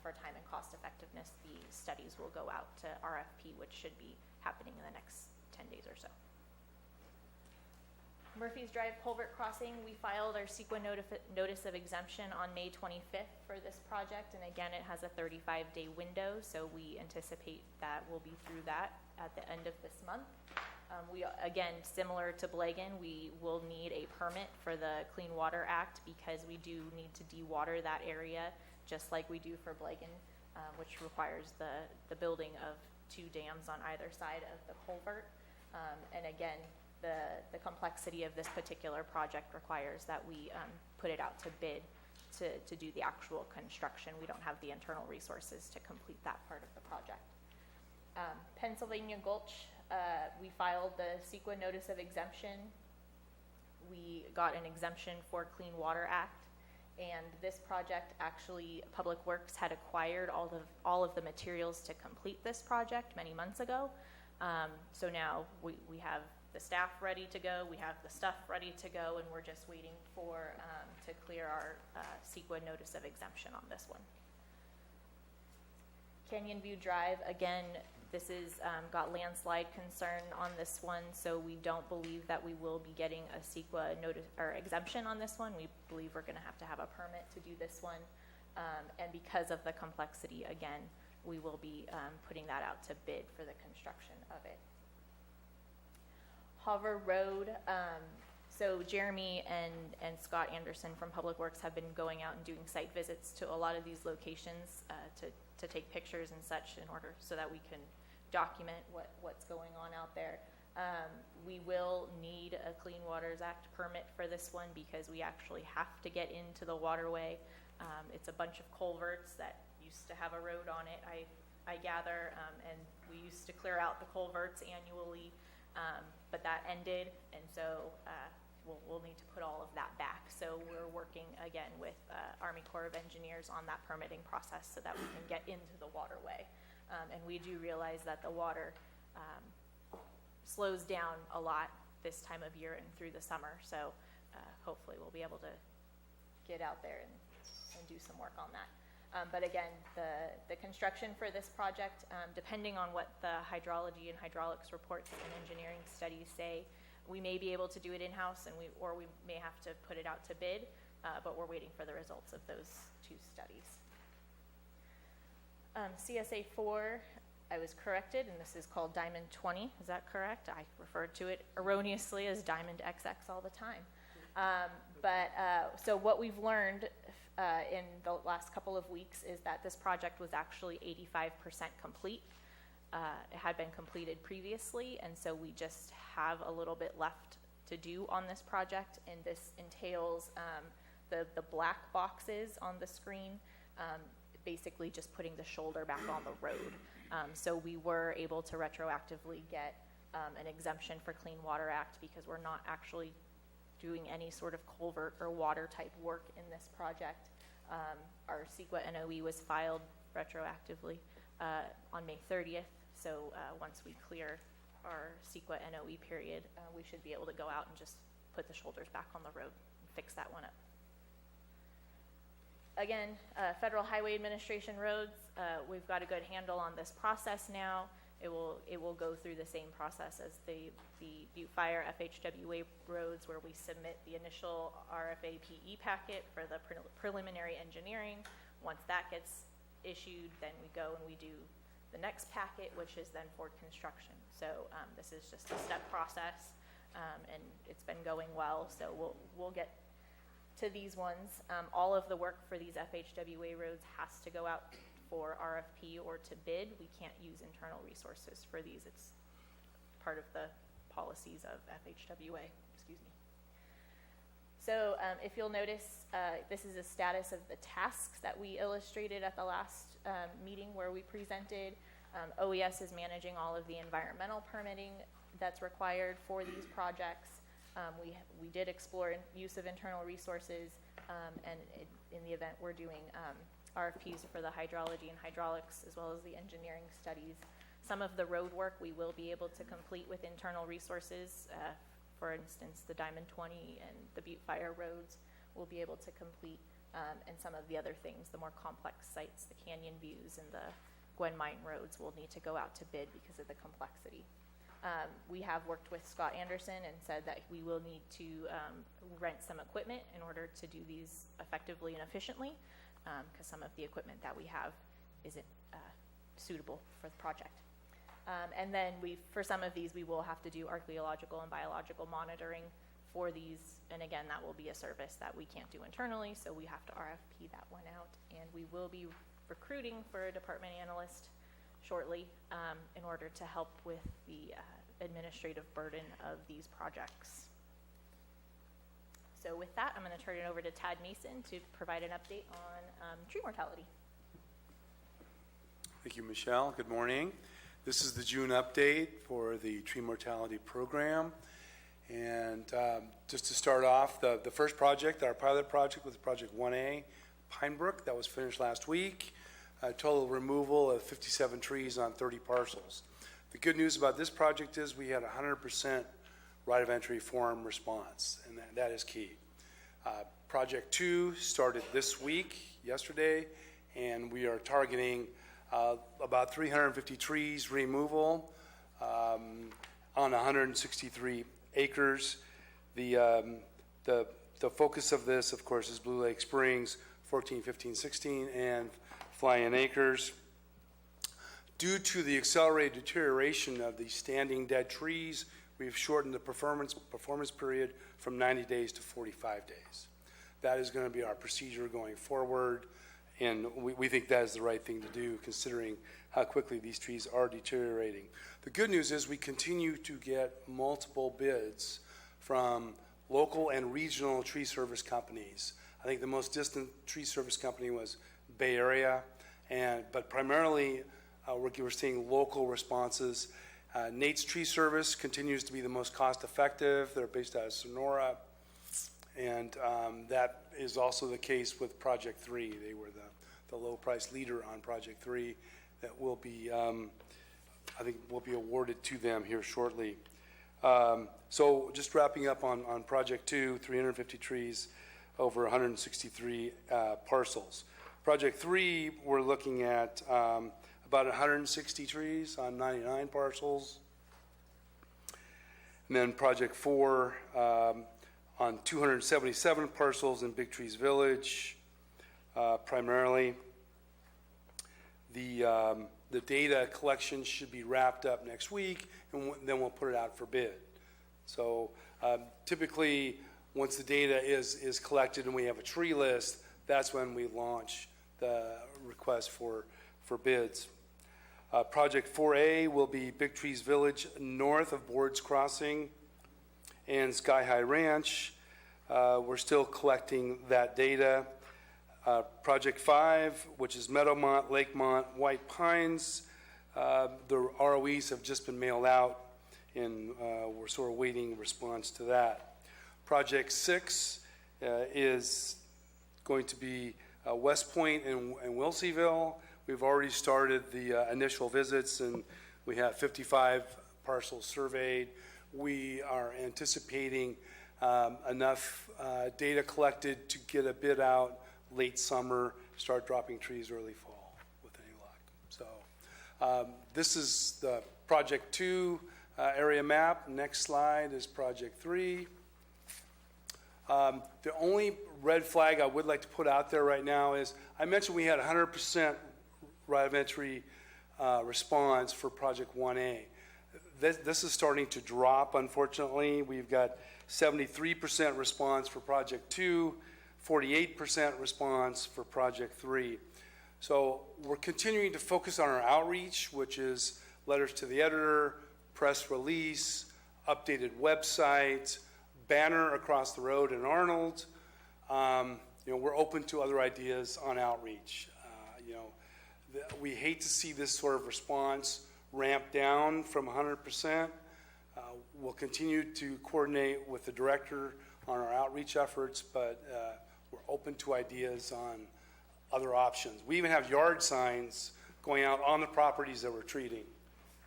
for time and cost effectiveness, the studies will go out to RFP, which should be happening in the next 10 days or so. Murphy's Drive Culvert Crossing, we filed our CEQA notice of exemption on May 25th for this project, and again, it has a 35-day window, so we anticipate that we'll be through that at the end of this month. Again, similar to Blagan, we will need a permit for the Clean Water Act, because we do need to dewater that area, just like we do for Blagan, which requires the building of 2 dams on either side of the culvert. And again, the complexity of this particular project requires that we put it out to bid to do the actual construction. We don't have the internal resources to complete that part of the project. Pennsylvania Gulch, we filed the CEQA notice of exemption. We got an exemption for Clean Water Act, And this project, actually, Public Works had acquired all of the materials to complete this project many months ago. So now we have the staff ready to go, we have the stuff ready to go, and we're just waiting for, to clear our CEQA notice of exemption on this one. Canyon View Drive, again, this is got landslide concern on this one, so we don't believe that we will be getting a CEQA notice or exemption on this one. We believe we're going to have a permit to do this one, and because of the complexity, again, we will be putting that out to bid for the construction of it. Hover Road, so Jeremy and Scott Anderson from Public Works have been going out and doing site visits to a lot of these locations to take pictures and such in order so that we can document what's going on out there. We will need a Clean Waters Act permit for this one because we actually have to get into the waterway. It's a bunch of culverts that used to have a road on it, I gather, and we used to clear out the culverts annually, but that ended, and so we'll need to put all of that back. So we're working again with Army Corps of Engineers on that permitting process so that we can get into the waterway. And we do realize that the water slows down a lot this time of year and through the summer. So hopefully we'll be able to get out there and do some work on that. But again, the construction for this project, depending on what the hydrology and hydraulics reports and engineering studies say, we may be able to do it in-house, or we may have to put it out to bid, but we're waiting for the results of those two studies. CSA 4, I was corrected, and this is called Diamond 20. Is that correct? I referred to it erroneously as Diamond XX all the time. So what we've learned in the last couple of weeks is that this project was actually 85% complete. It had been completed previously, and so we just have a little bit left to do on this project, and this entails the black boxes on the screen, basically just putting the shoulder back on the road. So we were able to retroactively get an exemption for Clean Water Act because we're not actually doing any sort of culvert or water type work in this project. Our CEQA NOE was filed retroactively on May 30th. So once we clear our CEQA NOE period, we should be able to go out and just put the shoulders back on the road and fix that one up. Again, Federal Highway Administration roads, we've got a good handle on this process now. It will go through the same process as the Butte Fire FHWA roads, where we submit the initial RFA PE packet for the preliminary engineering. Once that gets issued, then we go and we do the next packet, which is then for construction. So this is just a step process, and it's been going well. So we'll get to these ones. All of the work for these FHWA roads has to go out for RFP or to bid. We can't use internal resources for these. It's part of the policies of FHWA, excuse me. So if you'll notice, this is a status of the tasks that we illustrated at the last meeting where we presented. OES is managing all of the environmental permitting that's required for these projects. We did explore use of internal resources, and in the event we're doing RFPs for the hydrology and hydraulics as well as the engineering studies. Some of the road work we will be able to complete with internal resources. For instance, the Diamond 20 and the Butte Fire roads we'll be able to complete, and some of the other things, the more complex sites, the Canyon Views and the Gwen Mine roads will need to go out to bid because of the complexity. We have worked with Scott Anderson and said that we will need to rent some equipment in order to do these effectively and efficiently, because some of the equipment that we have isn't suitable for the project. And then for some of these, we will have to do archaeological and biological monitoring for these. And again, that will be a service that we can't do internally, so we have to RFP that one out. And we will be recruiting for a department analyst shortly in order to help with the administrative burden of these projects. So with that, I'm going to turn it over to Tad Mason to provide an update on tree mortality. Thank you, Michelle. Good morning. This is the June update for the tree mortality program. And just to start off, the first project, our pilot project, was Project 1A, Pine Brook, that was finished last week. Total removal of 57 trees on 30 parcels. The good news about this project is we had 100% right of entry form response, and that is key. Project 2 started this week, yesterday, and we are targeting about 350 trees removal on 163 acres. The focus of this, of course, is Blue Lake Springs, 14, 15, 16, and Fly-In Acres. Due to the accelerated deterioration of the standing dead trees, we've shortened the performance period from 90 days to 45 days. That is going to be our procedure going forward, and we think that is the right thing to do considering how quickly these trees are deteriorating. The good news is we continue to get multiple bids from local and regional tree service companies. I think the most distant tree service company was Bay Area, but primarily we're seeing local responses. Nate's Tree Service continues to be the most cost effective. They're based out of Sonora, and that is also the case with Project 3. They were the low price leader on Project 3 that will be, I think will be awarded to them here shortly. So just wrapping up on Project 2, 350 trees over 163 parcels. Project 3, we're looking at about 160 trees on 99 parcels. And then Project 4 on 277 parcels in Big Trees Village, primarily. The data collection should be wrapped up next week, and then we'll put it out for bid. So typically, once the data is collected and we have a tree list, that's when we launch the request for bids. Project 4A will be Big Trees Village north of Boards Crossing and Sky High Ranch. We're still collecting that data. Project 5, which is Meadowmont, Lakemont, White Pines, the ROEs have just been mailed out, and we're sort of waiting response to that. Project 6 is going to be West Point and Wilseyville. We've already started the initial visits, and we have 55 parcels surveyed. We are anticipating enough data collected to get a bid out late summer, start dropping trees early fall with any luck. So this is the Project 2 area map. Next slide is Project 3. The only red flag I would like to put out there right now is I mentioned we had 100% right of entry response for Project 1A. This is starting to drop, unfortunately. We've got 73% response for Project 2, 48% response for Project 3. So we're continuing to focus on our outreach, which is letters to the editor, press release, updated website, banner across the road in Arnold. We're open to other ideas on outreach. We hate to see this sort of response ramp down from 100%. We'll continue to coordinate with the director on our outreach efforts, but we're open to ideas on other options. We even have yard signs going out on the properties that we're treating.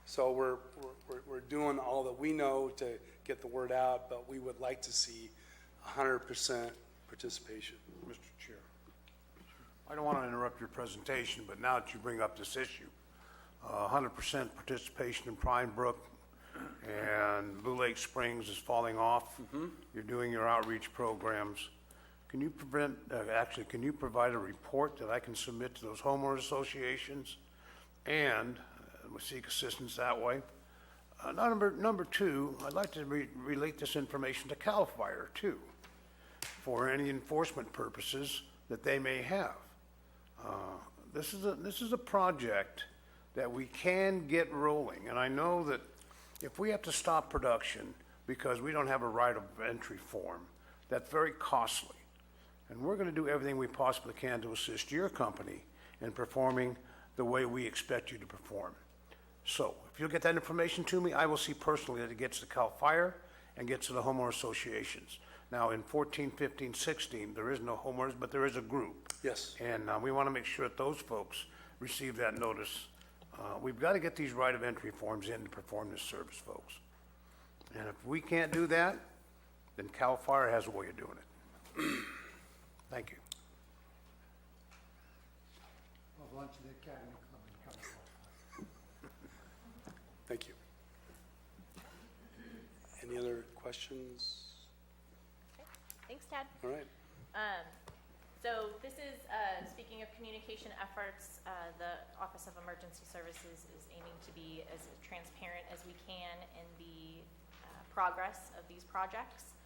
So we're doing all that we know to get the word out, but we would like to see 100% participation. Mr. Chair, I don't want to interrupt your presentation, but now that you bring up this issue, 100% participation in Pine Brook and Blue Lake Springs is falling off. You're doing your outreach programs. Can you provide a report that I can submit to those homeowners associations, and we'll seek assistance that way? Number two, I'd like to relate this information to CAL FIRE too, for any enforcement purposes that they may have. This is a project that we can get rolling, and I know that if we have to stop production because we don't have a right of entry form, that's very costly. And we're going to do everything we possibly can to assist your company in performing the way we expect you to perform. So if you'll get that information to me, I will see personally that it gets to CAL FIRE and gets to the homeowner associations. Now, in 14, 15, 16, there is no homeowners, but there is a group. Yes. And we want to make sure that those folks receive that notice. We've got to get these right of entry forms in to perform this service, folks. And if we can't do that, then CAL FIRE has a way of doing it. Thank you. Well, lunch at the Academy Club in California. Thank you. Any other questions? Okay. Thanks, Tad. All right. So this is, speaking of communication efforts, the Office of Emergency Services is aiming to be as transparent as we can in the progress of these projects.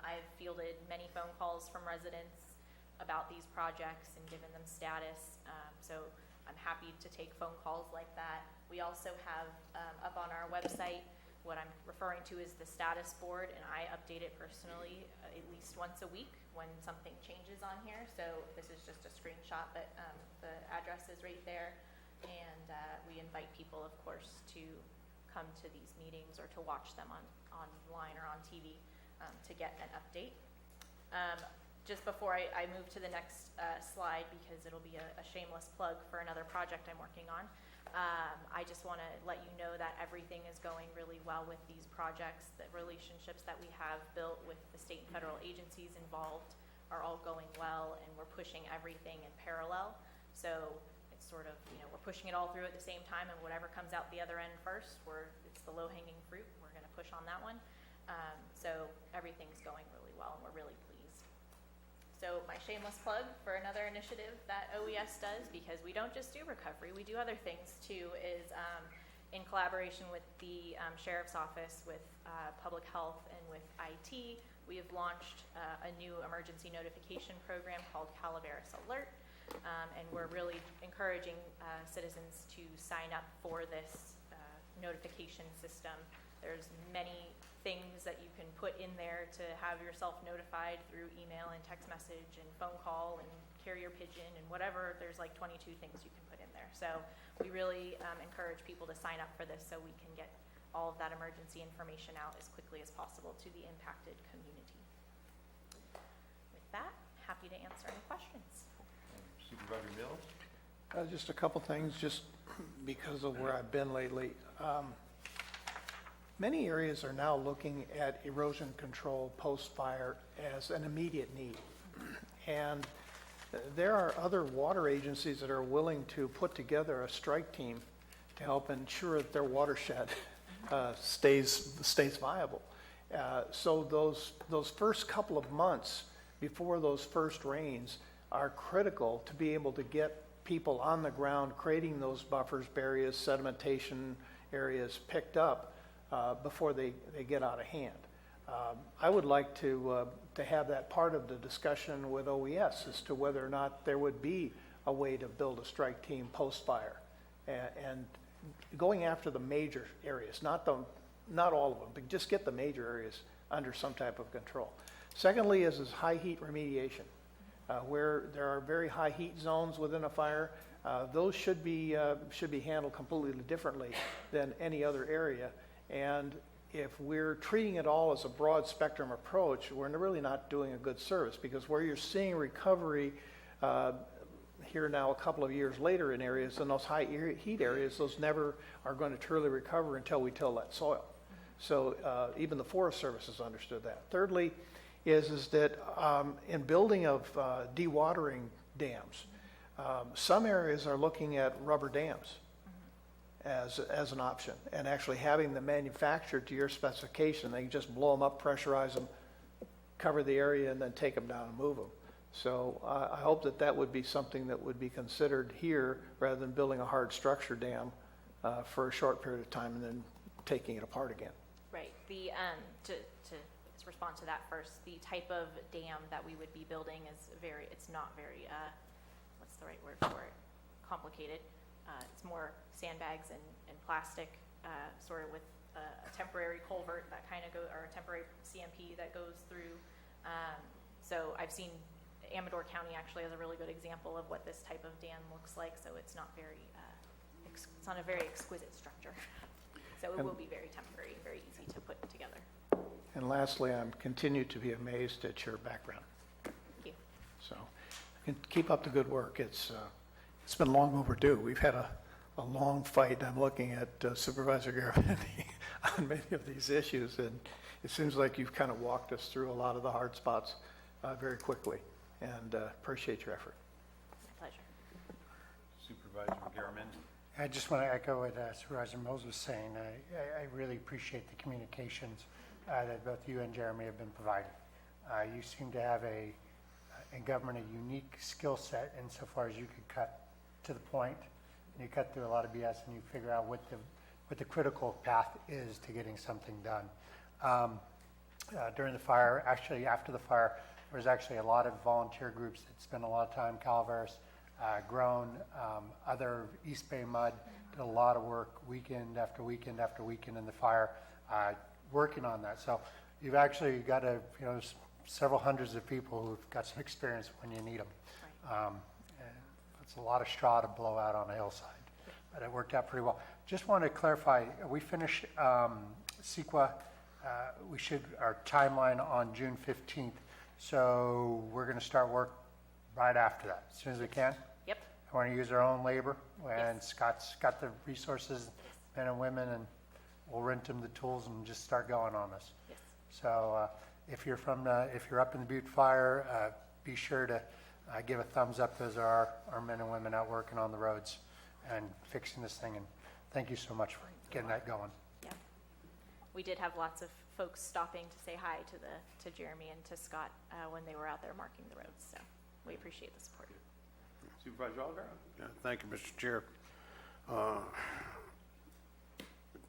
I've fielded many phone calls from residents about these projects and given them status, so I'm happy to take phone calls like that. We also have up on our website what I'm referring to is the status board, and I update it personally at least once a week when something changes on here. So this is just a screenshot, but the address is right there. And we invite people, of course, to come to these meetings or to watch them online or on TV to get an update. Just before I move to the next slide, because it'll be a shameless plug for another project I'm working on, I just want to let you know that everything is going really well with these projects. The relationships that we have built with the state and federal agencies involved are all going well, and we're pushing everything in parallel. So it's sort of, we're pushing it all through at the same time, and whatever comes out the other end first, it's the low-hanging fruit. We're going to push on that one. So everything's going really well, and we're really pleased. So my shameless plug for another initiative that OES does, because we don't just do recovery, we do other things too, is in collaboration with the Sheriff's Office, with Public Health, and with IT, we have launched a new emergency notification program called Calaveras Alert, and we're really encouraging citizens to sign up for this notification system. There's many things that you can put in there to have yourself notified through email and text message and phone call and carrier pigeon and whatever. There's like 22 things you can put in there. So we really encourage people to sign up for this so we can get all of that emergency information out as quickly as possible to the impacted community. With that, happy to answer any questions. Supervisor Mills? Just a couple things, just because of where I've been lately. Many areas are now looking at erosion control post-fire as an immediate need. And there are other water agencies that are willing to put together a strike team to help ensure that their watershed stays viable. So those first couple of months before those first rains are critical to be able to get people on the ground creating those buffers, barriers, sedimentation areas picked up before they get out of hand. I would like to have that part of the discussion with OES as to whether or not there would be a way to build a strike team post-fire, and going after the major areas, not all of them, but just get the major areas under some type of control. Secondly is high heat remediation. Where there are very high heat zones within a fire, those should be handled completely differently than any other area. And if we're treating it all as a broad spectrum approach, we're really not doing a good service, because where you're seeing recovery here now a couple of years later in areas, in those high heat areas, those never are going to truly recover until we till that soil. So even the Forest Service has understood that. Thirdly is that in building of dewatering dams, some areas are looking at rubber dams as an option, and actually having them manufactured to your specification. They can just blow them up, pressurize them, cover the area, and then take them down and move them. So I hope that would be something that would be considered here, rather than building a hard structure dam for a short period of time and then taking it apart again. Right. The to respond to that first, the type of dam that we would be building is it's not very what's the right word for it? Complicated. It's more sandbags and plastic, sort of with a temporary culvert that kind of or a temporary CMP that goes through. So I've seen Amador County actually has a really good example of what this type of dam looks like. So it's not it's not a very exquisite structure. So it will be very temporary, very easy to put together. And lastly, I'm continued to be amazed at your background. Thank you. So keep up the good work. It's been long overdue. We've had a long fight. I'm looking at Supervisor Garavani on many of these issues, and it seems like you've kind of walked us through a lot of the hard spots very quickly, and appreciate your effort. Pleasure. Supervisor Garament. I just want to echo what Supervisor Mills was saying. I really appreciate the communications that both you and Jeremy have been providing. You seem to have in government a unique skill set insofar as you could cut to the point, and you cut through a lot of BS and you figure out what the critical path is to getting something done. During the fire, actually after the fire, there was actually a lot of volunteer groups that spent a lot of time, Calaveras, Grown, other East Bay Mud, did a lot of work weekend after weekend after weekend in the fire, working on that. So you've actually got several hundreds of people who've got some experience when you need them. Right. It's a lot of straw to blow out on a hillside, but it worked out pretty well. Just want to clarify, we finished CEQA, our timeline on June 15th, so we're going to start work right after that, as soon as we can. Yep. I want to use our own labor, and Yes. Scott's got the resources, men and women, and we'll rent them the tools and just start going on this. Yes. So if you're up in the Butte Fire, be sure to give a thumbs up. Those are our men and women out working on the roads and fixing this thing. And thank you so much for getting that going. Yeah. We did have lots of folks stopping to say hi to Jeremy and to Scott when they were out there marking the roads. So we appreciate the support. Supervisor Algar. Yeah, thank you, Mr. Chair.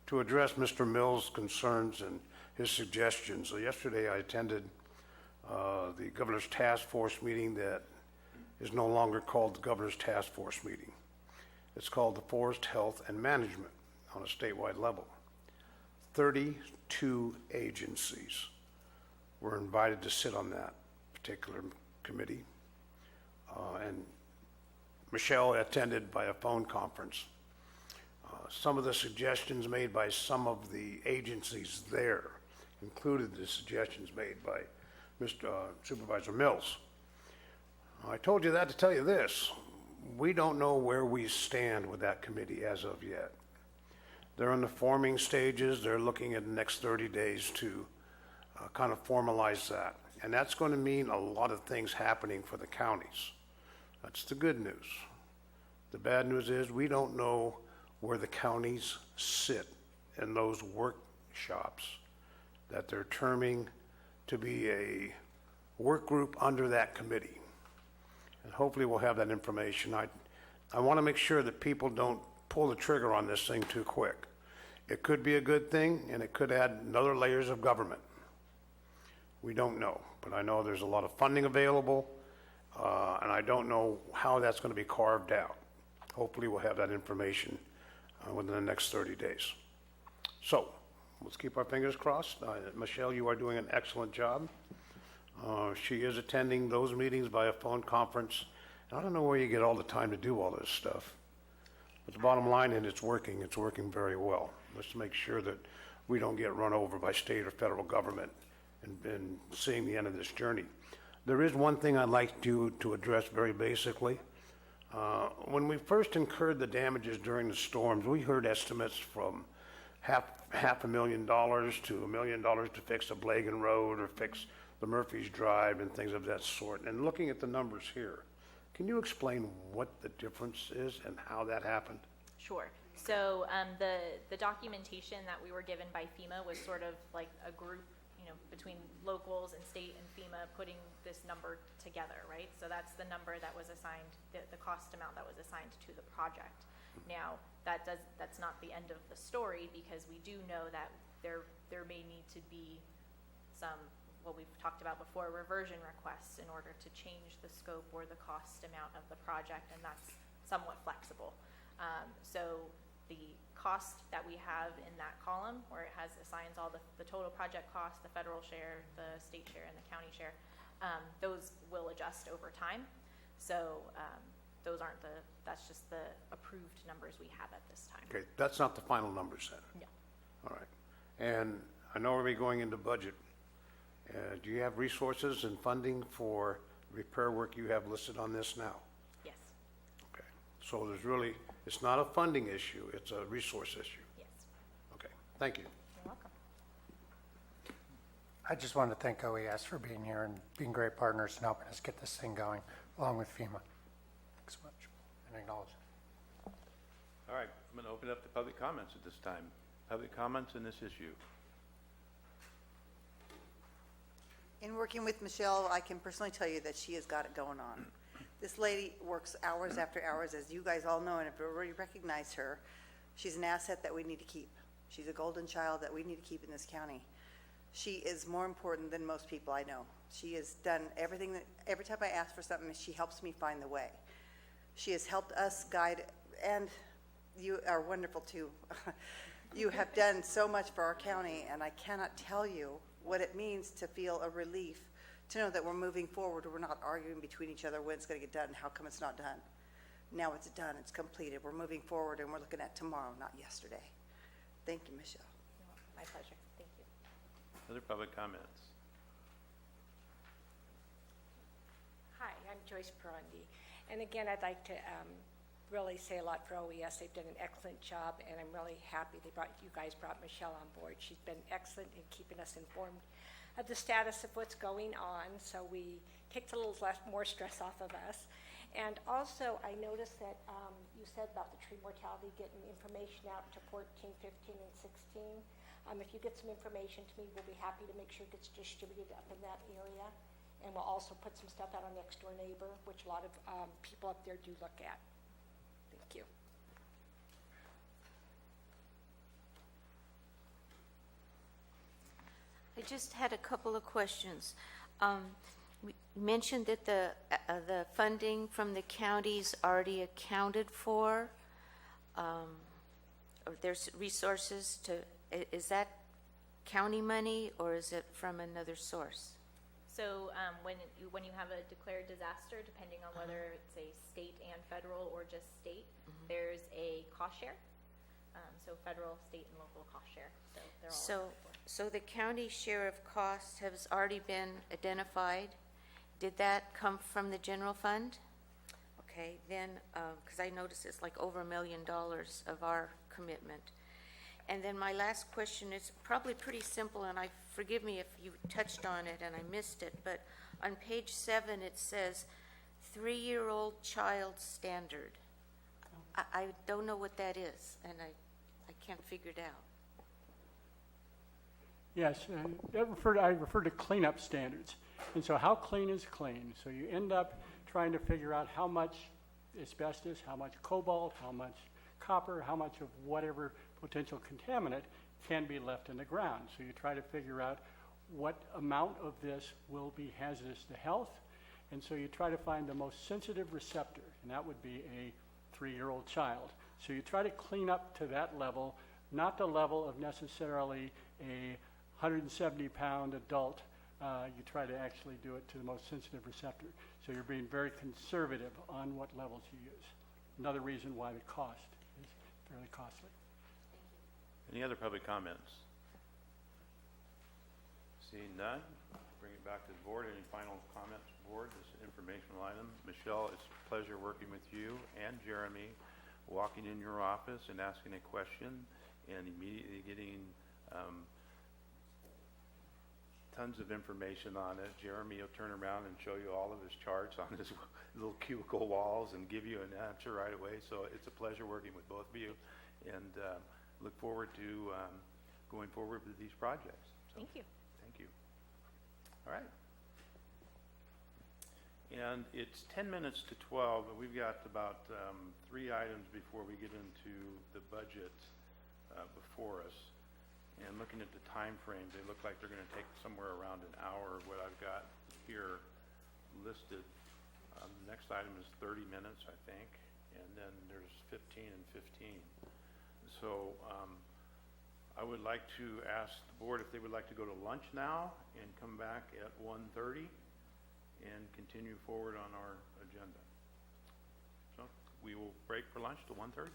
To address Mr. Mills' concerns and his suggestions, yesterday I attended the Governor's Task Force meeting that is no longer called the Governor's Task Force meeting. It's called the Forest Health and Management on a statewide level. 32 agencies were invited to sit on that particular committee, and Michelle attended by a phone conference. Some of the suggestions made by some of the agencies there included the suggestions made by Mr. Supervisor Mills. I told you that to tell you this. We don't know where we stand with that committee as of yet. They're in the forming stages. They're looking at the next 30 days to kind of formalize that. And that's going to mean a lot of things happening for the counties. That's the good news. The bad news is we don't know where the counties sit in those workshops that they're terming to be a work group under that committee. And hopefully we'll have that information. I want to make sure that people don't pull the trigger on this thing too quick. It could be a good thing, and it could add another layers of government. We don't know, but I know there's a lot of funding available, and I don't know how that's going to be carved out. Hopefully we'll have that information within the next 30 days. So let's keep our fingers crossed. Michelle, you are doing an excellent job. She is attending those meetings by a phone conference. And I don't know where you get all the time to do all this stuff. But the bottom line is it's working very well. Let's make sure that we don't get run over by state or federal government and seeing the end of this journey. There is one thing I'd like to address very basically. When we first incurred the damages during the storms, we heard estimates from half $500,000 to $1 million to fix a Blagan Road or fix the Murphy's Drive and things of that sort. And looking at the numbers here, can you explain what the difference is and how that happened? Sure. So the documentation that we were given by FEMA was sort of like a group, between locals and state and FEMA putting this number together, right? So that's the number that was assigned, the cost amount that was assigned to the project. Now, that's not the end of the story, because we do know that there may need to be some, what we've talked about before, reversion requests in order to change the scope or the cost amount of the project, and that's somewhat flexible. So the cost that we have in that column, where it assigns all the total project cost, the federal share, the state share, and the county share, those will adjust over time. So those aren't that's just the approved numbers we have at this time. Okay, that's not the final numbers then? No. All right. And I know we're going into budget Do you have resources and funding for repair work you have listed on this now? Yes. Okay. So there's really, it's not a funding issue, it's a resource issue. Yes. Okay, thank you. You're welcome. I just want to thank OES for being here and being great partners and helping us get this thing going, along with FEMA. Thanks so much. And acknowledge. All right, I'm going to open up the public comments at this time. Public comments in this issue. In working with Michelle, I can personally tell you that she has got it going on. This lady works hours after hours, as you guys all know, and have already recognized her. She's an asset that we need to keep. She's a golden child that we need to keep in this county. She is more important than most people I know. She has done everything that, every time I ask for something, she helps me find the way. She has helped us guide, and you are wonderful too. You have done so much for our county, and I cannot tell you what it means to feel a relief, to know that we're moving forward, we're not arguing between each other when it's going to get done, how come it's not done. Now it's done, it's completed, we're moving forward, and we're looking at tomorrow, not yesterday. Thank you, Michelle. My pleasure. Thank you. Other public comments? Hi, I'm Joyce Perondi. And again, I'd like to really say a lot for OES. They've done an excellent job, and I'm really happy you guys brought Michelle on board. She's been excellent in keeping us informed of the status of what's going on, so we takes a little more stress off of us. And also, I noticed that you said about the tree mortality, getting information out to 14, 15, and 16. If you get some information to me, we'll be happy to make sure it gets distributed up in that area. And we'll also put some stuff out on Next Door Neighbor, which a lot of people up there do look at. Thank you. I just had a couple of questions. We mentioned that the funding from the county's already accounted for. Or there's resources to, is that county money or is it from another source? So when you have a declared disaster, depending on whether it's a state and federal or just state, there's a cost share. So federal, state, and local cost share. So they're all accounted for. So the county share of costs has already been identified. Did that come from the general fund? Okay, then, because I noticed it's like over $1 million of our commitment. And then my last question is probably pretty simple, and forgive me if you touched on it and I missed it, but on page 7 it says 3-year-old child standard. I don't know what that is, and I can't figure it out. Yes, I refer to cleanup standards. And so how clean is clean? So you end up trying to figure out how much asbestos, how much cobalt, how much copper, how much of whatever potential contaminant can be left in the ground. So you try to figure out what amount of this will be hazardous to health. And so you try to find the most sensitive receptor, and that would be a 3-year-old child. So you try to clean up to that level, not the level of necessarily a 170-pound adult. You try to actually do it to the most sensitive receptor. So you're being very conservative on what levels you use. Another reason why the cost is fairly costly. Any other public comments? Seeing none, bring it back to the board. Any final comments, board? This informational item. Michelle, it's a pleasure working with you and Jeremy, walking in your office and asking a question and immediately getting tons of information on it. Jeremy will turn around and show you all of his charts on his little cubicle walls and give you an answer right away. So it's a pleasure working with both of you, and look forward to going forward with these projects. So, thank you. Thank you. All right. And it's 10 minutes to 12, but we've got about 3 items before we get into the budget before us. And looking at the time frames, they look like they're going to take somewhere around an hour, what I've got here listed. The next item is 30 minutes, I think, and then there's 15 and 15. So I would like to ask the board if they would like to go to lunch now and come back at 1:30 and continue forward on our agenda. So we will break for lunch to 1:30.